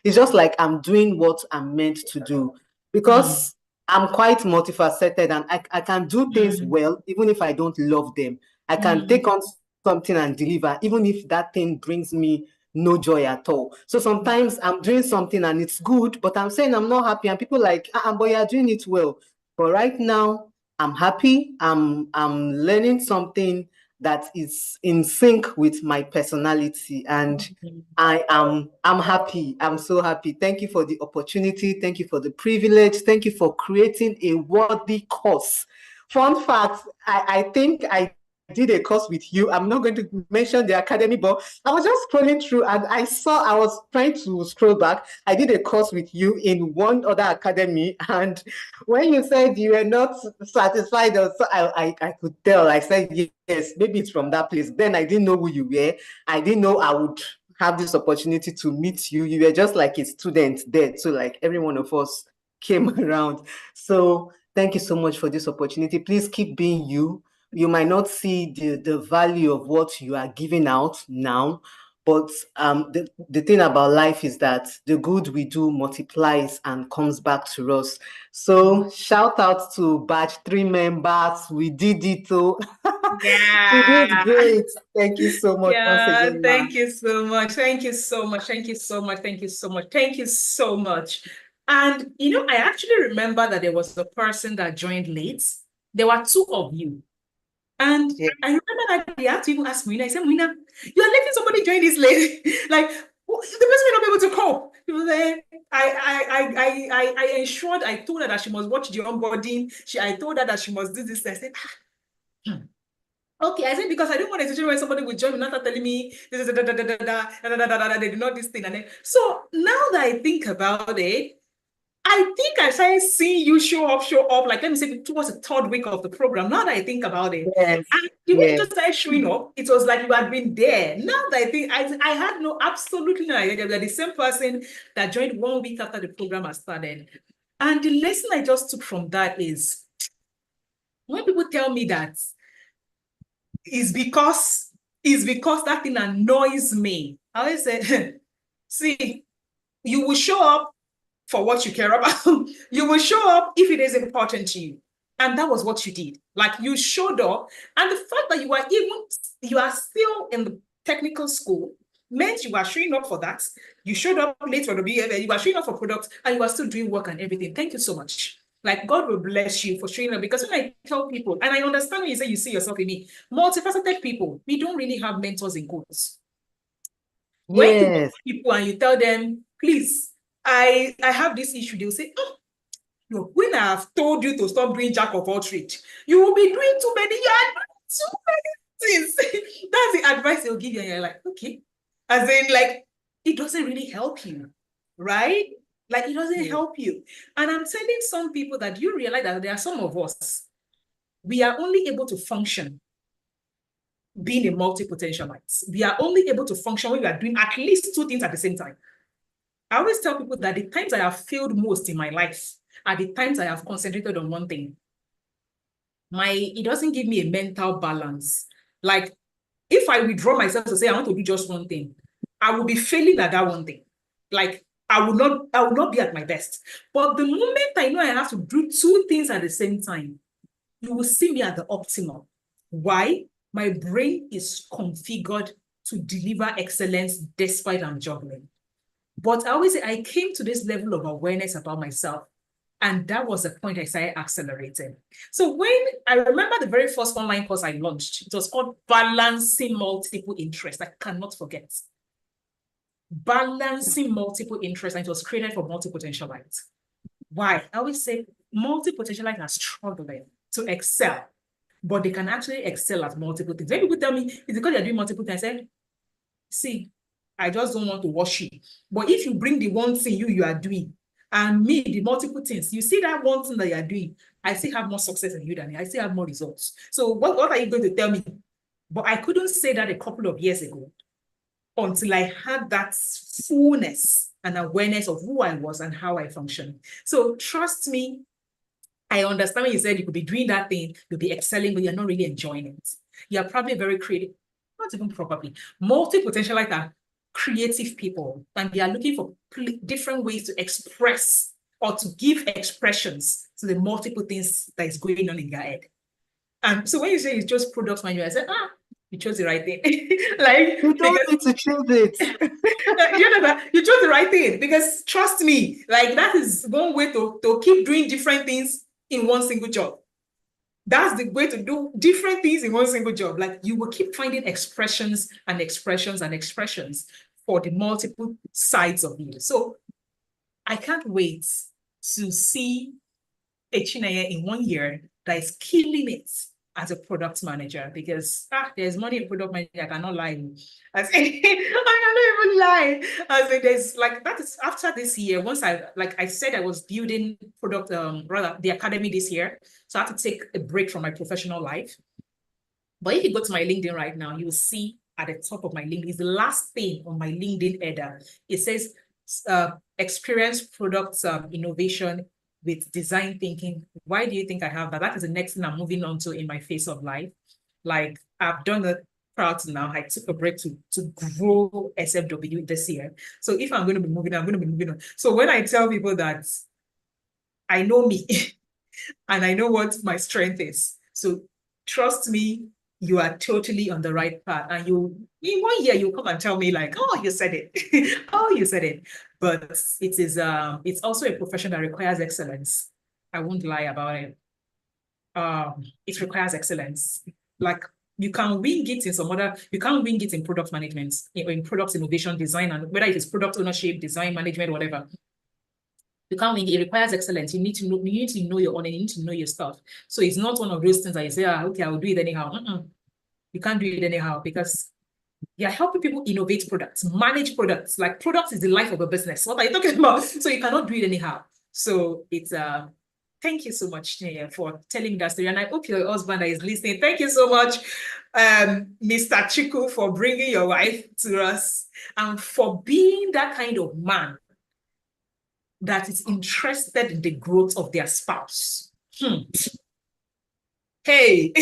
it's just like I'm doing what I'm meant to do because I'm quite multifaceted and I can do things well, even if I don't love them. I can take on something and deliver, even if that thing brings me no joy at all. So sometimes I'm doing something and it's good, but I'm saying I'm not happy and people like, but you're doing it well. But right now, I'm happy. I'm learning something that is in sync with my personality, and I'm happy. I'm so happy. Thank you for the opportunity. Thank you for the privilege. Thank you for creating a worthy course. Fun fact, I think I did a course with you. I'm not going to mention the academy, but I was just scrolling through and I was trying to scroll back. I did a course with you in one other academy, and when you said you were not satisfied, I could tell. I said, yes, maybe it's from that place. Then I didn't know who you were. I didn't know I would have this opportunity to meet you. You were just like a student there. So like every one of us came around. So thank you so much for this opportunity. Please keep being you. You might not see the value of what you are giving out now, but the thing about life is that the good we do multiplies and comes back to us. So shout out to batch 3 members. We did it. Yeah. We did great. Thank you so much once again. Thank you so much. Thank you so much. Thank you so much. Thank you so much. Thank you so much. And I actually remember that there was a person that joined late. There were 2 of you. And I remember that they had to even ask Moina. I said, Moina, you are letting somebody join this late. Like, the person may not be able to cope. People say, I ensured, I told her that she must watch the onboarding. I told her that she must do this. I said, okay. I said, because I don't want a situation where somebody will join me, not telling me, they do not this thing. And then, so now that I think about it, I think I started seeing you show up, like, let me say, towards the 3rd week of the program. Now that I think about it, and the way you just started showing up, it was like you had been there. Now that I think, I had absolutely no idea that the same person that joined 1 week after the program had started. And the lesson I just took from that is, when people tell me that, is because that thing annoys me. I always say, see, you will show up for what you care about. You will show up if it is important to you. And that was what you did. Like, you showed up, and the fact that you are still in the technical school meant you are showing up for that. You showed up late for the BFS, you are showing up for products, and you are still doing work and everything. Thank you so much. Like, God will bless you for showing up, because when I tell people, and I understand when you say you see yourself in me, multifaceted people, we don't really have mentors in quotes. When you meet people and you tell them, please, I have this issue, they'll say, no, when I have told you to stop doing jack of all trades, you will be doing too many, you are doing too many things. That's the advice they'll give you, and you're like, okay. As in, like, it doesn't really help you, right? Like, it doesn't help you. And I'm telling some people that you realize that there are some of us, we are only able to function being a multi-potentialite. We are only able to function when we are doing at least 2 things at the same time. I always tell people that the times I have failed most in my life are the times I have concentrated on one thing. It doesn't give me a mental balance. Like, if I withdraw myself to say I want to do just one thing, I will be failing at that one thing. Like, I will not be at my best. But the moment I know I have to do 2 things at the same time, you will see me at the optimal. Why? My brain is configured to deliver excellence despite I'm juggling. But I always say I came to this level of awareness about myself And that was the point I started accelerating. So when I remember the very first online course I launched, it was called Balancing Multiple Interests. I cannot forget. Balancing multiple interests, and it was created for multi-potentialites. Why? I always say multi-potentialites are struggling to excel, but they can actually excel at multiple things. When people tell me, it's because they're doing multiple things, I say, see, I just don't want to wash you. But if you bring the one thing you are doing, and me, the multiple things, you see that one thing that you are doing, I still have more success than you than me. I still have more results. So what are you going to tell me? But I couldn't say that a couple of years ago until I had that fullness and awareness of who I was and how I function. So trust me, I understand when you said you could be doing that thing, you'll be excelling, but you're not really enjoying it. You're probably very creative, not even probably. Multi-potentialites are creative people, and they are looking for different ways to express or to give expressions to the multiple things that is going on in your head. And so when you say it's just product management, I said, you chose the right thing. Like you don't need to choose it. You know that you chose the right thing, because trust me, like that is one way to keep doing different things in one single job. That's the way to do different things in one single job. Like you will keep finding expressions and expressions and expressions for the multiple sides of you. So I can't wait to see a Chineye in 1 year that is killing it as a product manager, because there's money in product manager. I cannot lie. I cannot even lie. There's like, that is after this year. Once I said I was building product, rather the academy this year. So I had to take a break from my professional life. But if you go to my LinkedIn right now, you will see at the top of my LinkedIn, is the last thing on my LinkedIn header. It says experience products innovation with design thinking. Why do you think I have that? That is the next thing I'm moving on to in my phase of life. Like I've done it proud to now. I took a break to grow SFW this year. So if I'm going to be moving, I'm going to be moving on. So when I tell people that I know me and I know what my strength is, so trust me, you are totally on the right path. And in 1 year, you'll come and tell me like, oh, you said it. Oh, you said it. But it is, it's also a profession that requires excellence. I won't lie about it. It requires excellence. Like you can wing it in you can't wing it in product management, in product innovation, design, and whether it is product ownership, design management, whatever. You can't wing it. It requires excellence. You need to know your own, and you need to know your stuff. So it's not one of those things that you say, okay, I'll do it anyhow. You can't do it anyhow, because you're helping people innovate products, manage products. Like products is the life of a business. What are you talking about? So you cannot do it anyhow. So it's thank you so much, Chineye, for telling that story. And I hope your husband is listening. Thank you so much, Mr. Chiku, for bringing your wife to us and for being that kind of man that is interested in the growth of their spouse. Hey,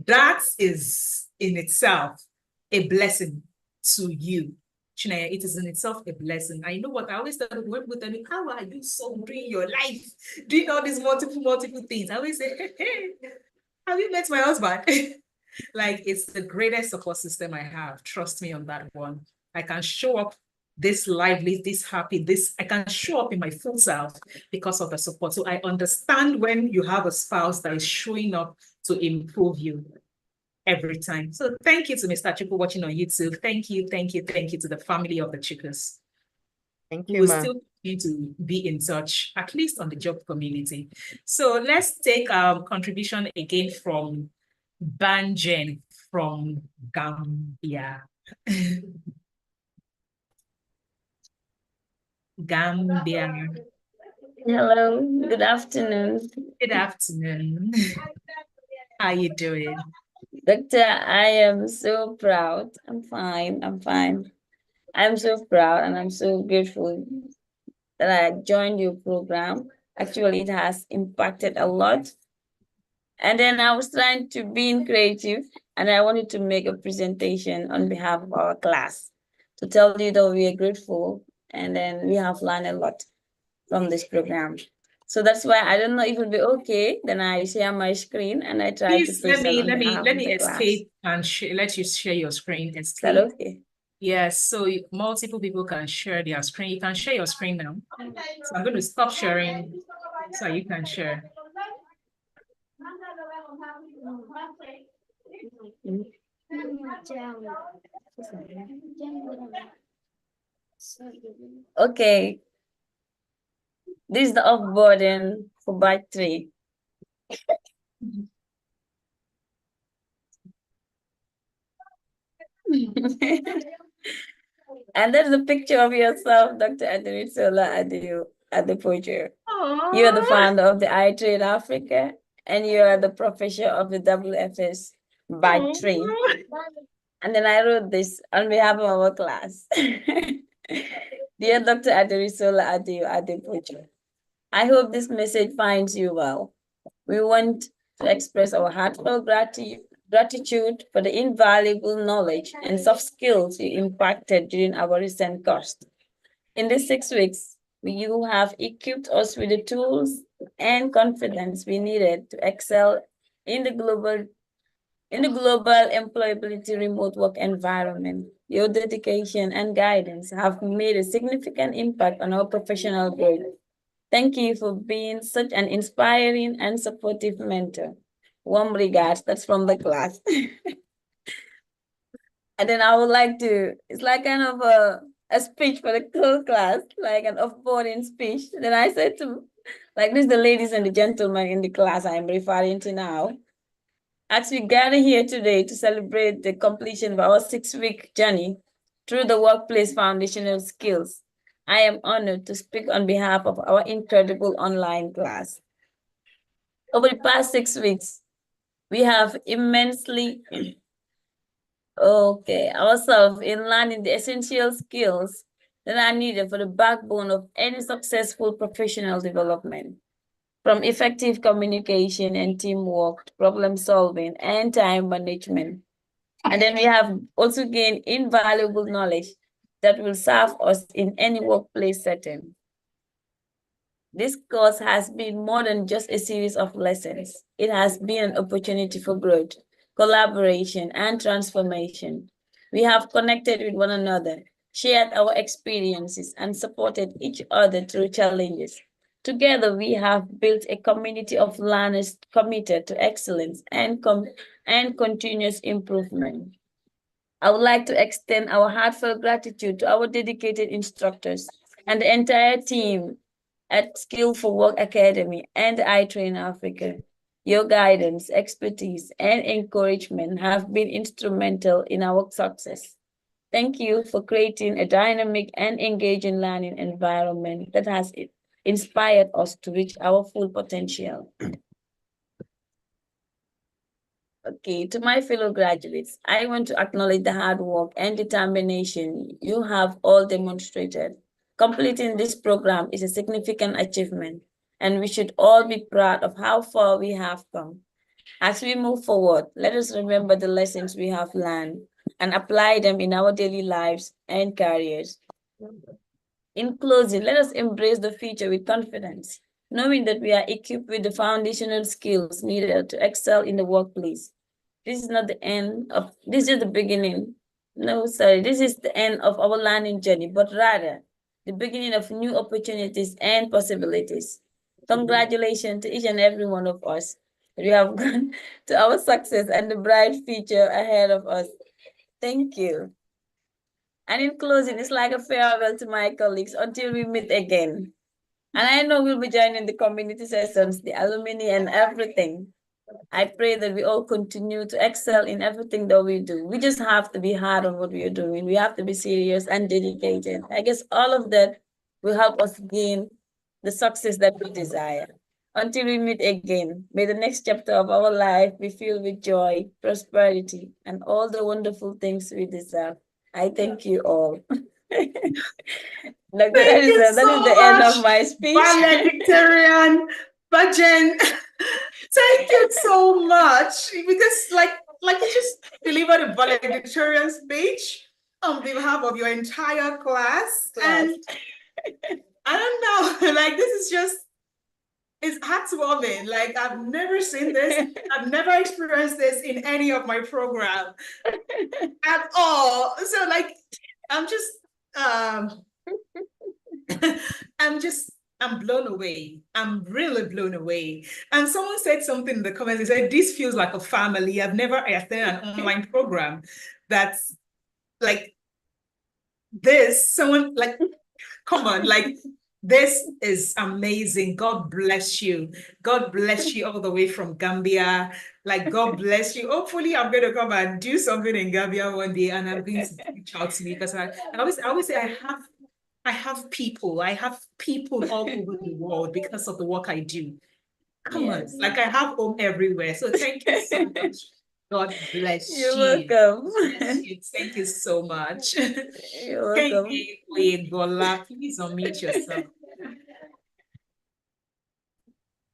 that is in itself a blessing to you, Chineye. It is in itself a blessing. I know what I always tell people, when people tell me, how are you so doing your life, doing all these multiple things? I always say, hey, have you met my husband? Like, it's the greatest support system I have. Trust me on that one. I can show up this lively, this happy, I can show up in my full self because of the support. So I understand when you have a spouse that is showing up to improve you every time. So thank you to Mr. Chiku watching on YouTube. Thank you to the family of the Chikus. Thank you, We'll ma'am. still continue to be in touch, at least on the job community. So let's take contribution again from Banjen from Gambia. Gambia. Hello, good afternoon. Good afternoon. How are you doing? Doctor, I am so proud. I'm fine. I'm so proud and I'm so grateful that I joined your program. Actually, it has impacted a lot. And then I was trying to be creative and I wanted to make a presentation on behalf of our class to tell you that we are grateful and then we have learned a lot from this program. So that's why I don't know if it'll be okay. Then I share my screen and I try to present let me escape and let you share your screen. Is that okay? Yes, so multiple people can share their screen. You can share your screen now. So I'm going to stop sharing so you can share. Okay, this is the off-boarding for batch 3. And there's a picture of yourself, Dr. Aderisola Adepoju. You are the founder of the iTrade Africa, and you are the professor of the WFS BATCH 3. And then I wrote this on behalf of our class. Dear Dr. Aderisola Adepoju, I hope this message finds you well. We want to express our heartfelt gratitude for the invaluable knowledge and soft skills you impacted during our recent course. In these 6 weeks, you have equipped us with the tools and confidence we needed to excel in the global employability remote work environment. Your dedication and guidance have made a significant impact on our professional growth. Thank you for being such an inspiring and supportive mentor. Warm regards, that's from the class. And then I would like to, it's like kind of a speech for the whole class, like an off-boarding speech. Then I said to, like this, the ladies and the gentlemen in the class I'm referring to now. As we gather here today to celebrate the completion of our 6-week journey through the workplace foundational skills, I am honored to speak on behalf of our incredible online class. Over the past 6 weeks, we have immensely ourselves in learning the essential skills that are needed for the backbone of any successful professional development, from effective communication and teamwork to problem solving and time management. And then we have also gained invaluable knowledge that will serve us in any workplace setting. This course has been more than just a series of lessons. It has been an opportunity for growth, collaboration, and transformation. We have connected with one another, shared our experiences, and supported each other through challenges. Together, we have built a community of learners committed to excellence and continuous improvement. I would like to extend our heartfelt gratitude to our dedicated instructors and the entire team at Skill for Work Academy and iTrain Africa. Your guidance, expertise, and encouragement have been instrumental in our success. Thank you for creating a dynamic and engaging learning environment that has inspired us to reach our full potential. Okay, to my fellow graduates, I want to acknowledge the hard work and determination you have all demonstrated. Completing this program is a significant achievement, and we should all be proud of how far we have come. As we move forward, let us remember the lessons we have learned and apply them in our daily lives and careers. In closing, let us embrace the future with confidence, knowing that we are equipped with the foundational skills needed to excel in the workplace. This is not the end of, this is the beginning. No, sorry, this is the end of our learning journey, but rather the beginning of new opportunities and possibilities. Congratulations to each and every one of us. We have gone to our success and the bright future ahead of us. Thank you. And in closing, it's like a farewell to my colleagues until we meet again. And I know we'll be joining the community sessions, the alumni and everything. I pray that we all continue to excel in everything that we do. We just have to be hard on what we are doing. We have to be serious and dedicated. I guess all of that will help us gain the success that we desire. Until we meet again, may the next chapter of our life be filled with joy, prosperity, and all the wonderful things we deserve. I thank you all. Dr. Edison, that is the end of my speech. Valedictorian Bajen. Thank you so much. Because like you just delivered a valedictorian speech on behalf of your entire class. And I don't know, like this is just, it's heartwarming. Like I've never seen this. I've never experienced this in any of my programs at all. So like, I'm just I'm blown away. I'm really blown away. And someone said something in the comments. They said, this feels like a family. I've never attended an online program that's like this. Someone like, come on, like, this is amazing. God bless you. God bless you all the way from Gambia. Like, God bless you. Hopefully, I'm going to come and do something in Gambia one day, and I'm going to reach out to me because I always say I have people all over the world because of the work I do. Come on, like I have home everywhere. So thank you so much. God bless You're you. welcome. Bless you. Thank you so much. You're welcome. Please unmute yourself.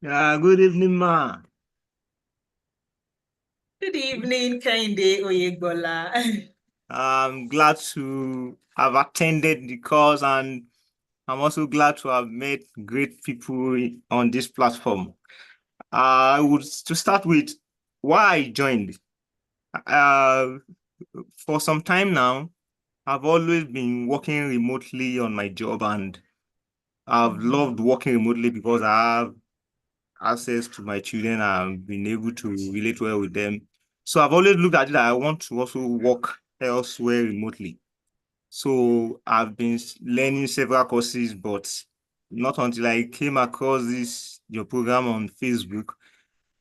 Good evening, ma. Good evening, Kehinde Oyegbola. I'm glad to have attended the course, and I'm also glad to have met great people on this platform. I would to start with why I joined. For some time now, I've always been working remotely on my job, and I've loved working remotely because I have access to my children and been able to relate well with them. So I've always looked at it that I want to also work elsewhere remotely. So I've been learning several courses, but not until I came across your program on Facebook.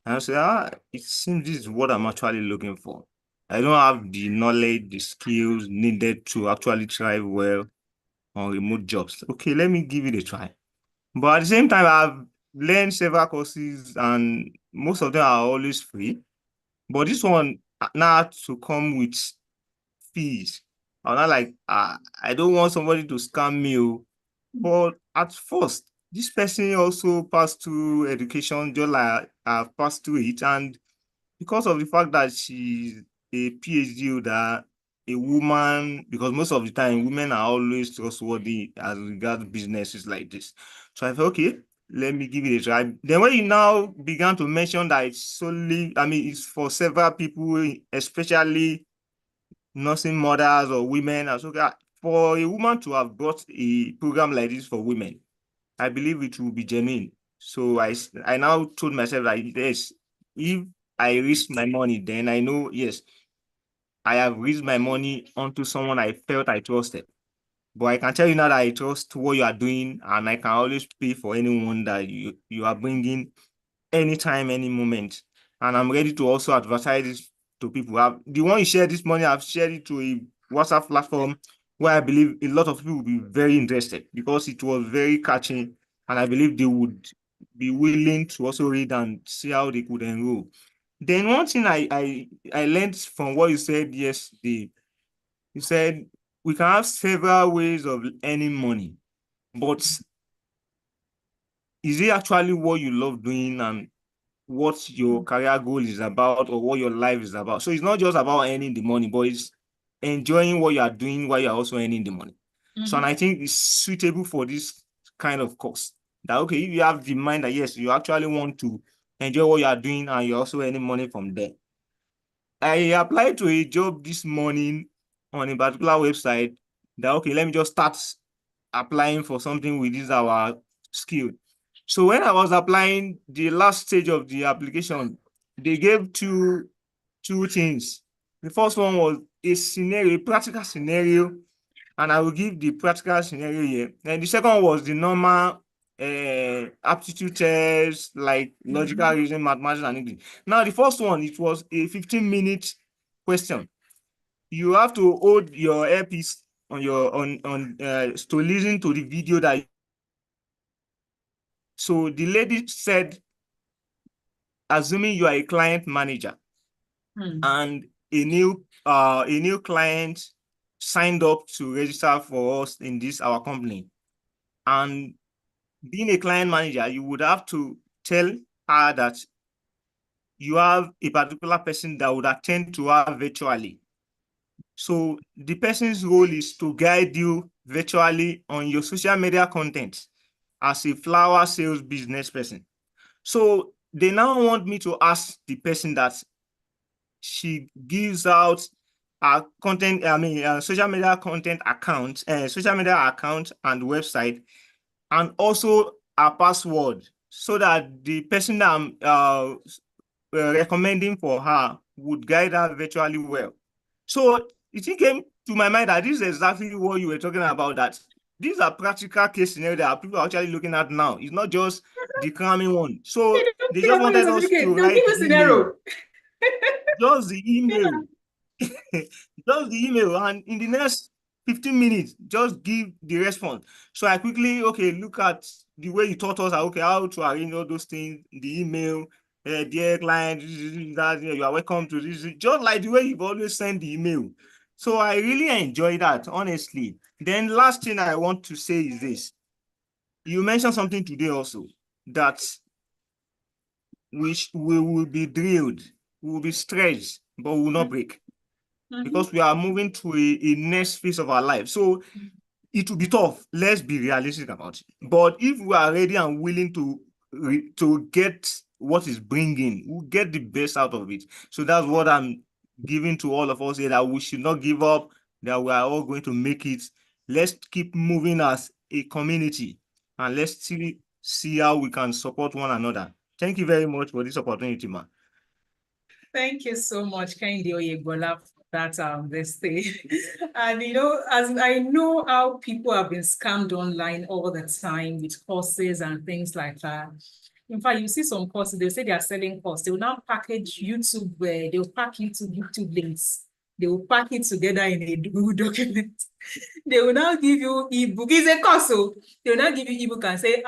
And I said, it seems this is what I'm actually looking for. I don't have the knowledge, the skills needed to actually thrive well on remote jobs. Okay, let me give it a try. But at the same time, I've learned several courses, and most of them are always free. But this one now had to come with fees. I'm not like, I don't want somebody to scam me. But at first, this person also passed through education just like I've passed through it. And because of the fact that she's a PhD holder, a woman, because most of the time women are always trustworthy as regards businesses like this. So I thought, okay, let me give it a try. Then when you now began to mention that it's solely, it's for several people, especially nursing mothers or women, and so for a woman to have brought a program like this for women, I believe it will be genuine. So I now told myself that yes, if I risk my money, then I know, yes, I have risked my money onto someone I felt I trusted. But I can tell you now that I trust what you are doing, and I can always pay for anyone that you are bringing anytime, any moment. And I'm ready to also advertise this to people. The one you share this morning, I've shared it to a WhatsApp platform where I believe a lot of people will be very interested because it was very catchy, and I believe they would be willing to also read and see how they could enroll. Then one thing I learned from what you said yesterday, you said we can have several ways of earning money, but is it actually what you love doing and what your career goal is about or what your life is about? So it's not just about earning the money, but it's enjoying what you are doing while you're also earning the money. So, and I think it's suitable for this kind of course. That, okay, if you have the mind that, yes, you actually want to enjoy what you are doing and you're also earning money from there. I applied to a job this morning on a particular website that, okay, let me just start applying for something with this our skill. So when I was applying, the last stage of the application, they gave two things. The first one was a scenario, a practical scenario, and I will give the practical scenario here. And the second was the normal aptitude test, like logical reasoning, mathematics, and English. Now, the first one, it was a 15-minute question. You have to hold your earpiece on your to listen to the video that. So the lady said, assuming you are a client manager and a new client signed up to register for us in this our company, and being a client manager, you would have to tell her that you have a particular person that would attend to her virtually. So the person's role is to guide you virtually on your social media content as a flower sales business person. So they now want me to ask the person that she gives out her content, social media content account, social media account and website, and also her password so that the person that I'm recommending for her would guide her virtually well. So it came to my mind that this is exactly what you were talking about, that these are practical case scenarios that people are actually looking at now. It's not just the cramming one. So they just wanted us to They'll write give the us an email, arrow. just the email, just the email, and in the next 15 minutes, just give the response. So I quickly, okay, look at the way you taught us, okay, how to arrange all those things, the email, dear client, that you are welcome to this, just like the way you've always sent the email. So I really enjoy that, honestly. Then last thing I want to say is this. You mentioned something today also, that we will be drilled, we will be stretched, but we will not break, because we are moving to a next phase of our life. So it will be tough. Let's be realistic about it. But if we are ready and willing to get what is bringing, we'll get the best out of it. So that's what I'm giving to all of us here, that we should not give up, that we are all going to make it. Let's keep moving as a community, and let's see how we can support one another. Thank you very much for this opportunity, man. Thank you so much, Kehinde Oyegbola, for that this thing. And you know, as I know how people have been scammed online all the time with courses and things like that. In fact, you see some courses, they say they are selling courses. They will now package YouTube, where they will pack YouTube links. They will pack it together in a Google document. They will now give you ebook. It's a course, so they will now give you ebook and say,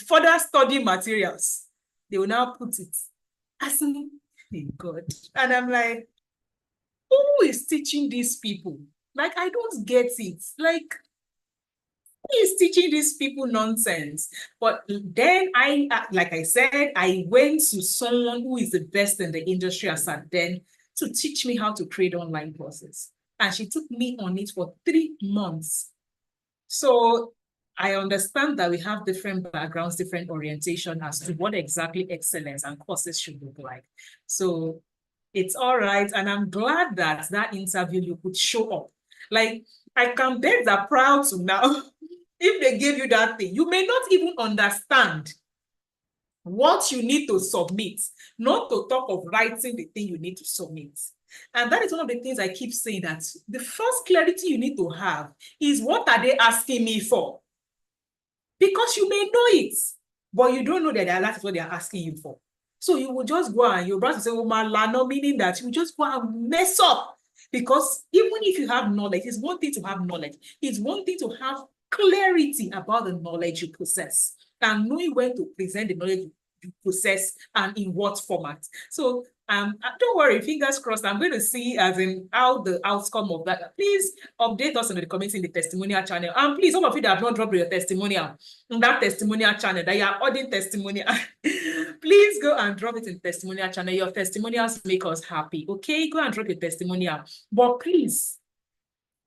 further study materials. They will now put it as in, God. And I'm like, who is teaching these people? Like, I don't get it. Like, who is teaching these people nonsense? But then like I said, I went to someone who is the best in the industry as at then to teach me how to create online courses. And she took me on it for 3 months. So I understand that we have different backgrounds, different orientation as to what exactly excellence and courses should look like. So it's all right. And I'm glad that that interview you could show up. Like, I can bet that proud to now, if they gave you that thing, you may not even understand what you need to submit, not to talk of writing the thing you need to submit. And that is one of the things I keep saying, that the first clarity you need to have is, what are they asking me for? Because you may know it, but you don't know that that's what they're asking you for. So you will just go and your brother say, oh, malano, meaning that you just go and mess up. Because even if you have knowledge, it's one thing to have knowledge. It's one thing to have clarity about the knowledge you possess and knowing when to present the knowledge you possess and in what format. So don't worry, fingers crossed. I'm going to see as in how the outcome of that. Please update us in the comments in the testimonial channel. And please, some of you that have not dropped your testimonial in that testimonial channel, that you are ordering testimonial, please go and drop it in the testimonial channel. Your testimonials make us happy. Okay, go and drop your testimonial. But please,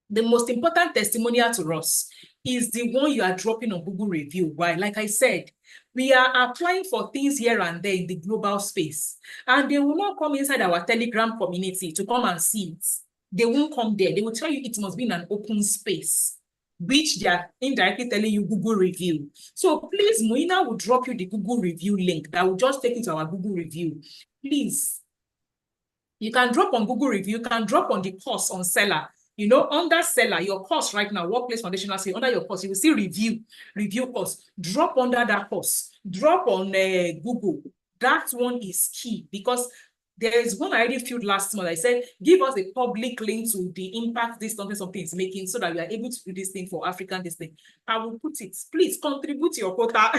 the most important testimonial to us is the one you are dropping on Google review. Why? Like I said, we are applying for things here and there in the global space, and they will not come inside our Telegram community to come and see it. They won't come there. They will tell you it must be in an open space, which they are indirectly telling you Google review. So please, Moina will drop you the Google review link that will just take you to our Google review. Please, you can drop on Google review, you can drop on the course on Seller. You know, under Seller, your course right now, Workplace Foundational Skill, under your course, you will see review course. Drop under that course. Drop on Google. That one is key, because there is one I already filled last month. I said, give us a public link to the impact this something is making, so that we are able to do this thing for African this thing. I will put it. Please contribute your quota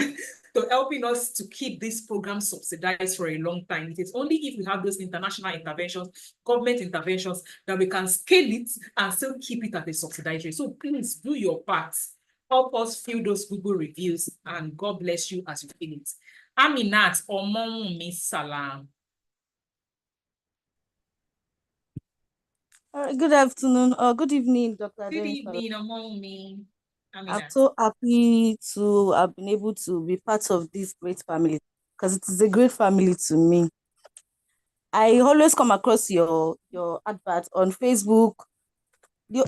to helping us to keep this program subsidized for a long time. It is only if we have those international interventions, government interventions, that we can scale it and still keep it at a subsidized rate. So please do your part. Help us fill those Google reviews, and God bless you as you fill it. Aminat Omonwumi Salam. Good afternoon or good evening, Dr. Good Jennifer. evening, Omonwumi. I'm so happy to have been able to be part of this great family, because it is a great family to me. I always come across your advert on Facebook.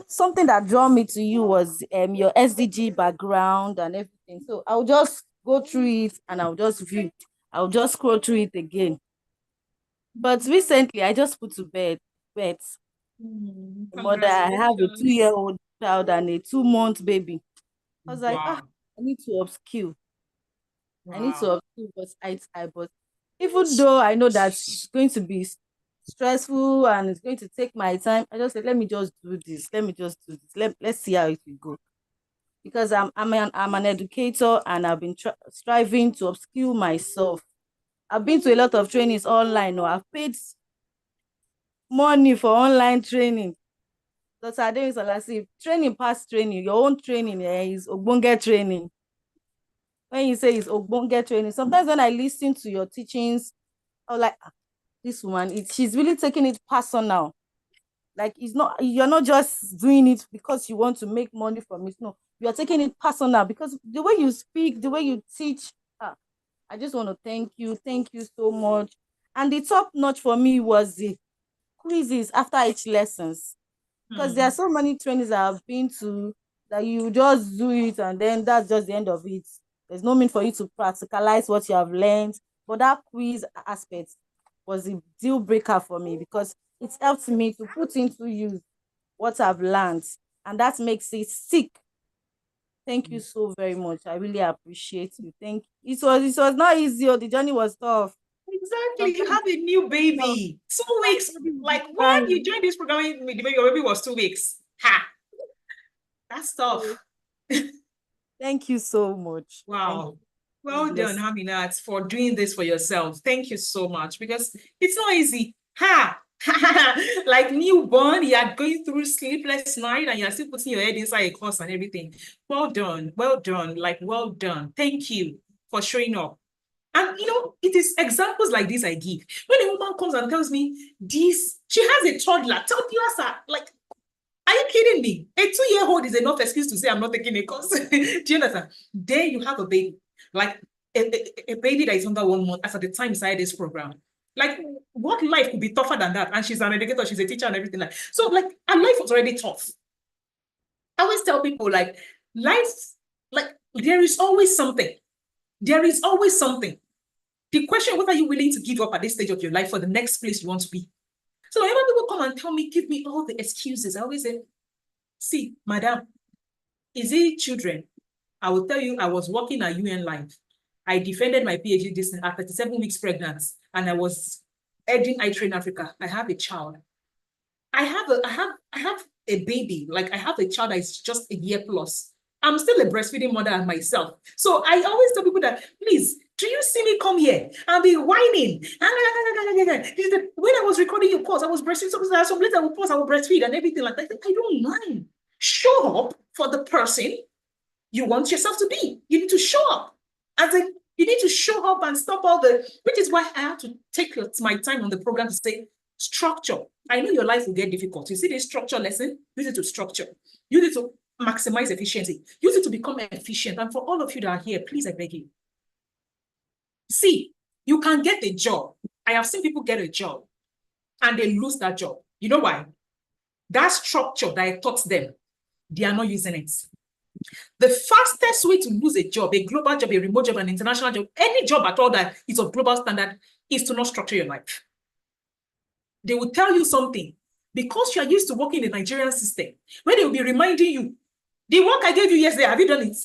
Something that drew me to you was your SDG background and everything. So I'll just go through it and I'll just view it. I'll just scroll through it again. But recently, I just put to bed. Mother, I have a 2-year-old child and a 2-month baby. I was like, I need to upskill. I need to upskill, but even though I know that it's going to be stressful and it's going to take my time, I just said, let me just do this. Let me just do this. Let's see how it will go. Because I'm an educator and I've been striving to upskill myself. I've been to a lot of trainings online. No, I've paid money for online training. Dr. Ademi Salasi, training past training, your own training is Ogbonge training. When you say it's Ogbonge training, sometimes when I listen to your teachings, I'm like, this woman, she's really taking it personal. Like, you're not just doing it because you want to make money from it. No, you're taking it personal because the way you speak, the way you teach, I just want to thank you so much. And the top notch for me was the quizzes after each lessons, because there are so many trainings I've been to that you just do it and then that's just the end of it. There's no need for you to practicalize what you have learned. But that quiz aspect was a deal breaker for me because it helped me to put into use what I've learned, and that makes it stick. Thank you so very much. I really appreciate you. Thank you. It was not easy. The journey was tough. Exactly. You have a new baby. 2 weeks. Like, when you joined this program, your baby was 2 weeks. Ha! That's tough. Thank you so much. Wow. Well done, Haminat, for doing this for yourself. Thank you so much, because it's not easy. Ha! Like newborn, you are going through sleepless night and you're still putting your head inside a course and everything. Well done. Well done. Like, well done. Thank you for showing up. And it is examples like this I give. When a woman comes and tells me this, she has a toddler. Toddlers are like, are you kidding me? A 2-year-old is enough excuse to say I'm not taking a course. Do you understand? Then you have a baby, like a baby that is under 1 month as at the time inside this program. Like, what life could be tougher than that? And she's an educator, she's a teacher and everything like. So like, her life was already tough. I always tell people, like, life, like, there is always something. There is always something. The question, what are you willing to give up at this stage of your life for the next place you want to be? So whenever people come and tell me, give me all the excuses, I always say, see, madam, is it children? I will tell you, I was working at UN Life. I defended my PhD this at 37 weeks pregnant, and I was heading iTrain Africa. I have a child. I have a baby. Like, I have a child that is just a year plus. I'm still a breastfeeding mother myself. So I always tell people that, please, do you see me come here and be whining? When I was recording your course, I was breastfeeding. Some later I will pause, I will breastfeed and everything like that. I don't mind. Show up for the person you want yourself to be. You need to show up. You need to show up and stop all the, which is why I have to take my time on the program to say, structure. I know your life will get difficult. You see this structure lesson? Use it to structure. Use it to maximize efficiency. Use it to become efficient. And for all of you that are here, please, I beg you. See, you can get a job. I have seen people get a job and they lose that job. You know why? That structure that I taught them, they are not using it. The fastest way to lose a job, a global job, a remote job, an international job, any job at all that is of global standard, is to not structure your life. They will tell you something because you are used to working in the Nigerian system, where they will be reminding you, the work I gave you yesterday, have you done it?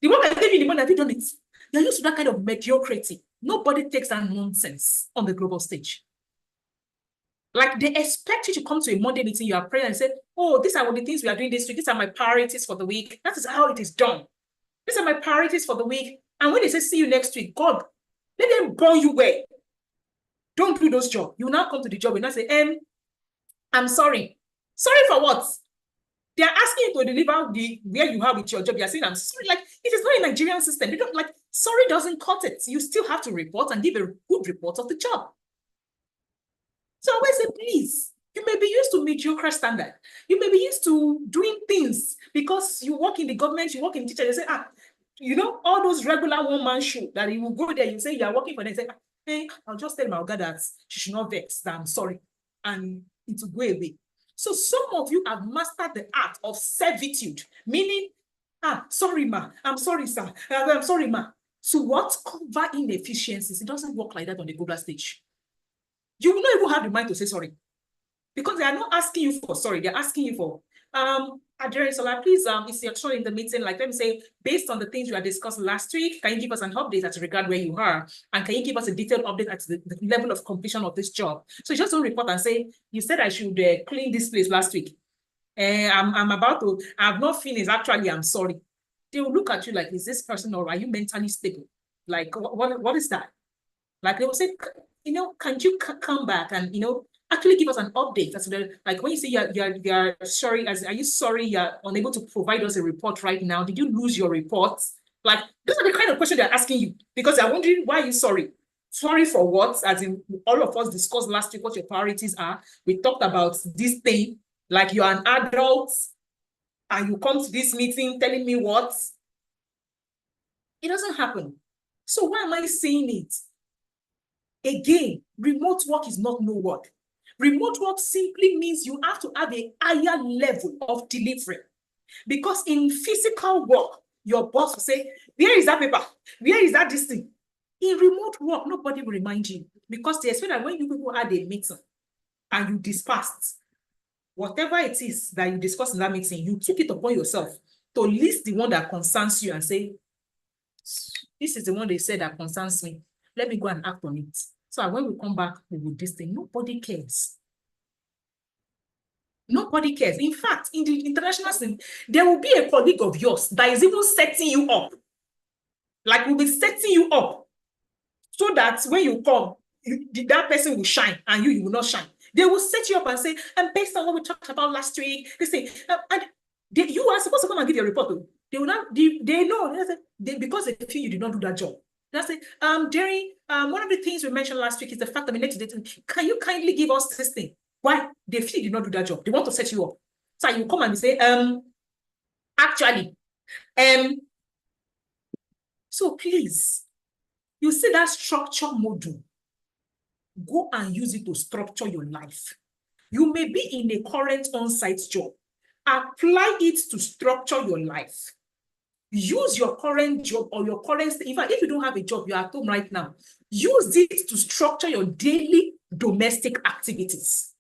The work I gave you in the morning, have you done it? You're used to that kind of mediocrity. Nobody takes that nonsense on the global stage. Like, they expect you to come to a Monday meeting, you are praying and say, oh, these are the things we are doing this week. These are my priorities for the week. That is how it is done. These are my priorities for the week. And when they say, see you next week, God, let them burn you well. Don't do those jobs. You now come to the job and now say, I'm sorry. Sorry for what? They are asking you to deliver where you are with your job. You are saying, I'm sorry. Like, it is not a Nigerian system. You don't, like, sorry doesn't cut it. You still have to report and give a good report of the job. So I always say, please, you may be used to mediocre standard. You may be used to doing things because you work in the government, you work in teacher, you say, all those regular one-man show that you will go there, you say you are working for them, say, hey, I'll just tell my Oga that she should not vex, that I'm sorry. And it will go away. So some of you have mastered the art of servitude, meaning, sorry, ma, I'm sorry, sir, I'm sorry, ma. So what cover inefficiencies? It doesn't work like that on the global stage. You will not even have the mind to say sorry, because they are not asking you for sorry. They're asking you for, Adere-Sola, please, is your turn in the meeting. Like, let me say, based on the things you had discussed last week, can you give us an update as regard where you are? And can you give us a detailed update at the level of completion of this job? So you just don't report and say, you said I should clean this place last week. I'm about to, I've not finished. Actually, I'm sorry. They will look at you like, is this person, or are you mentally stable? Like, what is that? Like, they will say, you know, can you come back and, you know, actually give us an update as to the, like, when you say you're sorry, are you sorry you're unable to provide us a report right now? Did you lose your report? Like, those are the kind of questions they're asking you, because they're wondering, why are you sorry? Sorry for what? As in, all of us discussed last week what your priorities are. We talked about this thing, like you're an adult and you come to this meeting telling me what? It doesn't happen. So why am I saying it? Again, remote work is not no work. Remote work simply means you have to have a higher level of delivery. Because in physical work, your boss will say, where is that paper? Where is that this thing? In remote work, nobody will remind you, because they expect that when you people had a meeting and you dispersed, whatever it is that you discussed in that meeting, you took it upon yourself to list the one that concerns you and say, this is the one they said that concerns me. Let me go and act on it. So when we come back with this thing, nobody cares. Nobody cares. In fact, in the international scene, there will be a colleague of yours that is even setting you up. Like, will be setting you up so that when you come, that person will shine and you will not shine. They will set you up and say, and based on what we talked about last week, they say, and you are supposed to come and give your report. They will not, they know, because they feel you did not do that job. They say, Jerry, one of the things we mentioned last week is the fact that can you kindly give us this thing? Why? They feel you did not do that job. They want to set you up. So you come and say, actually, so please, you see that structure module, go and use it to structure your life. You may be in a current on-site job. Apply it to structure your life. Use your current job or your current, in fact, if you don't have a job, you're at home right now, use it to structure your daily domestic activities.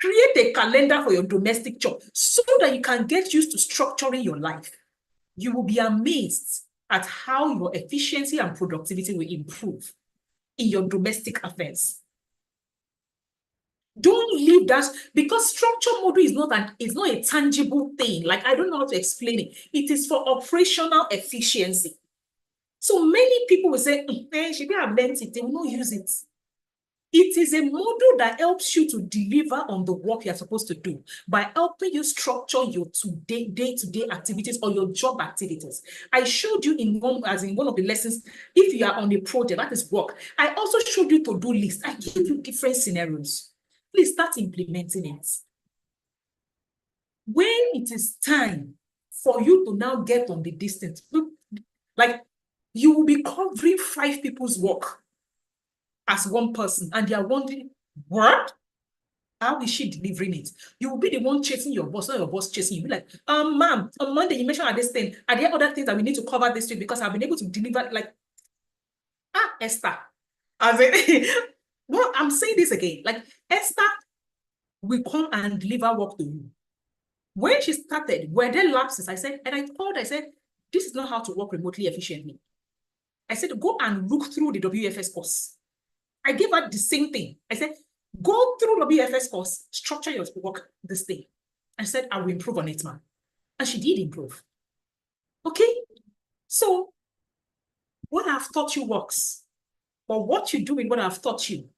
Create a calendar for your domestic job so that you can get used to structuring your life. You will be amazed at how your efficiency and productivity will improve in your domestic affairs. Don't leave that, because structure model is not a tangible thing. Like, I don't know how to explain it. It is for operational efficiency. So many people will say, should I have learned it? They will not use it. It is a model that helps you to deliver on the work you're supposed to do by helping you structure your day-to-day activities or your job activities. I showed you in one of the lessons, if you are on a project, that is work. I also showed you to-do list. I give you different scenarios. Please start implementing it. When it is time for you to now get on the distance, like, you will be covering 5 people's work as one person, and they are wondering, what? How is she delivering it? You will be the one chasing your boss, not your boss chasing you. Be like, ma'am, on Monday you mentioned this thing. Are there other things that we need to cover this week, because I've been able to deliver, like, Esther. Well, I'm saying this again, like, Esther will come and deliver work to you. When she started, were there lapses? I said, this is not how to work remotely efficiently. I said, go and look through the WFS course. I gave her the same thing. I said, go through the WFS course, structure your work this thing. I said, I will improve on it, man. And she did improve. Okay? So, what I've taught you works, but what you do with what I've taught you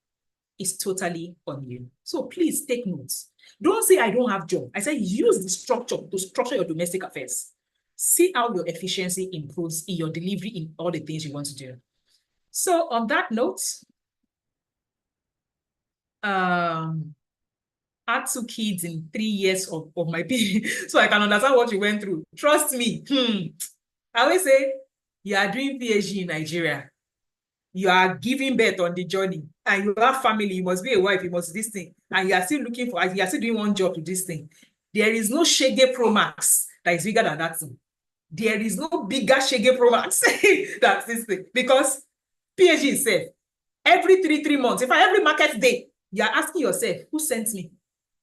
is totally on you. So please take notes. Don't say I don't have job. I say use the structure to structure your domestic affairs. See how your efficiency improves in your delivery in all the things you want to do. So on that note, I had 2 kids in 3 years of my PhD, so I can understand what you went through. Trust me. I always say, you are doing PhD in Nigeria. You are giving birth on the journey, and you have family, you must be a wife, you must this thing, and you are still looking for, you are still doing one job to this thing. There is no Shege Pro Max that is bigger than that thing. There is no bigger shege promax that's this thing, because PhD is safe. Every 3 months, if every market day, you're asking yourself, who sent me?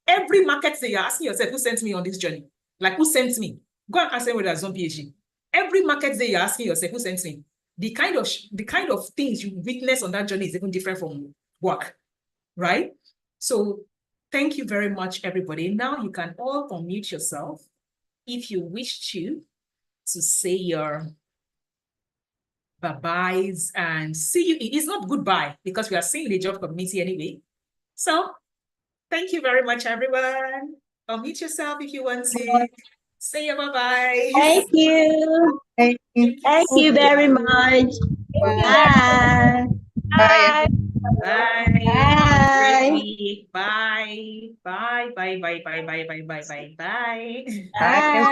Every market day, you're asking yourself, who sent me on this journey? Like, who sent me? Go and ask them whether it's on PhD. Every market day, you're asking yourself, who sent me? The kind of things you witness on that journey is even different from work, right? So thank you very much, everybody. Now you can all unmute yourself if you wish to say your bye-byes and see you. It's not goodbye because we are seeing the job community anyway. So thank you very much, everyone. Unmute yourself if you want to say your bye-bye. Thank you. Thank you. Thank you very much. Bye. Bye. Bye. Bye. Bye. Bye. Bye. Bye. Bye. Bye. Bye. Bye. Bye. Bye. Bye.